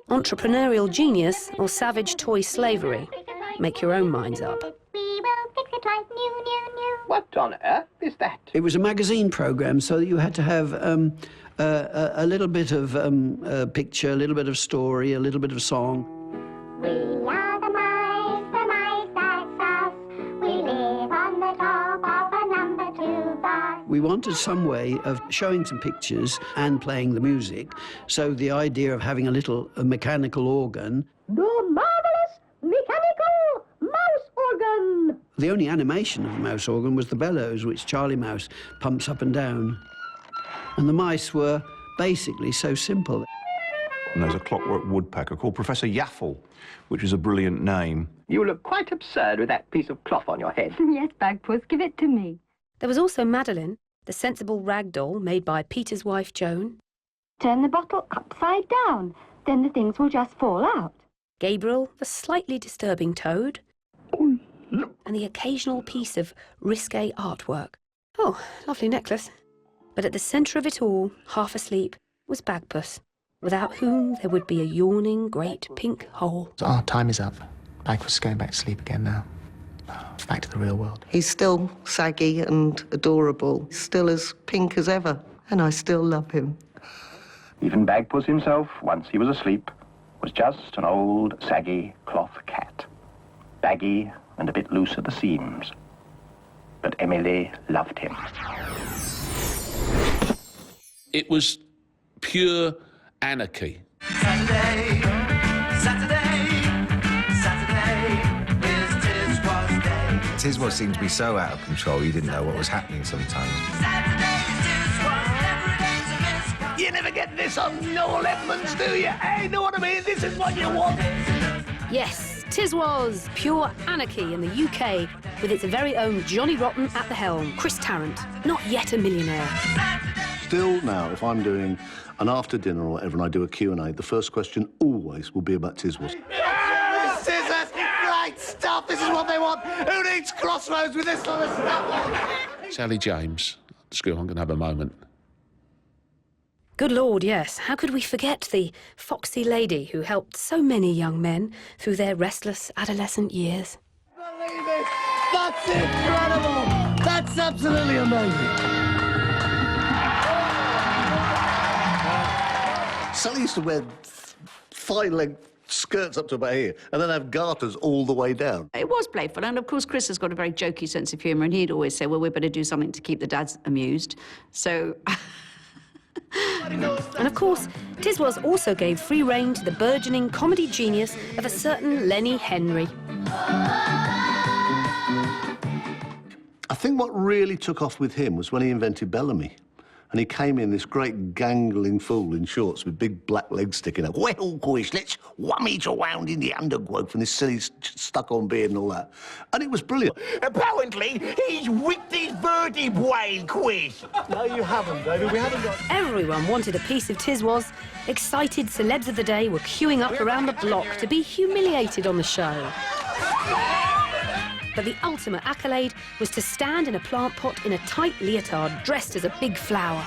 Entrepreneurial genius or savage toy slavery? Make your own minds up.
What on earth is that? It was a magazine programme, so you had to have a little bit of picture, a little bit of story, a little bit of song.
We are the mice that's us. We live on the top of a number 2 bus.
We wanted some way of showing some pictures and playing the music, so the idea of having a little mechanical organ.
The marvellous mechanical mouse organ.
The only animation of the mouse organ was the bellows, which Charlie Mouse pumps up and down. And the mice were basically so simple.
And there's a clockwork woodpecker called Professor Yaffle, which is a brilliant name.
You look quite absurd with that piece of cloth on your head.
Yes, Bagpuss, give it to me.
There was also Madeline, the sensible rag doll made by Peter's wife Joan.
Turn the bottle upside down, then the things will just fall out.
Gabriel, the slightly disturbing toad. And the occasional piece of risque artwork. Oh, lovely necklace. But at the centre of it all, half asleep, was Bagpuss, without whom there would be a yawning great pink hole.
Our time is up. Bagpuss is going back to sleep again now. Back to the real world.
He's still saggy and adorable, still as pink as ever, and I still love him.
Even Bagpuss himself, once he was asleep, was just an old, saggy cloth cat. Baggy and a bit loose at the seams. But Emily loved him.
It was pure anarchy.
Saturday, is Tiswas Day.
Tiswas seemed to be so out of control you didn't know what was happening sometimes.
You never get this on Noel Edmonds, do you? Hey, know what I mean? This is what you want.
Yes, Tiswas, pure anarchy in the UK, with its very own Johnny Rotten at the helm, Chris Tarrant, not yet a millionaire.
Still now, if I'm doing an after dinner or whatever and I do a Q&A, the first question always will be about Tiswas.
This is great stuff. This is what they want. Who needs Crossroads with this sort of stuff?
Sally James, screw on, gonna have a moment.
Good Lord, yes. How could we forget the foxy lady who helped so many young men through their restless adolescent years?
Believe it. That's incredible. That's absolutely amazing.
Sally used to wear thigh-length skirts up to about here and then have garters all the way down.
It was playful, and of course Chris has got a very jokey sense of humour, and he'd always say, well, we'd better do something to keep the dads amused. So...
And of course, Tiswas also gave free rein to the burgeoning comedy genius of a certain Lenny Henry.
I think what really took off with him was when he invented Bellamy. And he came in, this great gangling fool in shorts with big black legs sticking up. Well, boys, let's rummage around in the undergrowth and this silly stuck-on beard and all that. And it was brilliant.
Apparently, he's whipped his birdie whale quiz. No, you haven't, David. We haven't got...
Everyone wanted a piece of Tiswas. Excited celebs of the day were queuing up around the block to be humiliated on the show. But the ultimate accolade was to stand in a plant pot in a tight leotard dressed as a big flower.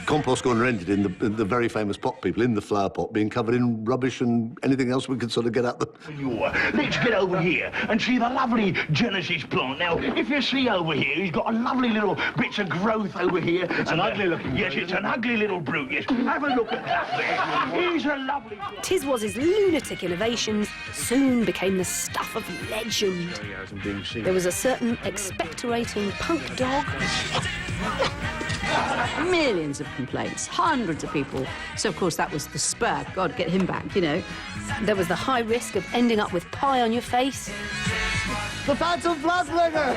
Compost gone rented in the very famous pot people in the flower pot being covered in rubbish and anything else we could sort of get out the...
Let's get over here and see the lovely Genesis plant. Now, if you see over here, he's got a lovely little bits of growth over here. It's an ugly looking... Yes, it's an ugly little brute, yes. Have a look at that there. He's a lovely...
Tiswas' lunatic innovations soon became the stuff of legend. There was a certain expectorating punk dog.
Millions of complaints, hundreds of people. So, of course, that was the spur. God, get him back, you know.
There was the high risk of ending up with pie on your face.
The Phantom Bloodbringer!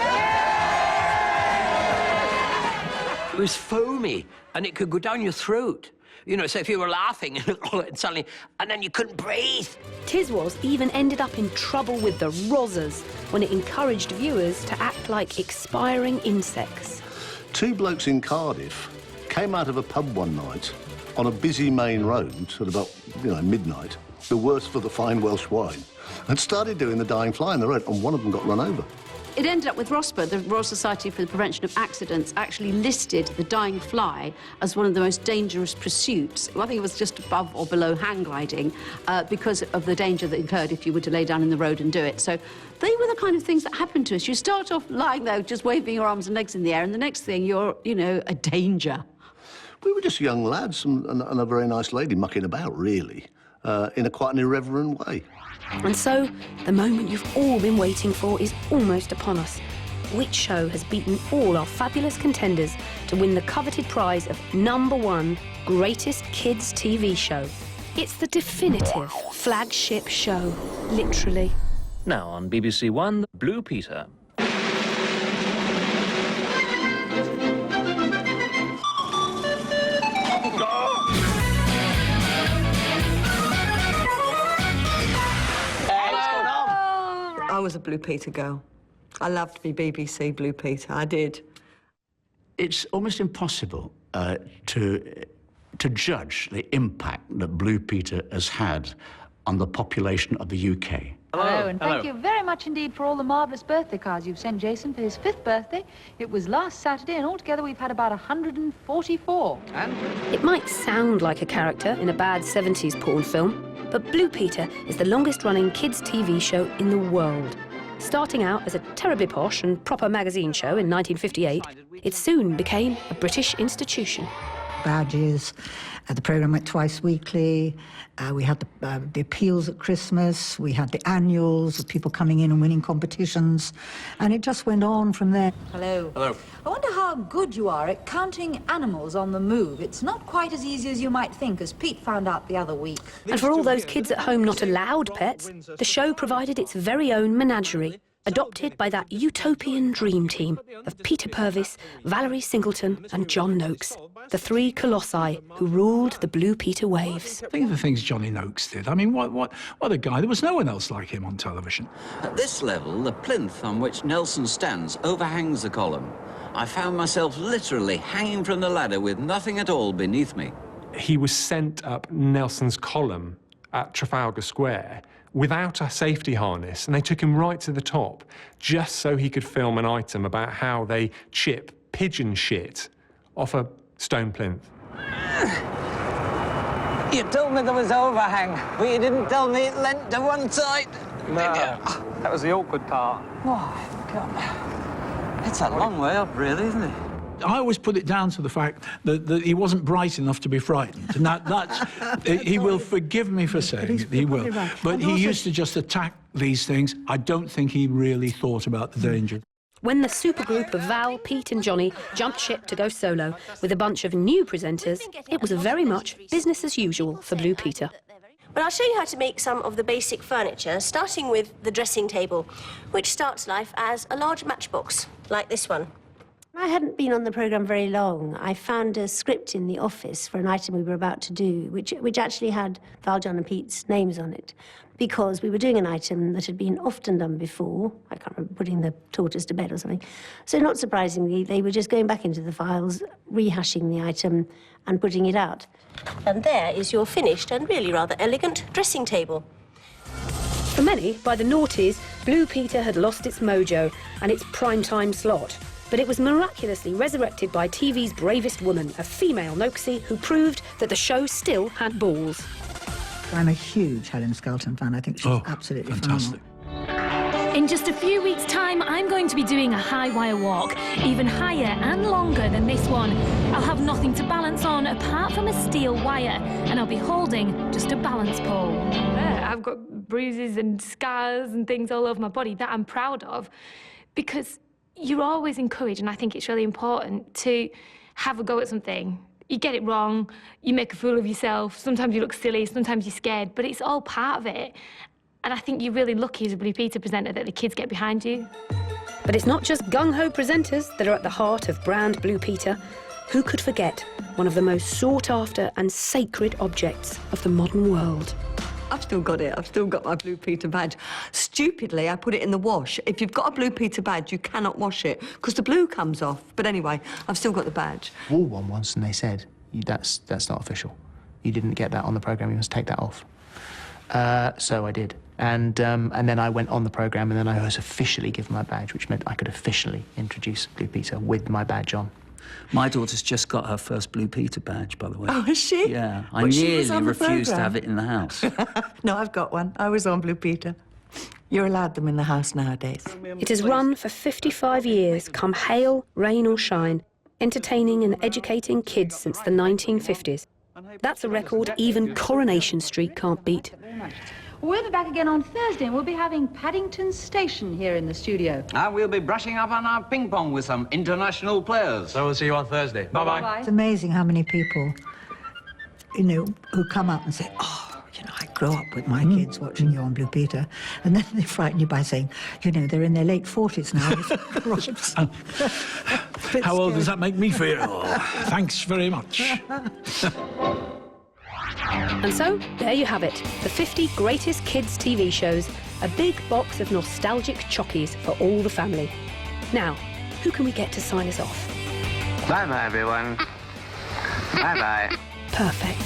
It was foamy, and it could go down your throat. You know, so if you were laughing and suddenly, and then you couldn't breathe.
Tiswas even ended up in trouble with the Rozzers when it encouraged viewers to act like expiring insects.
Two blokes in Cardiff came out of a pub one night on a busy main road at about, midnight, the worst for the fine Welsh wine, and started doing the dying fly in the road, and one of them got run over.
It ended up with ROSPA, the Royal Society for the Prevention of Accidents, actually listed the dying fly as one of the most dangerous pursuits. I think it was just above or below hang gliding because of the danger that incurred if you were to lay down in the road and do it. So they were the kind of things that happened to us. You start off lying there just waving your arms and legs in the air, and the next thing you're, you know, a danger.
We were just young lads and a very nice lady mucking about, really, in quite an irreverent way.
And so, the moment you've all been waiting for is almost upon us. Which show has beaten all our fabulous contenders to win the coveted prize of #1 Greatest Kids TV Show? It's the definitive flagship show, literally.
Now on BBC One, Blue Peter.
I was a Blue Peter girl. I loved me BBC Blue Peter, I did.
It's almost impossible to judge the impact that Blue Peter has had on the population of the UK.
Hello, and thank you very much indeed for all the marvellous birthday cards you've sent Jason for his 5th birthday. It was last Saturday, and altogether we've had about 144.
It might sound like a character in a bad 70s porn film, but Blue Peter is the longest-running kids' TV show in the world. Starting out as a terribly posh and proper magazine show in 1958, it soon became a British institution.
Badges, the programme went twice weekly, we had the appeals at Christmas, we had the annuals of people coming in and winning competitions, and it just went on from there.
Hello.
Hello.
I wonder how good you are at counting animals on the move. It's not quite as easy as you might think, as Pete found out the other week.
And for all those kids at home not allowed pets, the show provided its very own menagerie, adopted by that utopian dream team of Peter Purvis, Valerie Singleton and John Noakes, the 3 colossi who ruled the Blue Peter waves.
Think of the things Johnny Noakes did. I mean, what a guy. There was no one else like him on television.
At this level, the plinth on which Nelson stands overhangs the column. I found myself literally hanging from the ladder with nothing at all beneath me.
He was sent up Nelson's column at Trafalgar Square without a safety harness, and they took him right to the top just so he could film an item about how they chip pigeon shit off a stone plinth.
You told me there was overhang, but you didn't tell me it leant to one side. No, that was the awkward part. Oh, God. It's a long way up, really, isn't it?
I always put it down to the fact that he wasn't bright enough to be frightened. And that's he will forgive me for saying it, he will.
Right.
But he used to just attack these things. I don't think he really thought about the danger.
When the supergroup of Val, Pete and Johnny jumped ship to go solo with a bunch of new presenters, it was very much business as usual for Blue Peter.
But I'll show you how to make some of the basic furniture, starting with the dressing table, which starts life as a large matchbox, like this one.
I hadn't been on the programme very long. I found a script in the office for an item we were about to do, which actually had Val, John and Pete's names on it, because we were doing an item that had been often done before. I can't remember, putting the tortoise to bed or something. So not surprisingly, they were just going back into the files, rehashing the item and putting it out.
And there is your finished and really rather elegant dressing table.
For many, by the noughties, Blue Peter had lost its mojo and its primetime slot. But it was miraculously resurrected by TV's bravest woman, a female Noakesy, who proved that the show still had balls.
I'm a huge Helen Skelton fan. I think she's absolutely
fantastic.
In just a few weeks' time, I'm going to be doing a high wire walk, even higher and longer than this one. I'll have nothing to balance on apart from a steel wire, and I'll be holding just a balance pole.
Yeah, I've got bruises and scars and things all over my body that I'm proud of, because you're always encouraged, and I think it's really important, to have a go at something. You get it wrong, you make a fool of yourself, sometimes you look silly, sometimes you're scared, but it's all part of it. And I think you're really lucky as a Blue Peter presenter that the kids get behind you.
But it's not just gung-ho presenters that are at the heart of brand Blue Peter. Who could forget one of the most sought-after and sacred objects of the modern world?
I've still got it. I've still got my Blue Peter badge. Stupidly, I put it in the wash. If you've got a Blue Peter badge, you cannot wash it because the blue comes off. But anyway, I've still got the badge.
Wore one once and they said, that's not official. You didn't get that on the programme, you must take that off. So I did. And then I went on the programme, and then I was officially given my badge, which meant I could officially introduce Blue Peter with my badge on.
My daughter's just got her first Blue Peter badge, by the way.
Oh, has she?
Yeah, I
Well, she was
nearly
on the
refused to
programme.
have it in the house.
No, I've got one. I was on Blue Peter. You're allowed them in the house nowadays.
It has run for 55 years, come hail, rain or shine, entertaining and educating kids since the 1950s. That's a record even Coronation Street can't beat.
We'll be back again on Thursday, and we'll be having Paddington Station here in the studio.
And we'll be brushing up on our ping pong with some international players.
So we'll see you on Thursday. Bye-bye.
It's amazing how many people, you know, who come up and say, oh, you know, I grew up with my kids watching you on Blue Peter. And then they frighten you by saying, you know, they're in their late 40s now.
How old does that make me feel? Thanks very much.
And so, there you have it, the 50 greatest kids' TV shows, a big box of nostalgic chockies for all the family. Now, who can we get to sign us off?
Bye-bye, everyone. Bye-bye.
Perfect.